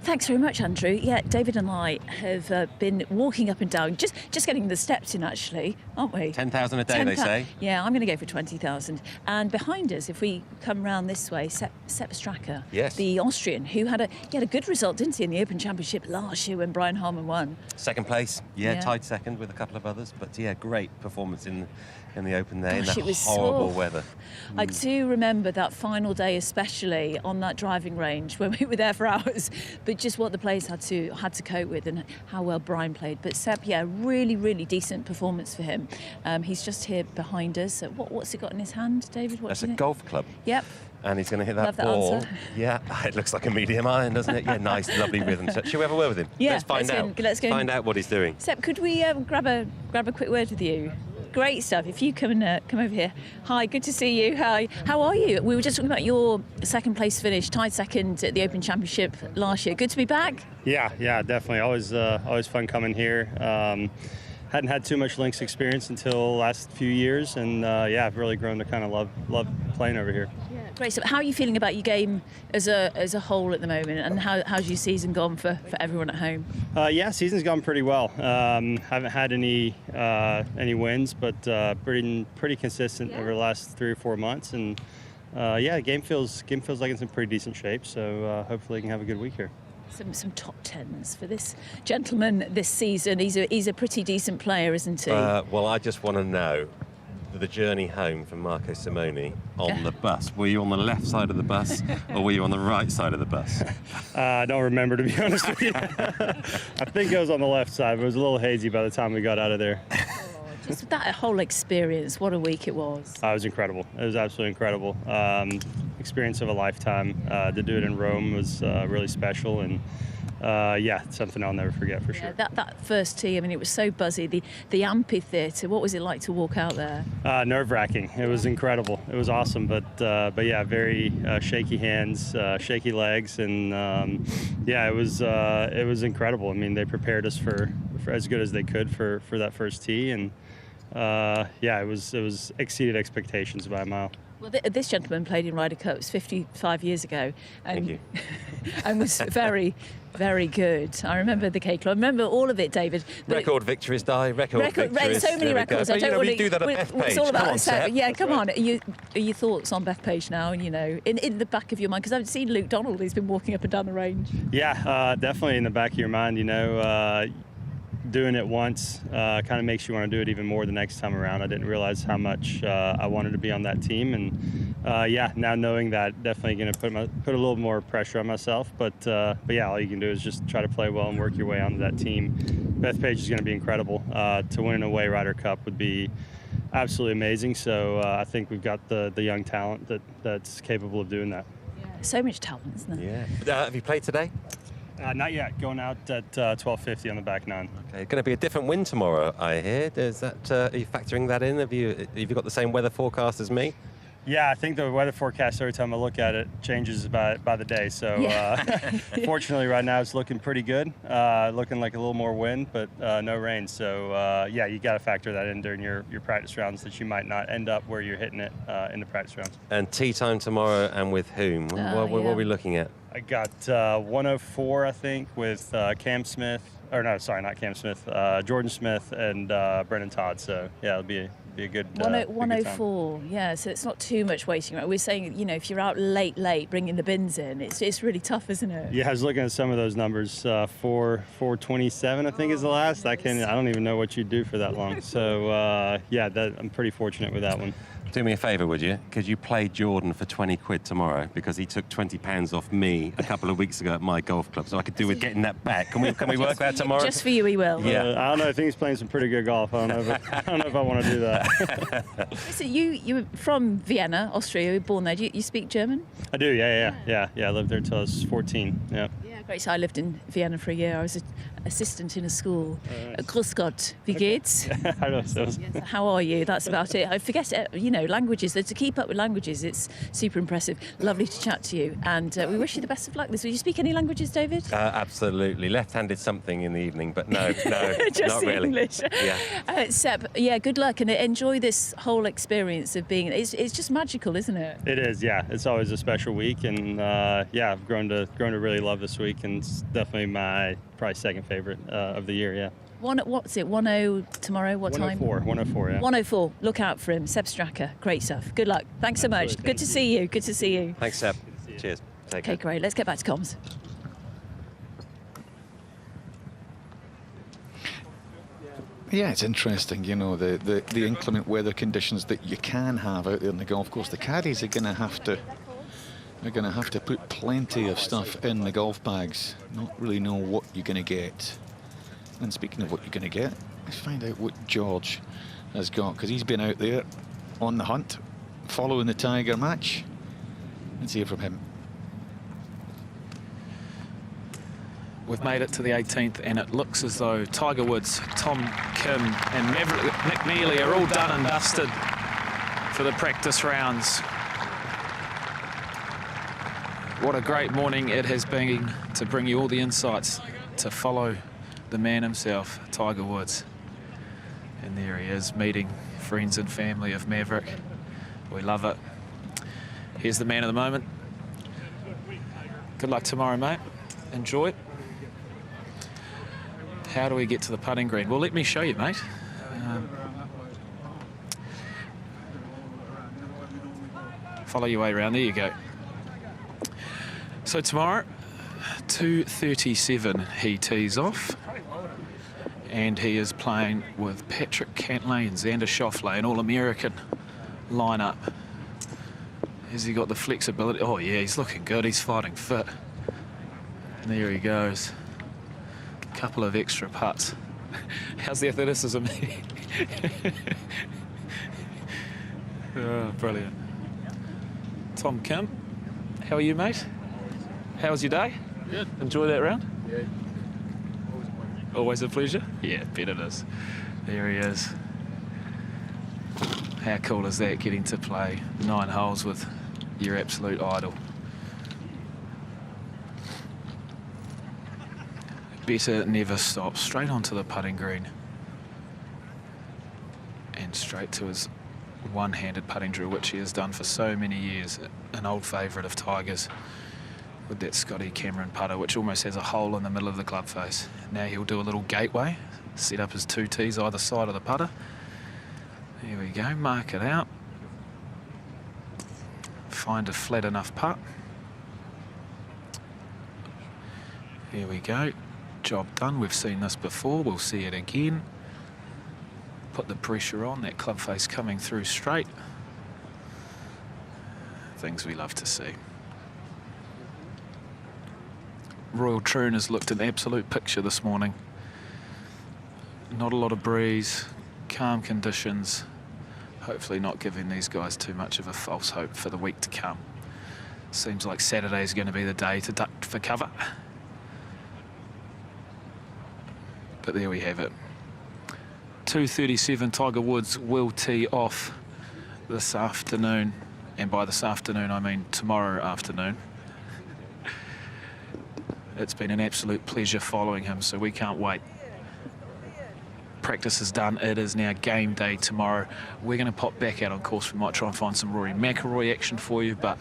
Thanks very much, Andrew. Yeah, David and I have been walking up and down, just getting the steps in, actually, aren't we? 10,000 a day, they say. Yeah, I'm going to go for 20,000. And behind us, if we come round this way, Sepp Straka, yes, the Austrian, who had a good result, didn't he, in the Open Championship last year when Brian Harman won. Second place, yeah, tied second with a couple of others, but yeah, great performance in the Open there. Gosh, in that horrible weather. I do remember that final day, especially on that driving range when we were there for hours. But just what the players had to cope with and how well Brian played. But Sepp, yeah, really decent performance for him. He's just here behind us. What's he got in his hand, David? That's a golf club. Yep. And he's going to hit that ball. Answer. Yeah, it looks like a medium iron, doesn't it? Yeah, nice, lovely rhythm. Should we have a word with him? Yeah, let's find out. Let's go. Find out what he's doing. Sepp, could we grab a quick word with you? Great stuff. If you come over here. Hi, good to see you. Hi. How are you? We were just talking about your second place finish, tied second at the Open Championship last year. Good to be back. Yeah, definitely. Always fun coming here. Hadn't had too much links experience until the last few years, and I've really grown to kind of love playing over here. Yeah, great. So, how are you feeling about your game as a whole at the moment, and how's your season gone for everyone at home? Season's gone pretty well. Haven't had any wins, but pretty consistent over the last 3 or 4 months, and game feels like it's in pretty decent shape. So hopefully, we can have a good week here. Some top tens for this gentleman this season. He's a pretty decent player, isn't he? Well, I just want to know the journey home from Marco Simone on the bus. Were you on the left side of the bus or were you on the right side of the bus? I don't remember, to be honest with you. I think I was on the left side, but it was a little hazy by the time we got out of there. Just that whole experience, what a week it was. It was incredible. It was absolutely incredible. Experience of a lifetime. To do it in Rome was really special, and something I'll never forget for sure. That first tee, I mean, it was so buzzy. The amphitheatre, what was it like to walk out there? Nerve-wracking. It was incredible. It was awesome, but very shaky hands, shaky legs, and it was incredible. I mean, they prepared us for as good as they could for that first tee, and it was exceeded expectations by a mile. Well, this gentleman played in Ryder Cups 55 years ago, and, Thank you. and was very, very good. I remember the K Club. I remember all of it, David. Record victories, record victories. So many records. I don't want to do that on Beth Page. It's all about come on, Sepp. Yeah, come on. Are your thoughts on Beth Page now? And in the back of your mind, because I've seen Luke Donald. He's been walking up and down the range. Yeah, definitely in the back of your mind. Doing it once kind of makes you want to do it even more the next time around. I didn't realize how much I wanted to be on that team, and now knowing that, definitely going to put a little more pressure on myself. But all you can do is just try to play well and work your way onto that team. Beth Page is going to be incredible. To win an away Ryder Cup would be absolutely amazing. So I think we've got the young talent that's capable of doing that. Yeah, so much talent, isn't there? Yeah. Have you played today? Not yet. Going out at 12:50 on the back nine. Okay, going to be a different wind tomorrow, I hear. Is that are you factoring that in? Have you got the same weather forecast as me? Yeah, I think the weather forecast, every time I look at it, changes by the day. So fortunately right now it's looking pretty good. Looking like a little more wind, but no rain. So you got to factor that in during your practice rounds, that you might not end up where you're hitting it in the practice rounds. And tee time tomorrow, and with whom? What are we looking at? I got 104, I think, with Cam Smith. Or no, sorry, not Cam Smith. Jordan Smith and Brendan Todd. So yeah, it'll be be a good 104, yeah, so it's not too much waiting around. We're saying, you know, if you're out late, bringing the bins in, it's really tough, isn't it? Yeah, I was looking at some of those numbers. 427, I think, is the last. I don't even know what you'd do for that long. So yeah, I'm pretty fortunate with that one. Do me a favour, would you? Could you play Jordan for 20 quid tomorrow? Because he took 20 pounds off me a couple of weeks ago at my golf club, so I could do with getting that back. Can we work that tomorrow? Just for you, he will. Yeah. I don't know. I think he's playing some pretty good golf. I don't know if I want to do that. So you were from Vienna, Austria. You were born there. Do you speak German? I do. Yeah. I lived there till I was 14. Yeah. Yeah, great. So I lived in Vienna for a year. I was an assistant in a school. Grüß Gott, wie geht's? How are you? That's about it. I forget, languages. To keep up with languages, it's super impressive. Lovely to chat to you, and we wish you the best of luck. Do you speak any languages, David? Absolutely. Left-handed something in the evening, but no, just not really. English. Yeah. Seb, good luck and enjoy this whole experience of being. It's just magical, isn't it? It is. Yeah, it's always a special week, and I've grown to really love this week, and it's definitely my probably second favorite of the year. Yeah. What's it? 10 tomorrow. What time? 104. Yeah. 104. Look out for him, Seb Stracker. Great stuff. Good luck. Thanks so much. Good to see you. Good to see you. Thanks, Seb. Cheers. Take care. Okay, great. Let's get back to comms. Yeah, it's interesting, the inclement weather conditions that you can have out there in the golf course. The caddies are going to have to put plenty of stuff in the golf bags. Not really know what you're going to get. And speaking of what you're going to get, let's find out what George has got, because he's been out there on the hunt, following the Tiger match. Let's hear from him. We've made it to the 18th, and it looks as though Tiger Woods, Tom Kim, and Nick Neely are all done and dusted for the practice rounds. What a great morning it has been to bring you all the insights to follow the man himself, Tiger Woods. And there he is, meeting friends and family of Maverick. We love it. Here's the man of the moment. Good luck tomorrow, mate. Enjoy it. How do we get to the putting green? Well, let me show you, mate. Follow your way around. There you go. So tomorrow, 2:37, he tees off. And he is playing with Patrick Cantlay and Xander Schauffele, an All-American lineup. Has he got the flexibility? Oh, yeah, he's looking good. He's fighting fit. And there he goes. A couple of extra putts. How's the athleticism? Oh, brilliant. Tom Kim, how are you, mate? How was your day? Good. Enjoy that round? Yeah. Always a pleasure? Yeah, bet it is. There he is. How cool is that, getting to play 9 holes with your absolute idol? Better never stop. Straight onto the putting green. And straight to his one-handed putting drill, which he has done for so many years. An old favourite of Tiger's, with that Scotty Cameron putter, which almost has a hole in the middle of the club face. Now he'll do a little gateway, set up his 2 tees either side of the putter. There we go, mark it out. Find a flat enough putt. There we go, job done. We've seen this before, we'll see it again. Put the pressure on, that club face coming through straight. Things we love to see. Royal Troon has looked an absolute picture this morning. Not a lot of breeze, calm conditions. Hopefully not giving these guys too much of a false hope for the week to come. Seems like Saturday is going to be the day to duck for cover. But there we have it. 2:37, Tiger Woods will tee off this afternoon. And by this afternoon, I mean tomorrow afternoon. It's been an absolute pleasure following him, so we can't wait. Practice is done. It is now game day tomorrow. We're going to pop back out on course. We might try and find some Rory McIlroy action for you, but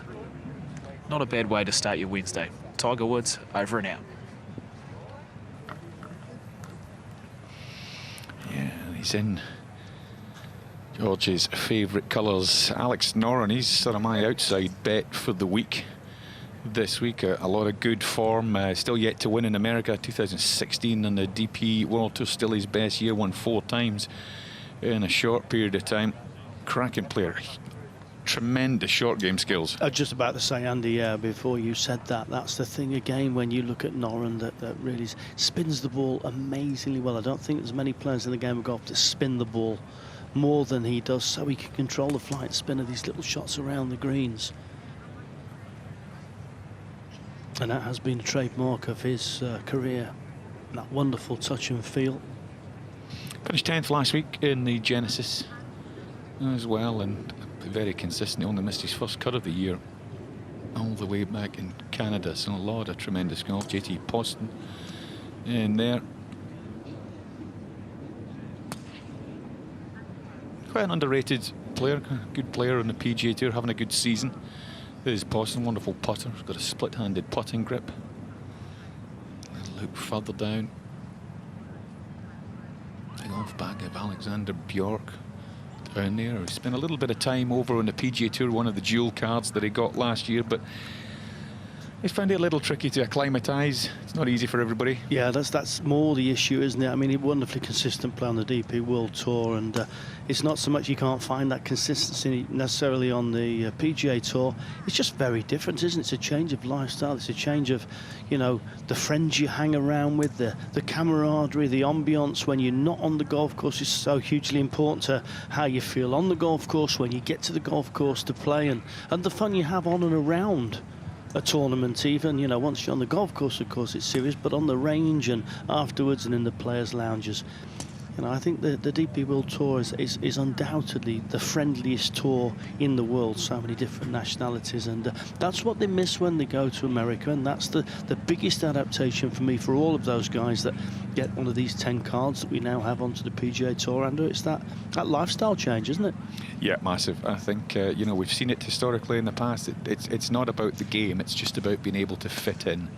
not a bad way to start your Wednesday. Tiger Woods, over and out. Yeah, he's in. George's favourite colours. Alex Noren, he's sort of my outside bet for the week. This week, a lot of good form. Still yet to win in America. 2016 on the DP World Tour, still his best year. Won 4 times in a short period of time. Cracking player. Tremendous short game skills. I was just about to say, Andy, before you said that, that's the thing again when you look at Noren that really spins the ball amazingly well. I don't think there's many players in the game of golf that spin the ball more than he does, so he can control the flight spin of these little shots around the greens. And that has been a trademark of his career, that wonderful touch and feel. Finished 10th last week in the Genesis as well, and very consistent. He only missed his first cut of the year all the way back in Canada, so a lot of tremendous golf. JT Poston in there. Quite an underrated player, good player on the PGA Tour, having a good season. There's Poston, wonderful putter. He's got a split-handed putting grip. A loop further down. The off back of Alexander Bjork down there. He spent a little bit of time over on the PGA Tour, one of the dual cards that he got last year, but he's found it a little tricky to acclimatise. It's not easy for everybody. Yeah, that's more the issue, isn't it? I mean, he's wonderfully consistent player on the DP World Tour, and it's not so much you can't find that consistency necessarily on the PGA Tour. It's just very different, isn't it? It's a change of lifestyle. It's a change of, you know, the friends you hang around with, the camaraderie, the ambience when you're not on the golf course is so hugely important to how you feel on the golf course when you get to the golf course to play, and the fun you have on and around a tournament. Even, you know, once you're on the golf course, of course it's serious, but on the range and afterwards and in the players' lounges, you know, I think the DP World Tour is undoubtedly the friendliest tour in the world. So many different nationalities, and that's what they miss when they go to America, and that's the biggest adaptation for me for all of those guys that get one of these 10 cards that we now have onto the PGA Tour. And it's that lifestyle change, isn't it? Yeah, massive. I think you know, we've seen it historically in the past. It's not about the game, it's just about being able to fit in.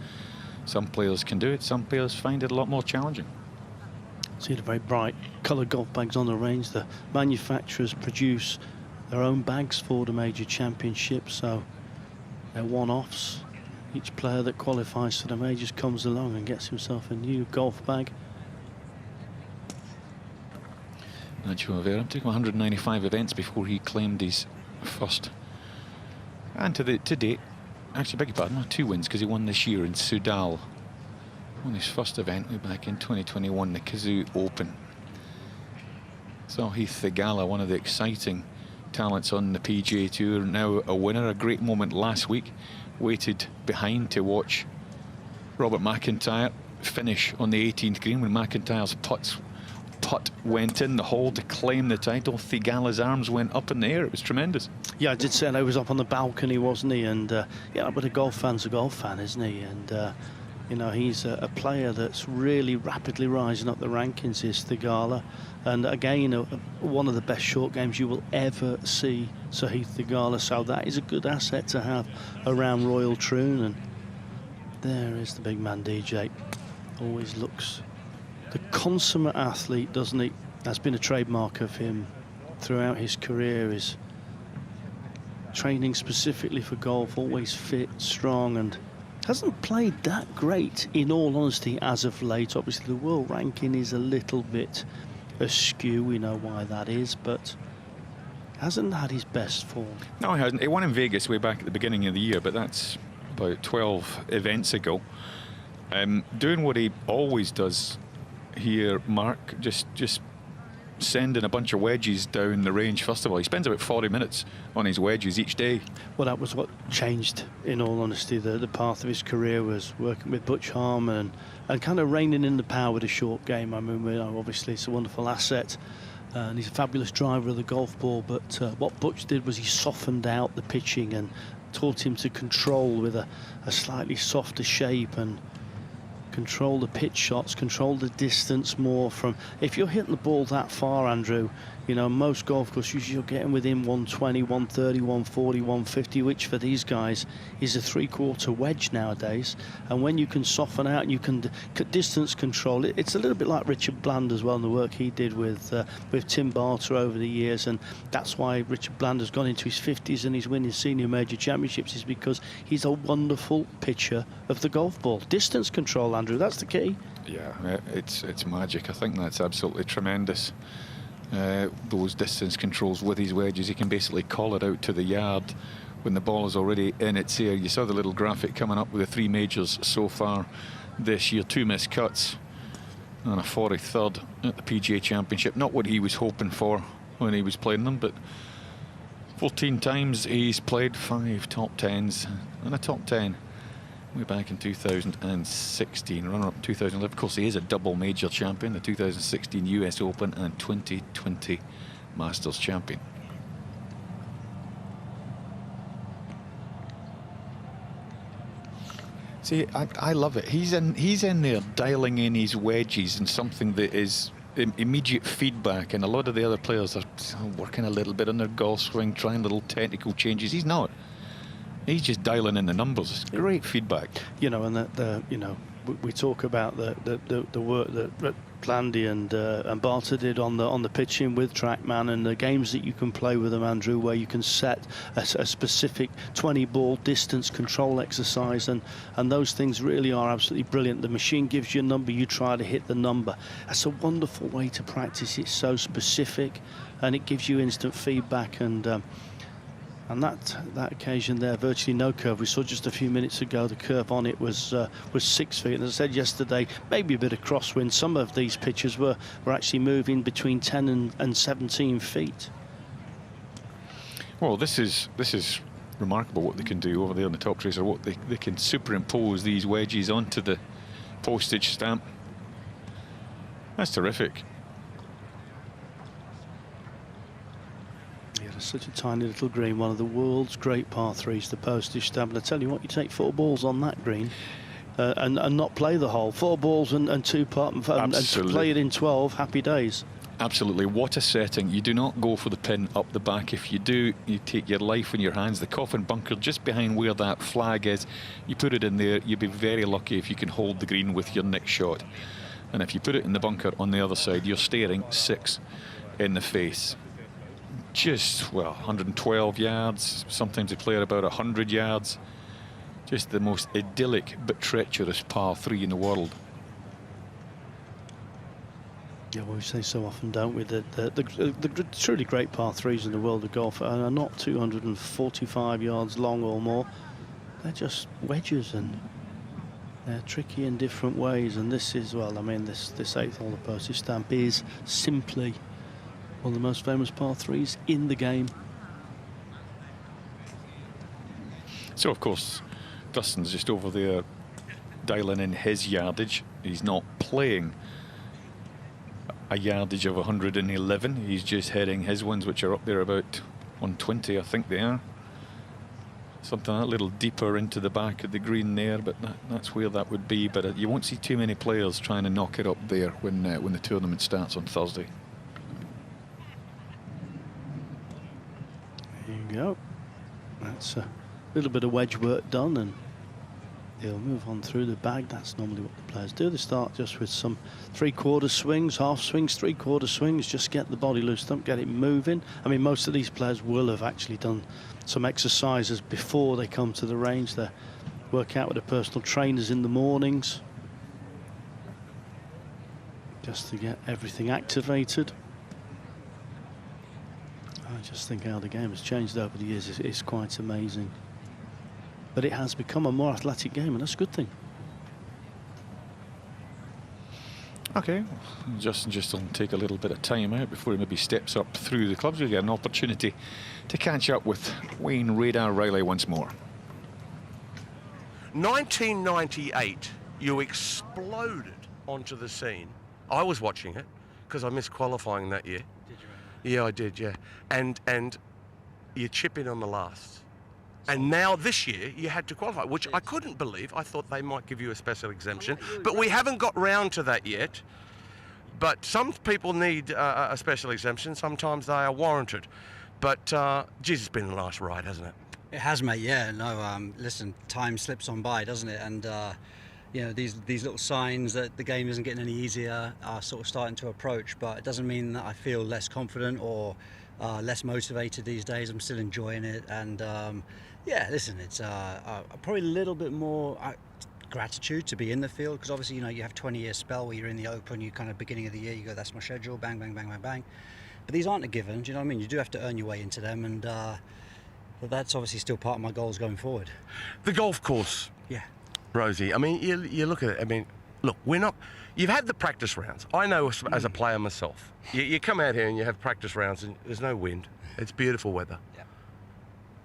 Some players can do it, some players find it a lot more challenging. See the very bright coloured golf bags on the range. The manufacturers produce their own bags for the major championships, so they're one-offs. Each player that qualifies for the majors comes along and gets himself a new golf bag. Nacho Rivera took 195 events before he claimed his first, and to date, actually, beg your pardon, 2 wins, because he won this year in Sudal. Won his first event way back in 2021, the Kazoo Open. So Heath Thigala, one of the exciting talents on the PGA Tour, now a winner. A great moment last week. Waited behind to watch Robert McIntyre finish on the 18th green when McIntyre's putt went in the hole to claim the title. Thigala's arms went up in the air. It was tremendous. Yeah, I did say he was up on the balcony, wasn't he? And yeah, but a golf fan's a golf fan, isn't he? And you know, he's a player that's really rapidly rising up the rankings, is Thigala. And again, one of the best short games you will ever see, Sahith Thigala. So that is a good asset to have around Royal Troon. And there is the big man, DJ. Always looks the consummate athlete, doesn't he? That's been a trademark of him throughout his career, is training specifically for golf, always fit, strong, and hasn't played that great, in all honesty, as of late. Obviously, the world ranking is a little bit askew. We know why that is, but hasn't had his best form. No, he hasn't. He won in Vegas way back at the beginning of the year, but that's about 12 events ago. Doing what he always does here, Mark, just sending a bunch of wedges down the range. First of all, he spends about 40 minutes on his wedges each day. Well, that was what changed, in all honesty. The path of his career was working with Butch Harmon and kind of reining in the power with a short game. I mean, obviously it's a wonderful asset, and he's a fabulous driver of the golf ball, but what Butch did was he softened out the pitching and taught him to control with a slightly softer shape, and control the pitch shots, control the distance more from. If you're hitting the ball that far, Andrew, you know, most golf courses usually you're getting within 120, 130, 140, 150, which for these guys is a 3/4 wedge nowadays. And when you can soften out and you can distance control, it's a little bit like Richard Bland as well, and the work he did with Tim Barter over the years. And that's why Richard Bland has gone into his 50s and he's winning senior major championships, is because he's a wonderful pitcher of the golf ball. Distance control, Andrew, that's the key. Yeah, it's magic. I think that's absolutely tremendous. Those distance controls with his wedges, he can basically call it out to the yard when the ball is already in its air. You saw the little graphic coming up with the 3 majors so far this year, 2 missed cuts and a 43rd at the PGA Championship. Not what he was hoping for when he was playing them, but 14 times he's played, 5 top 10s and a top 10 way back in 2016, runner-up in 2011. Of course, he is a double major champion, the 2016 US Open and 2020 Masters champion. See, I love it. He's in there dialing in his wedges and something that is immediate feedback, and a lot of the other players are working a little bit on their golf swing, trying little technical changes. He's not. He's just dialing in the numbers. It's great feedback. You know, and you know, we talk about the work that Blandy and Barter did on the pitching with TrackMan, and the games that you can play with them, Andrew, where you can set a specific 20-ball distance control exercise, and those things really are absolutely brilliant. The machine gives you a number, you try to hit the number. That's a wonderful way to practice. It's so specific, and it gives you instant feedback. And that occasion there, virtually no curve. We saw just a few minutes ago the curve on it was 6 feet. And as I said yesterday, maybe a bit of crosswind. Some of these pitches were actually moving between 10 and 17 feet. Well, this is remarkable what they can do over there on the top tracer. What they can superimpose these wedges onto the postage stamp. That's terrific. Such a tiny little green, one of the world's great par 3s, the postage stamp. And I tell you what, you take 4 balls on that green and not play the hole. 4 balls and 2 putt and play it in 12, happy days. Absolutely. What a setting. You do not go for the pin up the back. If you do, you take your life in your hands. The coffin bunker just behind where that flag is, you put it in there. You'll be very lucky if you can hold the green with your next shot. And if you put it in the bunker on the other side, you're staring 6 in the face. Just, well, 112 yards. Sometimes they play at about 100 yards. Just the most idyllic but treacherous par 3 in the world. Yeah, well, we say so often, don't we, that the truly great par 3s in the world of golf are not 245 yards long or more. They're just wedges, and they're tricky in different ways. And this is, well, I mean, this 8th hole, the postage stamp, is simply one of the most famous par 3s in the game. So, of course, Dustin's just over there dialing in his yardage. He's not playing a yardage of 111. He's just heading his ones, which are up there about 120, I think they are. Something a little deeper into the back of the green there, but that's where that would be. But you won't see too many players trying to knock it up there when the tournament starts on Thursday. There you go. That's a little bit of wedge work done, and he'll move on through the bag. That's normally what the players do. They start just with some 3/4 swings, half swings, 3/4 swings, just get the body loose, don't get it moving. I mean, most of these players will have actually done some exercises before they come to the range. They work out with the personal trainers in the mornings just to get everything activated. I just think how the game has changed over the years is quite amazing. But it has become a more athletic game, and that's a good thing. Okay, Justin will take a little bit of time out before he maybe steps up through the clubs. We get an opportunity to catch up with Wayne Radar Riley once more. 1998, you exploded onto the scene. I was watching it because I missed qualifying that year. Did you? Yeah, I did, yeah. And you chip in on the last. And now this year you had to qualify, which I couldn't believe. I thought they might give you a special exemption, but we haven't got round to that yet. But some people need a special exemption. Sometimes they are warranted. But geez, it's been a nice ride, hasn't it? It has, mate. Yeah. No. Listen, time slips on by, doesn't it? And you know, these little signs that the game isn't getting any easier are sort of starting to approach. But it doesn't mean that I feel less confident or less motivated these days. I'm still enjoying it, and yeah, listen, it's probably a little bit more gratitude to be in the field, because obviously, you know, you have 20-year spell where you're in the Open, you kind of beginning of the year, you go, that's my schedule, bang, bang, bang, bang, bang. But these aren't a given, do you know what I mean? You do have to earn your way into them, and that's obviously still part of my goals going forward. The golf course. Yeah. Rosie, I mean, you look at it, I mean, look, we're not, you've had the practice rounds. I know as a player myself, you come out here and you have practice rounds and there's no wind. It's beautiful weather. Yeah.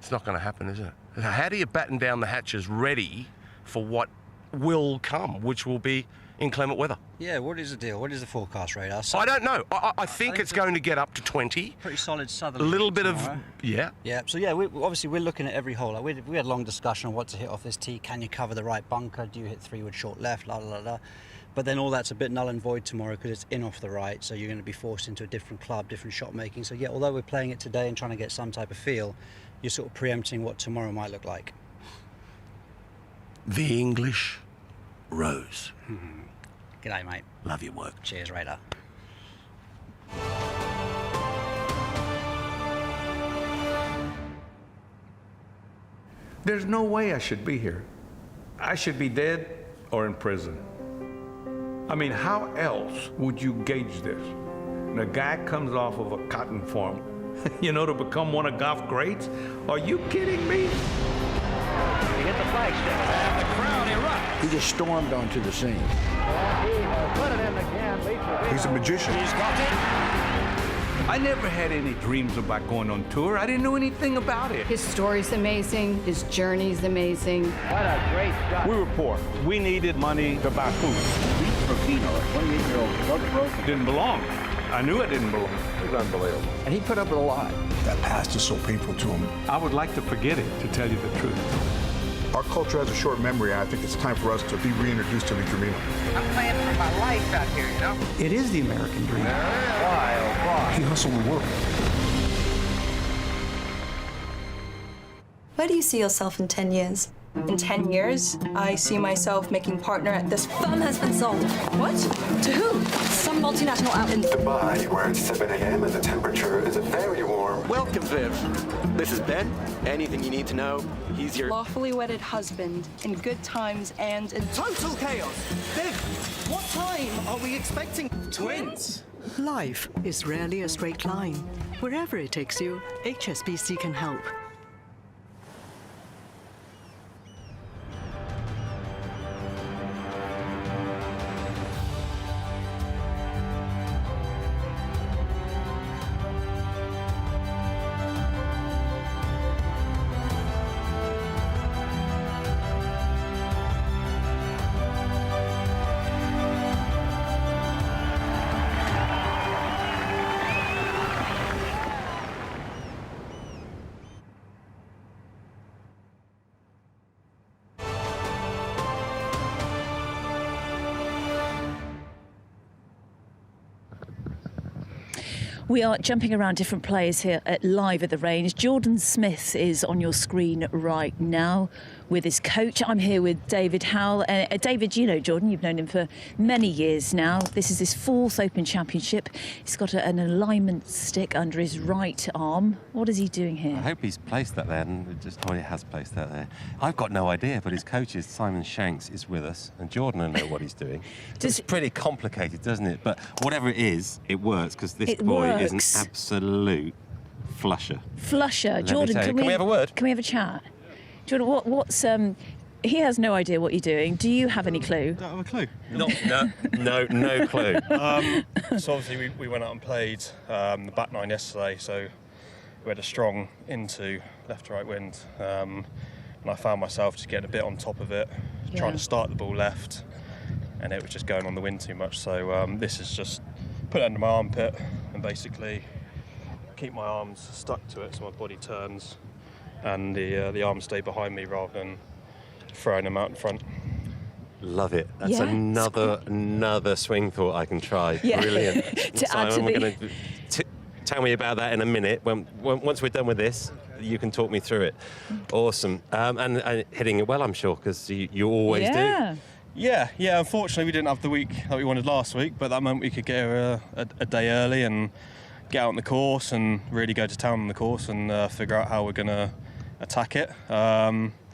It's not going to happen, is it? How do you batten down the hatches ready for what will come, which will be inclement weather? Yeah, what is the deal? What is the forecast radar? I don't know. I think it's going to get up to 20. Pretty solid southerly. A little bit tomorrow. of, yeah. Yeah, so yeah, obviously we're looking at every hole. Like we had a long discussion on what to hit off this tee. Can you cover the right bunker? Do you hit 3-wood short left? La la la. But then all that's a bit null and void tomorrow because it's in off the right, so you're going to be forced into a different club, different shot making. So yeah, although we're playing it today and trying to get some type of feel, you're sort of preempting what tomorrow might look like. The English Rose. G'day, mate. Love your work. Cheers, Radar. There's no way I should be here. I should be dead or in prison. I mean, how else would you gauge this? And a guy comes off of a cotton farm, you know, to become one of golf greats? Are you kidding me? He hit the flagstick, and the crowd erupts. He just stormed onto the scene. And he has put it in again. He's a magician. He's got it. I never had any dreams about going on tour. I didn't know anything about it. His story's amazing. His journey's amazing. What a great shot. We were poor. We needed money to buy food. Profino, a 28-year-old love broken. Didn't belong. I knew it didn't belong. It was unbelievable. And he put up with a lot. That past is so painful to him. I would like to forget it, to tell you the truth. Our culture has a short memory, and I think it's time for us to be reintroduced to Lee Trevino. I'm playing for my life out here, you know? It is the American dream. Why, oh, why? He hustled the world. Where do you see yourself in 10 years? In 10 years, I see myself making partner at this firm has been sold. What? To who? Some multinational outfit. Dubai, where it's 7 a.m. and the temperature is very warm. Welcome, Viv. This is Ben. Anything you need to know, he's your lawfully wedded husband in good times and in total chaos. Viv, what time are we expecting twins? Life is rarely a straight line. Wherever it takes you, HSBC can help. We are jumping around different players here live at the range. Jordan Smith is on your screen right now with his coach. I'm here with David Howell. David, you know Jordan, you've known him for many years now. This is his 4th Open Championship. He's got an alignment stick under his right arm. What is he doing here? I hope he's placed that there, and he has placed that there. I've got no idea, but his coach, Simon Shanks, is with us, and Jordan will know what he's doing. It's pretty complicated, doesn't it? But whatever it is, it works, because this boy is an absolute flusher. Flusher. Jordan, can we have a word? Can we have a chat? Jordan, what's he has no idea what you're doing. Do you have any clue? Don't have a clue. No clue. So obviously we went out and played the back 9 yesterday, so we had a strong into left to right wind, and I found myself just getting a bit on top of it, trying to start the ball left, and it was just going on the wind too much. So this is just put it under my armpit and basically keep my arms stuck to it so my body turns, and the arms stay behind me rather than throwing them out in front. Love it. That's Yeah. another swing thought I can try. Yeah. Brilliant. To add to Simon, we're the- going to tell me about that in a minute. Once we're done with this, you can talk me through it. Awesome. And hitting it well, I'm sure, because you always do. Yeah. Unfortunately, we didn't have the week that we wanted last week, but that meant we could get a day early and get out on the course and really go to town on the course and figure out how we're going to attack it.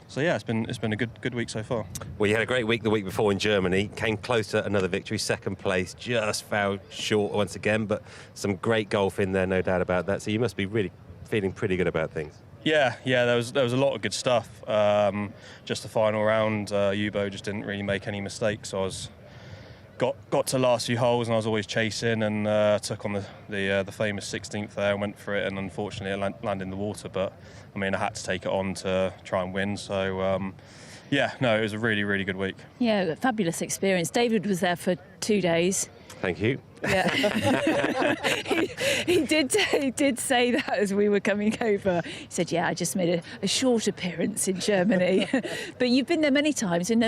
So yeah, it's been a good week so far. Well, you had a great week the week before in Germany, came close to another victory, second place, just fell short once again, but some great golf in there, no doubt about that. So you must be really feeling pretty good about things. Yeah, there was a lot of good stuff. Just the final round, Yubo just didn't really make any mistakes. So I got to the last few holes and I was always chasing and took on the famous 16th there and went for it, and unfortunately it landed in the water. But I mean, I had to take it on to try and win. So it was a really good week. Yeah, fabulous experience. David was there for 2 days. Thank you. Yeah. he did say that as we were coming over. He said, yeah, I just made a short appearance in Germany. But you've been there many times in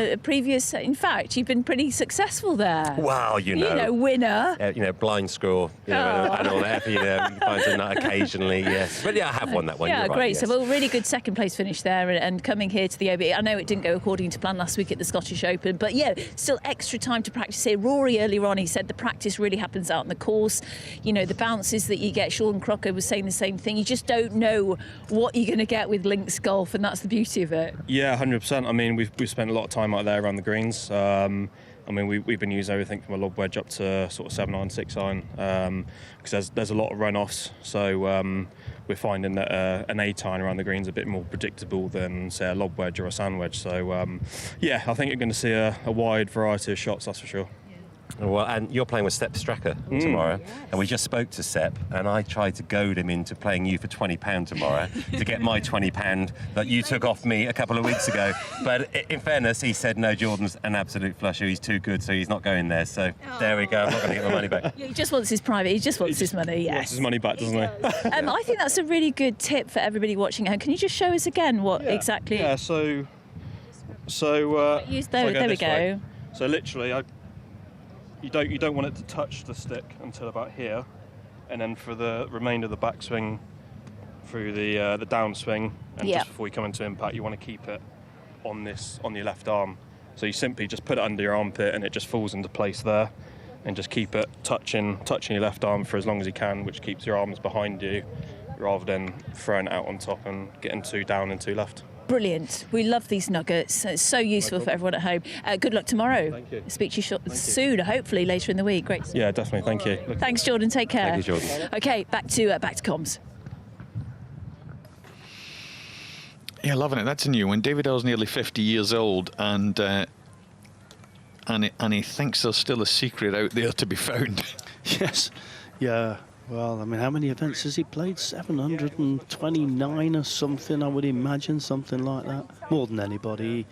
fact, you've been pretty successful there. Wow, you know, winner. Blind score, and all that. You find a nut occasionally, yes. But yeah, I have won that one. Yeah, You're right, great. yes. So, really good second place finish there, and coming here to the OB. I know it didn't go according to plan last week at the Scottish Open, but yeah, still extra time to practice here. Rory earlier on, he said the practice really happens out on the course. You know, the bounces that you get. Sean Crocker was saying the same thing. You just don't know what you're going to get with links golf, and that's the beauty of it. Yeah, 100%. I mean, we've spent a lot of time out there around the greens. I mean, we've been using everything from a lob wedge up to sort of 7-iron, 6-iron, because there's a lot of runoffs. So we're finding that an 8-iron around the green is a bit more predictable than, say, a lob wedge or a sand wedge. So I think you're going to see a wide variety of shots, that's for sure. Well, and you're playing with Sepp Stracker tomorrow, and we just spoke to Sepp, and I tried to goad him into playing you for £20 tomorrow to get my £20 that you took off me a couple of weeks ago. But in fairness, he said, no, Jordan's an absolute flusher. He's too good, so he's not going there. So there we go. I'm not going to get my money back. Yeah, he just wants his private. He just wants his money. Yes. Wants his money back, doesn't he? I think that's a really good tip for everybody watching at home. Can you just show us again what exactly? Yeah. So there we go. So literally, you don't want it to touch the stick until about here, and then for the remainder of the backswing through the downswing, and just before you come into impact, you want to keep it on your left arm. So you simply just put it under your armpit, and it just falls into place there, and just keep it touching your left arm for as long as you can, which keeps your arms behind you, rather than throwing it out on top and getting too down and too left. Brilliant. We love these nuggets. It's so useful for everyone at home. Good luck tomorrow. Thank you. Speak to you soon, hopefully later in the week. Great. Yeah, definitely. Thank you. Thanks, Jordan. Take care. Thank you, Jordan. Okay, back to comms. Yeah, loving it. That's a new one. David Earl's nearly 50 years old, and he thinks there's still a secret out there to be found. Yes. Yeah. Well, I mean, how many events has he played? 729 or something, I would imagine, something like that. More than anybody.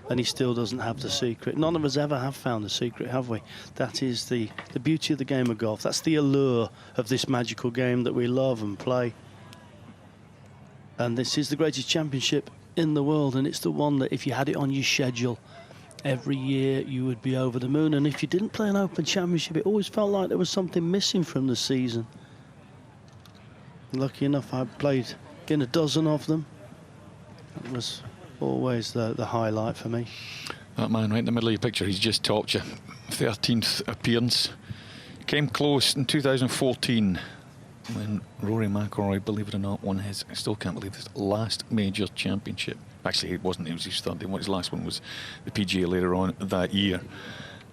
And he still doesn't have the secret. None of us ever have found the secret, have we? That is the beauty of the game of golf. That's the allure of this magical game that we love and play. And this is the greatest championship in the world, and it's the one that if you had it on your schedule every year, you would be over the moon. And if you didn't play an Open Championship, it always felt like there was something missing from the season. Lucky enough, I played in a dozen of them. It was always the highlight for me. That man right in the middle of your picture, he's just topped you. 13th appearance. Came close in 2014 when Rory McIlroy, believe it or not, won his, I still can't believe this, last major championship. Actually, it wasn't, it was his third. His last one was the PGA later on that year.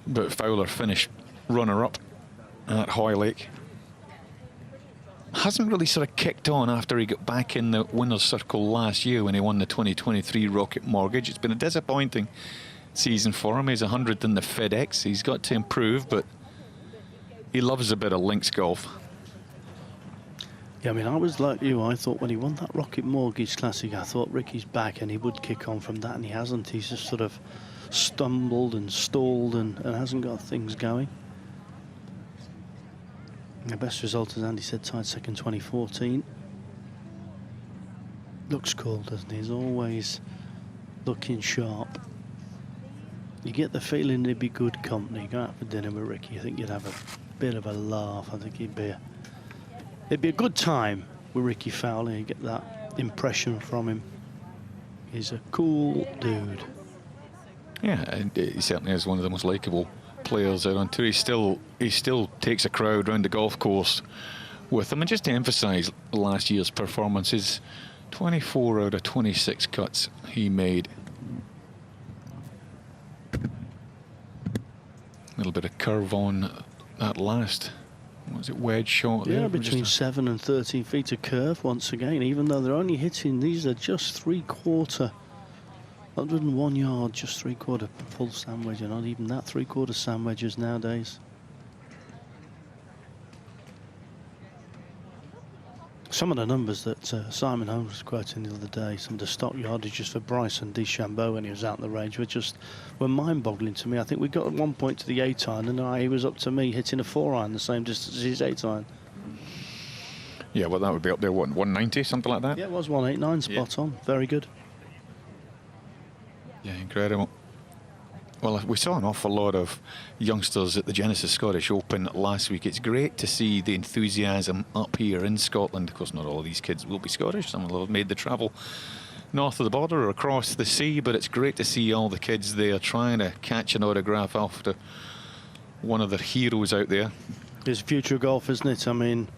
But Fowler finished runner-up at Hoylake. Hasn't really sort of kicked on after he got back in the winner's circle last year when he won the 2023 Rocket Mortgage. It's been a disappointing season for him. He's 100th in the FedEx. He's got to improve, but he loves a bit of links golf. Yeah, I mean, I was like you. I thought when he won that Rocket Mortgage Classic, I thought Ricky's back and he would kick on from that, and he hasn't. He's just sort of stumbled and stalled and hasn't got things going. The best result, as Andy said, tied second 2014. Looks cool, doesn't he? He's always looking sharp. You get the feeling he'd be good company. Go out for dinner with Ricky, I think you'd have a bit of a laugh. I think it'd be a good time with Ricky Fowler. You get that impression from him. He's a cool dude. Yeah, and he certainly is one of the most likeable players out on tour. He still takes a crowd around the golf course with him. And just to emphasise last year's performances, 24 out of 26 cuts he made. A little bit of curve on that last, what was it, wedge shot? Yeah, there? between 7 and 13 feet of curve once again, even though they're only hitting, these are just 3/4, 101 yards, just 3/4 full sand wedge, and not even that 3/4 sand wedges nowadays. Some of the numbers that Simon Holmes was quoting the other day, some of the stock yardages for Bryson DeChambeau when he was out in the range were mind-boggling to me. I think we got at one point to the 8-iron, and he was up to me hitting a 4-iron the same distance as his 8-iron. Yeah, well, that would be up there, what, 190, something like that? Yeah, it was 189, spot on. Very good. Yeah, incredible. Well, we saw an awful lot of youngsters at the Genesis Scottish Open last week. It's great to see the enthusiasm up here in Scotland. Of course, not all of these kids will be Scottish. Some will have made the travel north of the border or across the sea, but it's great to see all the kids there trying to catch an autograph after one of their heroes out there. It's future golf, isn't it? I mean,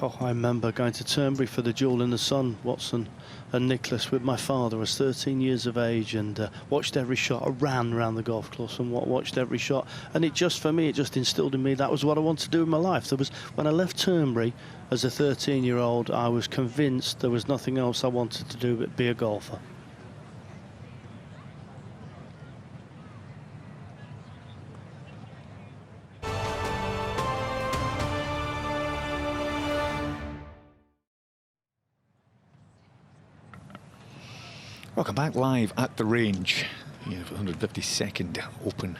I remember going to Turnberry for the Jewel in the Sun, Watson and Nicholas, with my father. I was 13 years of age and watched every shot. I ran around the golf course and watched every shot. And it just, for me, it just instilled in me that was what I wanted to do in my life. There was, when I left Turnberry as a 13-year-old, I was convinced there was nothing else I wanted to do but be a golfer. Welcome back live at the range. Yeah, 152nd Open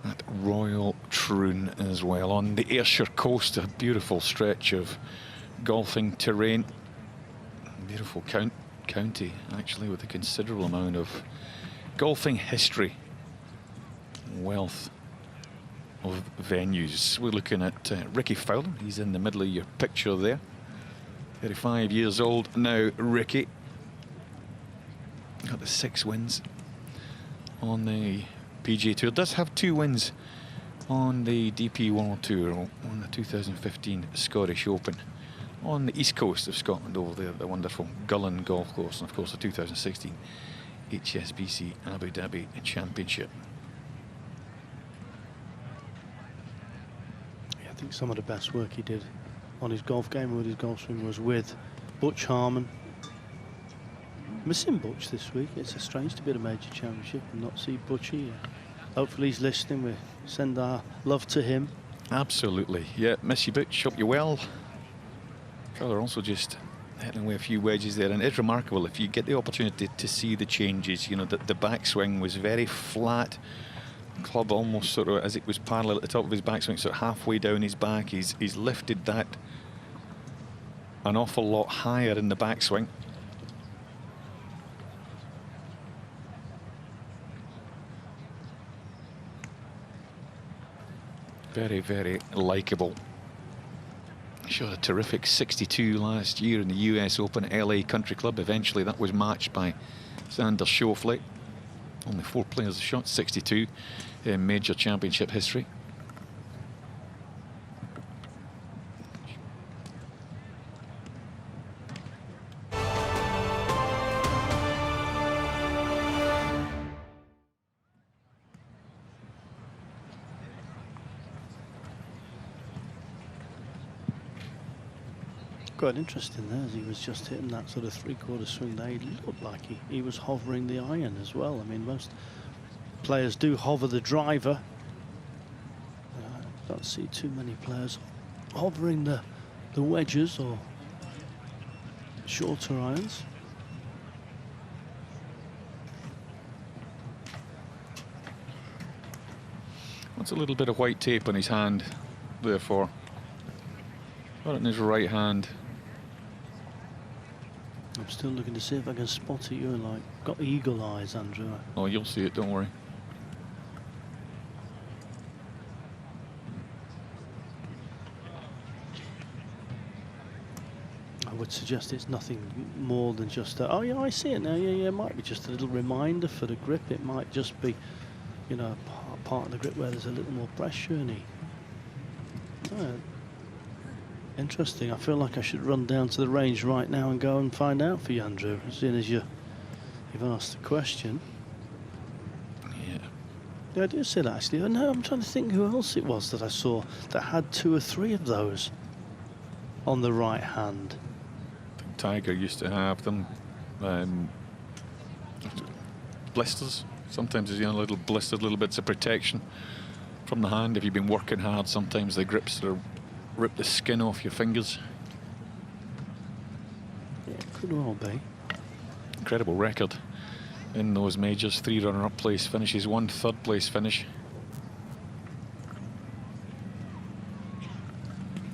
at Royal Troon as well. On the Ayrshire coast, a beautiful stretch of golfing terrain. Beautiful county, actually, with a considerable amount of golfing history. Wealth of venues. We're looking at Ricky Fowler. He's in the middle of your picture there. 35 years old now, Ricky. Got the 6 wins on the PGA Tour. Does have 2 wins on the DP World Tour, on the 2015 Scottish Open on the east coast of Scotland over there, the wonderful Gullen Golf Course, and of course the 2016 HSBC Abu Dhabi Championship. Yeah, I think some of the best work he did on his golf game, with his golf swing, was with Butch Harmon. Missing Butch this week. It's strange to be at a major championship and not see Butchie. Hopefully he's listening. We send our love to him. Absolutely. Yeah, miss you, Butch. Hope you're well. Fowler also just hitting away a few wedges there, and it's remarkable if you get the opportunity to see the changes. You know, that the backswing was very flat. Club almost sort of as it was parallel at the top of his backswing, sort of halfway down his back. He's lifted that an awful lot higher in the backswing. Very, very likeable. Shot a terrific 62 last year in the US Open LA Country Club. Eventually that was matched by Xander Schauffele. Only 4 players shot 62 in major championship history. Quite interesting there, as he was just hitting that sort of 3/4 swing there. He looked like he was hovering the iron as well. I mean, most players do hover the driver. Don't see too many players hovering the wedges or shorter irons. What's a little bit of white tape on his hand, therefore? Got it in his right hand. I'm still looking to see if I can spot it. You're like, got eagle eyes, Andrew. Oh, you'll see it, don't worry. I would suggest it's nothing more than just a, oh yeah, I see it now. Yeah, it might be just a little reminder for the grip. It might just be, you know, part of the grip where there's a little more pressure. And interesting. I feel like I should run down to the range right now and go and find out for you, Andrew, as soon as you've asked the question. Yeah, I do see that actually. No, I'm trying to think who else it was that I saw that had 2 or 3 of those on the right hand. Tiger used to have them. Blisters. Sometimes there's, you know, little blisters, little bits of protection from the hand. If you've been working hard, sometimes the grips sort of rip the skin off your fingers. Yeah, could well be. Incredible record in those majors. 3 runner-up place finishes, 1 third place finish.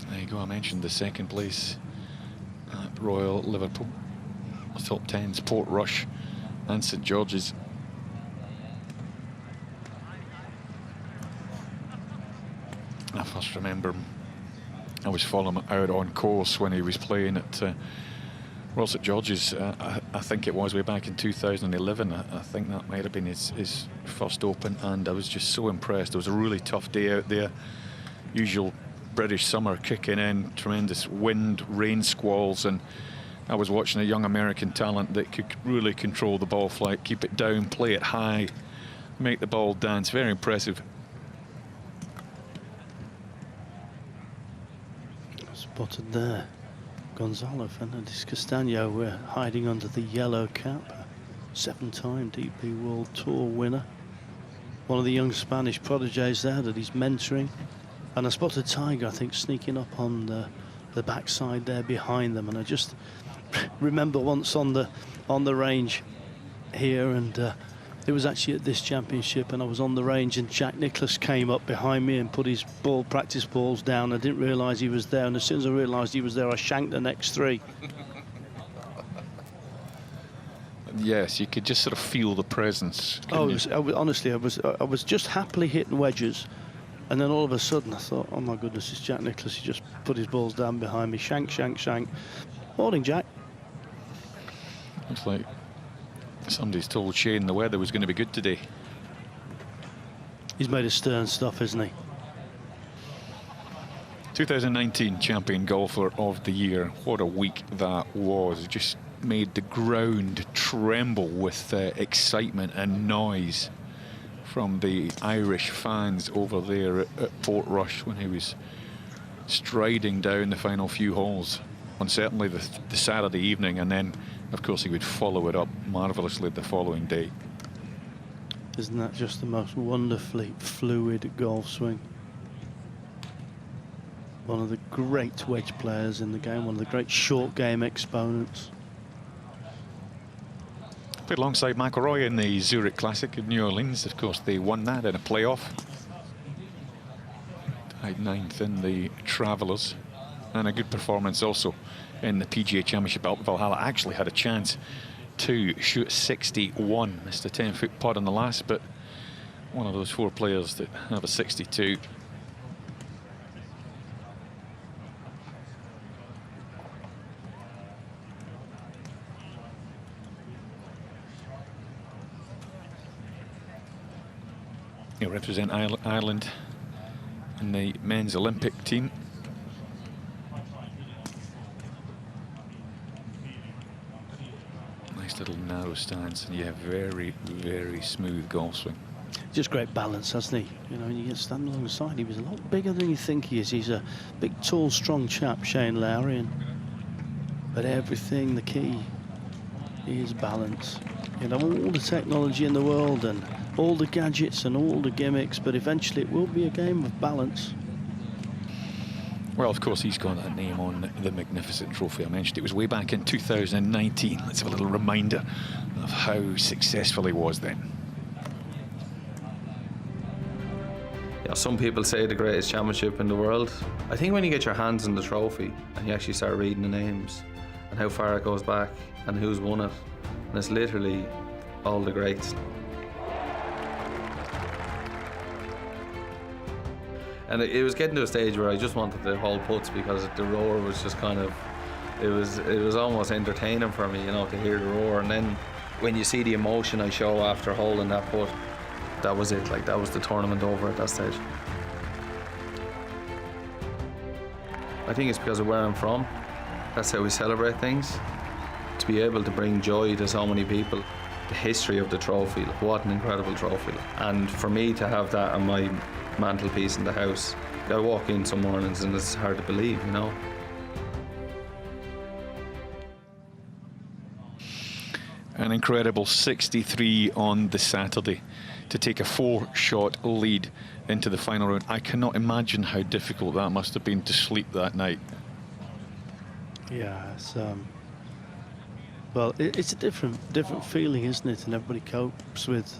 There you go. I mentioned the 2nd place at Royal Liverpool. The top 10's Portrush and St George's. I first remember I was following him out on course when he was playing at Royal St George's. I think it was way back in 2011. I think that might have been his first Open, and I was just so impressed. It was a really tough day out there. Usual British summer kicking in, tremendous wind, rain squalls, and I was watching a young American talent that could really control the ball flight, keep it down, play it high, make the ball dance. Very impressive. Spotted there. Gonzalo Fernandez Castaño, we're hiding under the yellow cap. 7-time DP World Tour winner. One of the young Spanish prodigies there that he's mentoring. And I spotted Tiger, I think, sneaking up on the backside there behind them. And I just remember once on the range here, and it was actually at this championship, and I was on the range, and Jack Nicklaus came up behind me and put his practice balls down. I didn't realise he was there, and as soon as I realised he was there, I shanked the next 3. Yes, you could just sort of feel the presence. Honestly, I was just happily hitting wedges, and then all of a sudden I thought, oh my goodness, it's Jack Nicklaus. He just put his balls down behind me. Shank, shank, shank. Morning, Jack. Looks like somebody's told Shane the weather was going to be good today. He's made of stern stuff, isn't he? 2019 Champion Golfer of the Year. What a week that was. Just made the ground tremble with excitement and noise from the Irish fans over there at Portrush when he was striding down the final few holes on certainly the Saturday evening, and then of course he would follow it up marvellously the following day. Isn't that just the most wonderfully fluid golf swing? One of the great wedge players in the game, one of the great short game exponents. Played alongside McIlroy in the Zurich Classic in New Orleans. Of course, they won that in a playoff. Tied 9th in the Travelers. And a good performance also in the PGA Championship at Valhalla. Actually had a chance to shoot 61. Missed a 10-foot putt on the last, but one of those 4 players that have a 62. He'll represent Ireland in the men's Olympic team. Nice little narrow stance, and yeah, very, very smooth golf swing. Just great balance, hasn't he? You know, when you get standing alongside, he was a lot bigger than you think he is. He's a big, tall, strong chap, Shane Lowry, but everything, the key is balance. You know, all the technology in the world and all the gadgets and all the gimmicks, but eventually it will be a game of balance. Well, of course, he's got that name on the magnificent trophy. I mentioned it was way back in 2019. Let's have a little reminder of how successful he was then. Yeah, some people say the greatest championship in the world. I think when you get your hands on the trophy and you actually start reading the names, and how far it goes back and who's won it. And it's literally all the greats. And it was getting to a stage where I just wanted to hold putts because the roar was just kind of, it was almost entertaining for me, you know, to hear the roar. And then when you see the emotion I show after holding that putt, that was it, like that was the tournament over at that stage. I think it's because of where I'm from. That's how we celebrate things. To be able to bring joy to so many people. The history of the trophy, what an incredible trophy. And for me to have that on my mantelpiece in the house, I walk in some mornings and it's hard to believe, you know. An incredible 63 on the Saturday to take a 4-shot lead into the final round. I cannot imagine how difficult that must have been to sleep that night. Yeah, it's well, it's a different feeling, isn't it? And everybody copes with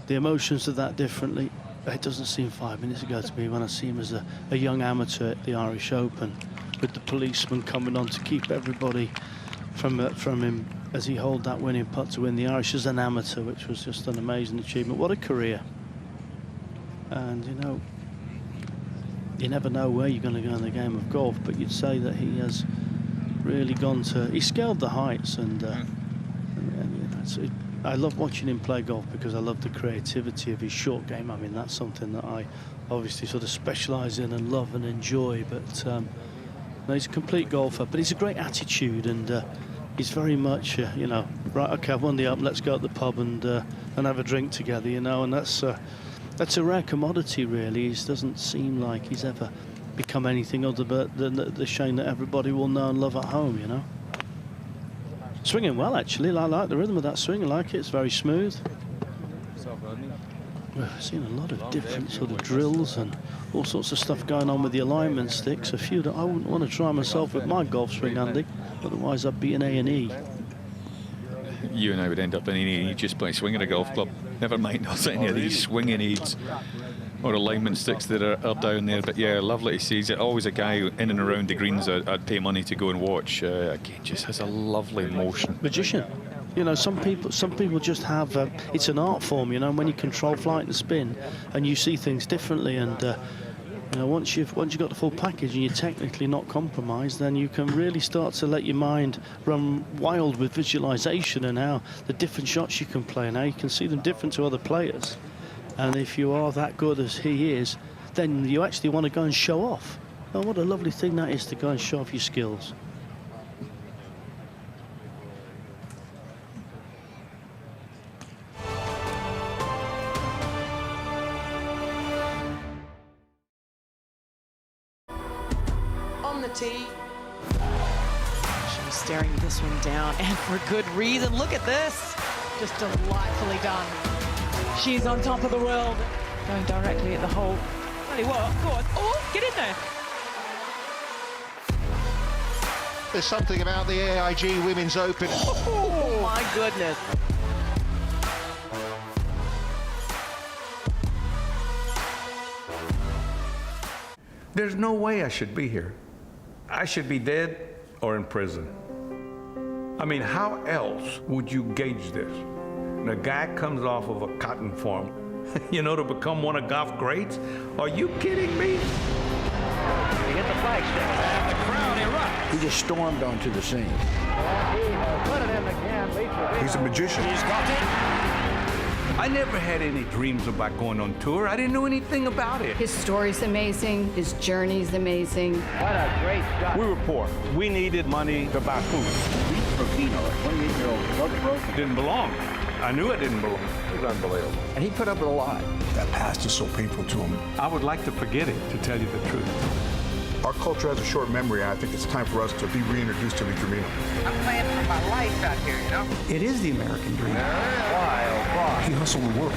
the emotions of that differently. It doesn't seem 5 minutes ago to me when I see him as a young amateur at the Irish Open, with the policeman coming on to keep everybody from him as he held that winning putt to win the Irish as an amateur, which was just an amazing achievement. What a career. And, you know, you never know where you're going to go in the game of golf, but you'd say that he has really gone to... He scaled the heights, and you know, I love watching him play golf because I love the creativity of his short game. I mean, that's something that I obviously sort of specialise in and love and enjoy, but no, he's a complete golfer, but he's a great attitude, and he's very much, you know, right, okay, I've won the Open, let's go to the pub and have a drink together, you know, and that's a rare commodity, really. He doesn't seem like he's ever become anything other than the Shane that everybody will know and love at home, you know. Swinging well, actually. I like the rhythm of that swing. I like it. It's very smooth. We've seen a lot of different sort of drills and all sorts of stuff going on with the alignment sticks. A few that I wouldn't want to try myself with my golf swing, Andy. Otherwise, I'd be an A&E. You and I would end up in A&E just by swinging a golf club. Never mind any of these swinging aids or alignment sticks that are down there. But yeah, lovely to see. He's always a guy in and around the greens I'd pay money to go and watch. Again, just has a lovely motion. Magician. You know, some people just have, it's an art form, you know, when you control flight and spin and you see things differently, and you know, once you've got the full package and you're technically not compromised, then you can really start to let your mind run wild with visualization and how the different shots you can play and how you can see them different to other players. And if you are that good as he is, then you actually want to go and show off. Oh, what a lovely thing that is, to go and show off your skills. On the tee. She's staring this one down, and for good reason. Look at this. Just delightfully done. She's on top of the world. Going directly at the hole. Really well. Go on. Oh, get in there. There's something about the AIG Women's Open. Oh, my goodness. There's no way I should be here. I should be dead or in prison. I mean, how else would you gauge this? And a guy comes off of a cotton farm, you know, to become one of golf greats? Are you kidding me? He hit the flagstick, and the crowd erupts. He just stormed onto the scene. Put it in again. He's a magician. He's got it. I never had any dreams about going on tour. I didn't know anything about it. His story's amazing. His journey's amazing. What a great shot. We were poor. We needed money to buy food. Beat Trofino, a 28-year-old love broken. Didn't belong. I knew it didn't belong. It was unbelievable. And he put up with a lot. That past is so painful to him. I would like to forget it, to tell you the truth. Our culture has a short memory. I think it's time for us to be reintroduced to the Tromino. I'm playing for my life out here, you know? It is the American dream. Why, oh, why? He hustled the world.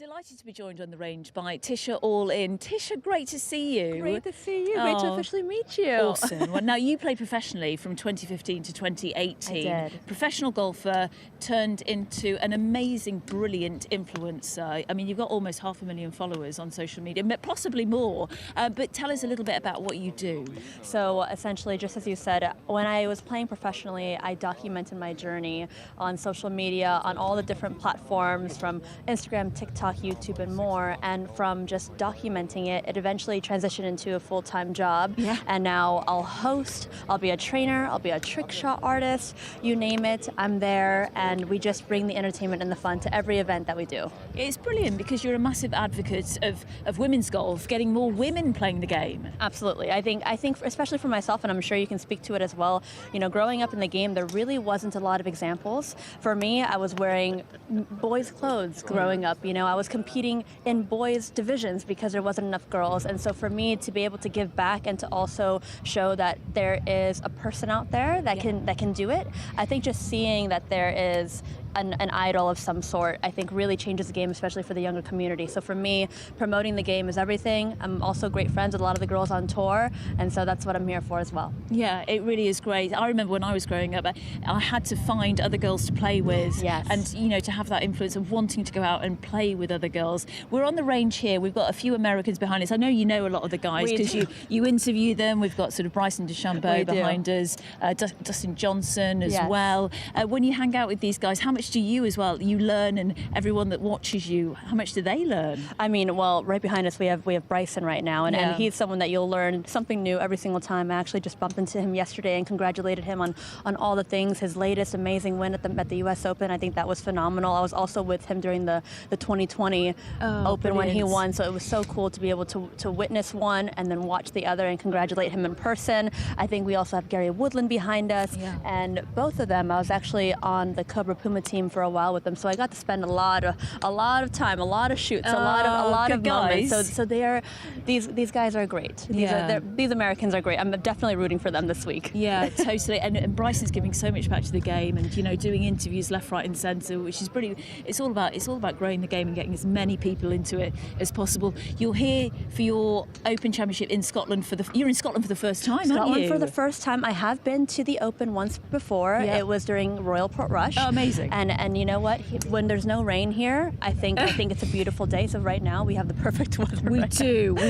Delighted to be joined on the range by Tisha All In. Tisha, great to see you. Great to see you. Great to officially meet you. Awesome. Well, now you played professionally from 2015 to 2018. I did. Professional golfer turned into an amazing, brilliant influencer. I mean, you've got almost 500,000 followers on social media, possibly more. But tell us a little bit about what you do. So essentially, just as you said, when I was playing professionally, I documented my journey on social media, on all the different platforms, from Instagram, TikTok, YouTube, and more. And from just documenting it, it eventually transitioned into a full-time job. Yeah. And now I'll host, I'll be a trainer, I'll be a trick shot artist, you name it, I'm there, and we just bring the entertainment and the fun to every event that we do. It's brilliant because you're a massive advocate of women's golf, getting more women playing the game. Absolutely. I think especially for myself, and I'm sure you can speak to it as well, you know, growing up in the game, there really wasn't a lot of examples. For me, I was wearing boys' clothes growing up. You know, I was competing in boys' divisions because there wasn't enough girls. And so for me to be able to give back and to also show that there is a person out there that can do it, I think just seeing that there is an idol of some sort, I think really changes the game, especially for the younger community. So for me, promoting the game is everything. I'm also great friends with a lot of the girls on tour, and so that's what I'm here for as well. Yeah, it really is great. I remember when I was growing up, I had to find other girls to play with. Yes. And, you know, to have that influence of wanting to go out and play with other girls. We're on the range here. We've got a few Americans behind us. I know you know a lot of the guys because you interview them. We've got sort of Bryson DeChambeau behind us, Dustin Johnson as well. When you hang out with these guys, how much do you as well, you learn, and everyone that watches you, how much do they learn? I mean, well, right behind us we have Bryson right now, and he's someone that you'll learn something new every single time. I actually just bumped into him yesterday and congratulated him on all the things. His latest amazing win at the US Open, I think that was phenomenal. I was also with him during the 2020 Open when he won, so it was so cool to be able to witness one and then watch the other and congratulate him in person. I think we also have Gary Woodland behind us, and both of them, I was actually on the Cobra Puma team for a while with them, so I got to spend a lot of time, a lot of shoots, a lot of moments. So they are these guys are great. These Americans are great. I'm definitely rooting for them this week. Yeah, totally. And Bryson's giving so much back to the game, and you know, doing interviews left, right, and centre, which is brilliant. It's all about growing the game and getting as many people into it as possible. You're here for your Open Championship in Scotland you're in Scotland for the first time, aren't you? For the first time. I have been to the Open once before. It was during Royal Portrush. Oh, amazing. And you know what? When there's no rain here, I think it's a beautiful day. So right now we have the perfect weather. We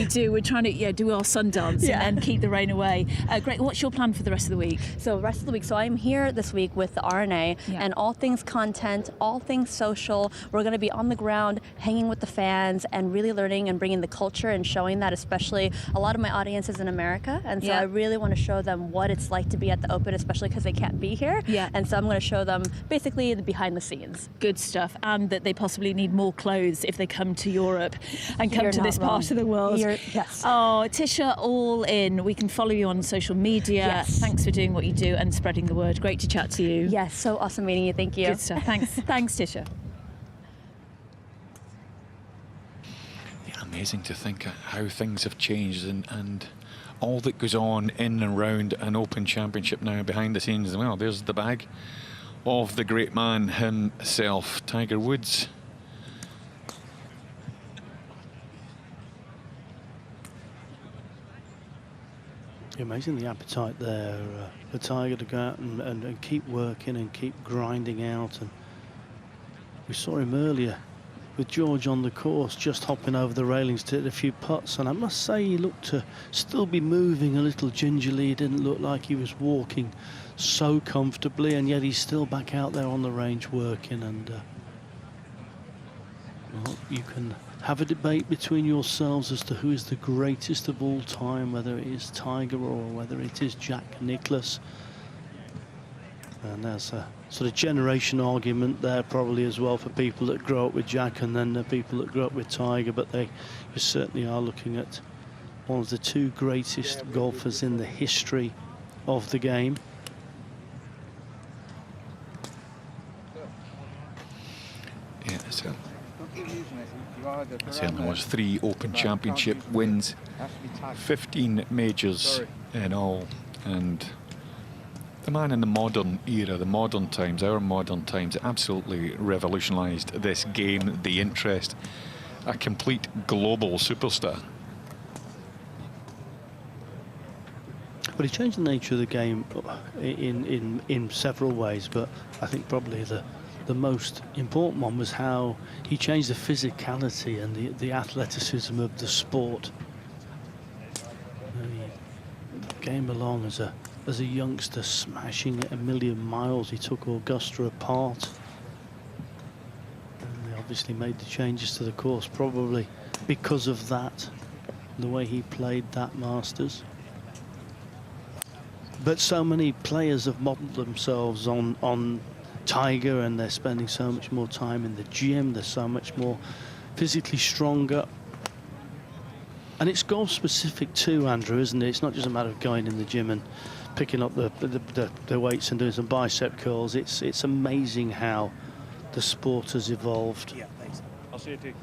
do. We're trying to do our Sundance and keep the rain away. Great. What's your plan for the rest of the week? So rest of the week. So I'm here this week with the RNA and all things content, all things social. We're going to be on the ground, hanging with the fans, and really learning and bringing the culture and showing that. Especially a lot of my audience is in America, and so I really want to show them what it's like to be at the Open, especially because they can't be here. And so I'm going to show them basically the behind the scenes. Good stuff, and that they possibly need more clothes if they come to Europe and come to this part of the world. Yes. Oh, Tisha All In. We can follow you on social media. Yes. Thanks for doing what you do and spreading the word. Great to chat to you. Yes, so awesome meeting you. Thank you. Good stuff. Thanks. Thanks, Tisha. Yeah, amazing to think how things have changed and all that goes on in and around an Open Championship now behind the scenes as well. There's the bag of the great man himself, Tiger Woods. Amazing the appetite there for Tiger to go out and keep working and keep grinding out. And we saw him earlier with George on the course, just hopping over the railings to hit a few putts, and I must say he looked to still be moving a little gingerly. He didn't look like he was walking so comfortably, and yet he's still back out there on the range working. And well, you can have a debate between yourselves as to who is the greatest of all time, whether it is Tiger or whether it is Jack Nicklaus. And there's a sort of generation argument there probably as well for people that grow up with Jack and then the people that grow up with Tiger, but you certainly are looking at one of the two greatest golfers in the history of the game. Yeah, so certainly was 3 Open Championship wins, 15 majors in all, and the man in the modern era, the modern times, our modern times, absolutely revolutionised this game, the interest a complete global superstar. Well, he changed the nature of the game in several ways, but I think probably the most important one was how he changed the physicality and the athleticism of the sport. He came along as a youngster, smashing it a million miles. He took Augusta apart. And they obviously made the changes to the course, probably because of that, the way he played that Masters. But so many players have modelled themselves on Tiger, and they're spending so much more time in the gym. They're so much more physically stronger. And it's golf specific too, Andrew, isn't it? It's not just a matter of going in the gym and picking up the weights and doing some bicep curls. It's amazing how the sport has evolved. Yeah, thanks. I'll see you too.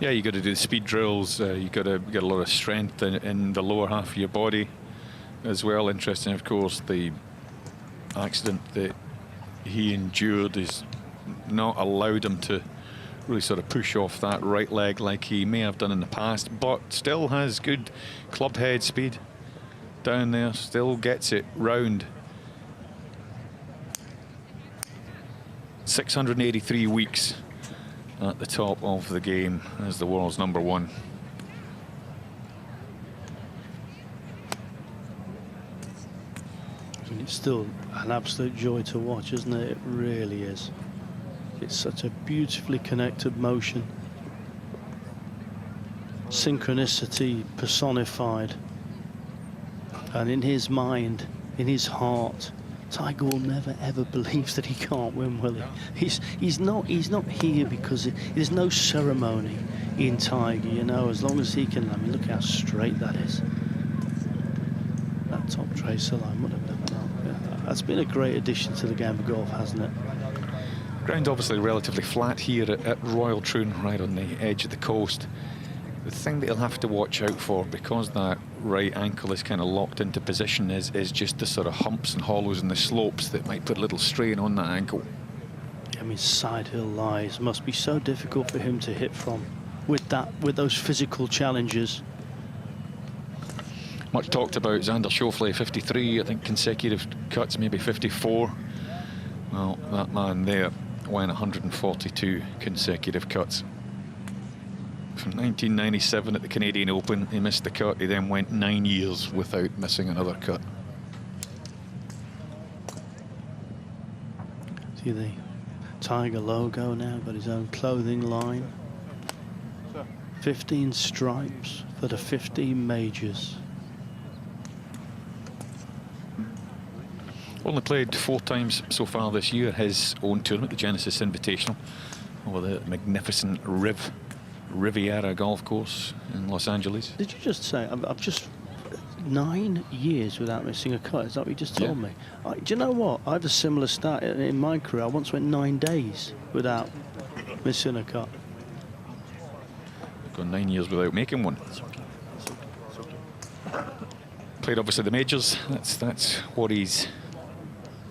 Yeah, you got to do the speed drills. You got to get a lot of strength in the lower half of your body as well. Interesting, of course, the accident that he endured is not allowed him to really sort of push off that right leg like he may have done in the past, but still has good club head speed down there, still gets it round. 683 weeks at the top of the game as the world's #1. It's still an absolute joy to watch, isn't it? It really is. It's such a beautifully connected motion. Synchronicity personified. And in his mind, in his heart, Tiger will never ever believe that he can't win, will he? He's not here because there's no ceremony in Tiger, you know, as long as he can. I mean, look how straight that is. That top tracer line would have never known. Yeah, that's been a great addition to the game of golf, hasn't it? Ground obviously relatively flat here at Royal Troon, right on the edge of the coast. The thing that he'll have to watch out for, because that right ankle is kind of locked into position, is just the sort of humps and hollows and the slopes that might put a little strain on that ankle. I mean, side hill lies must be so difficult for him to hit from with those physical challenges. Much talked about Xander Schauffele, 53, I think consecutive cuts, maybe 54. Well, that man there went 142 consecutive cuts. From 1997 at the Canadian Open, he missed the cut. He then went 9 years without missing another cut. See the Tiger logo now, got his own clothing line. 15 stripes for the 15 majors. Only played 4 times so far this year, his own tournament, the Genesis Invitational, over the magnificent Riviera golf course in Los Angeles. Did you just say, I've just 9 years without missing a cut? Is that what you just told me? Do you know what? I have a similar stat in my career. I once went 9 days without missing a cut. I've gone 9 years without making one. Played obviously the majors. That's what he's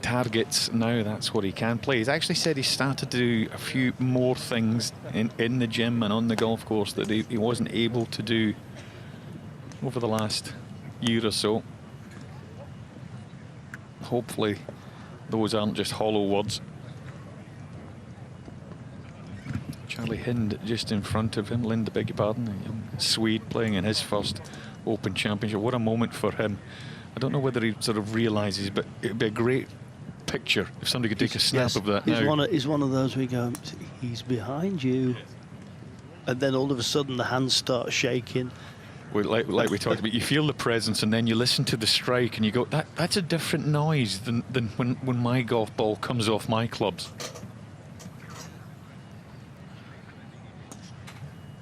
targets now. That's what he can play. He's actually said he started to do a few more things in the gym and on the golf course that he wasn't able to do over the last year or so. Hopefully those aren't just hollow words. Charlie Hind just in front of him. Lind, beg your pardon, a young Swede playing in his first Open Championship. What a moment for him. I don't know whether he sort of realises, but it'd be a great picture if somebody could take a snap of that now. He's one of those we go, he's behind you, and then all of a sudden the hands start shaking. Well, like we talked about, you feel the presence, and then you listen to the strike, and you go, that's a different noise than when my golf ball comes off my clubs.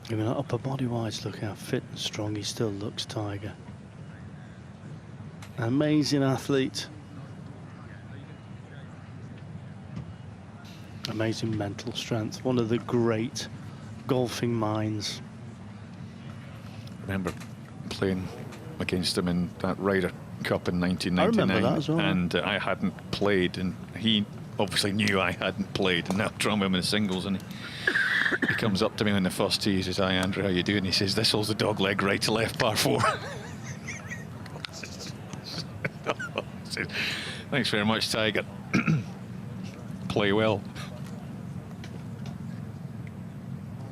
I mean, upper body-wise, look how fit and strong he still looks, Tiger. Amazing athlete. Amazing mental strength. One of the great golfing minds. Remember playing against him in that Ryder Cup in 1999. I remember that as well. And I hadn't played, and he obviously knew I hadn't played, and now trying him in singles, and He comes up to me on the first tee. He says, "Hi, Andrew, how you doing?" He says, "This hole's the dog leg right to left, par 4." Says, "Thanks very much, Tiger." Play well.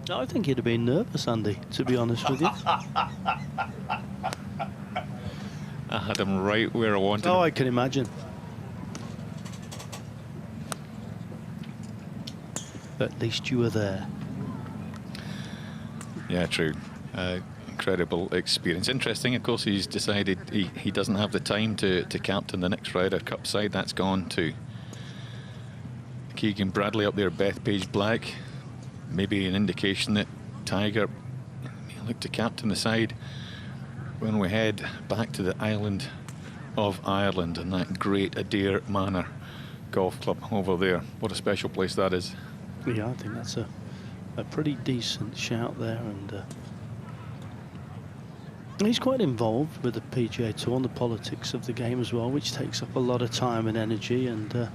I think he'd have been nervous, Andy, to be honest with you. I had him right where I wanted him. I can imagine. At least you were there. Yeah, true. Incredible experience. Interesting, of course, he's decided he doesn't have the time to captain the next Ryder Cup side. That's gone to Keegan Bradley up there, Bethpage Black. Maybe an indication that Tiger may look to captain the side when we head back to the island of Ireland and that great Adair Manor golf club over there. What a special place that is. Yeah, I think that's a pretty decent shout there, and he's quite involved with the PGA Tour and the politics of the game as well, which takes up a lot of time and energy, and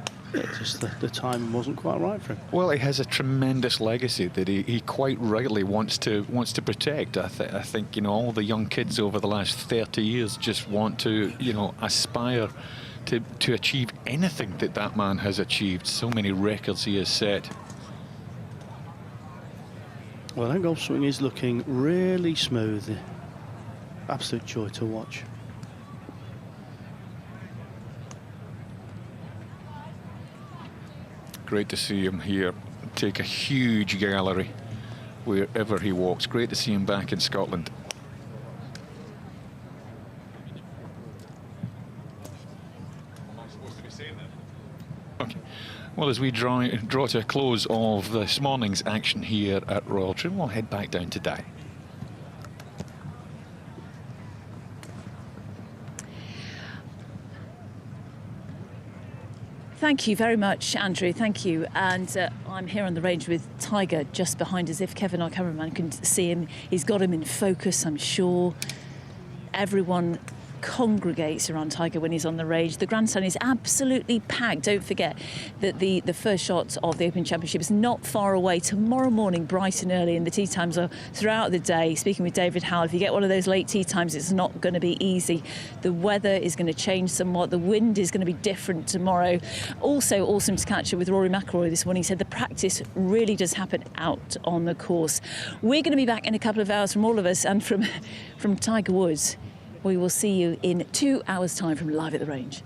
just the timing wasn't quite right for him. Well, he has a tremendous legacy that he quite rightly wants to protect. I think, you know, all the young kids over the last 30 years just want to, you know, aspire to achieve anything that man has achieved. So many records he has set. Well, that golf swing is looking really smooth. Absolute joy to watch. Great to see him here take a huge gallery wherever he walks. Great to see him back in Scotland. Okay. Well, as we draw to a close of this morning's action here at Royal Troon, we'll head back down to Dye. Thank you very much, Andrew. Thank you. And I'm here on the range with Tiger just behind us. If Kevin, our cameraman, can see him, he's got him in focus, I'm sure. Everyone congregates around Tiger when he's on the range. The grandstand is absolutely packed. Don't forget that the first shot of the Open Championship is not far away. Tomorrow morning, bright and early, and the tee times are throughout the day. Speaking with David Howell, if you get one of those late tee times, it's not going to be easy. The weather is going to change somewhat. The wind is going to be different tomorrow. Also awesome to catch up with Rory McIlroy this morning. He said the practice really does happen out on the course. We're going to be back in a couple of hours from all of us and from Tiger Woods. We will see you in 2 hours' time from Live at the Range.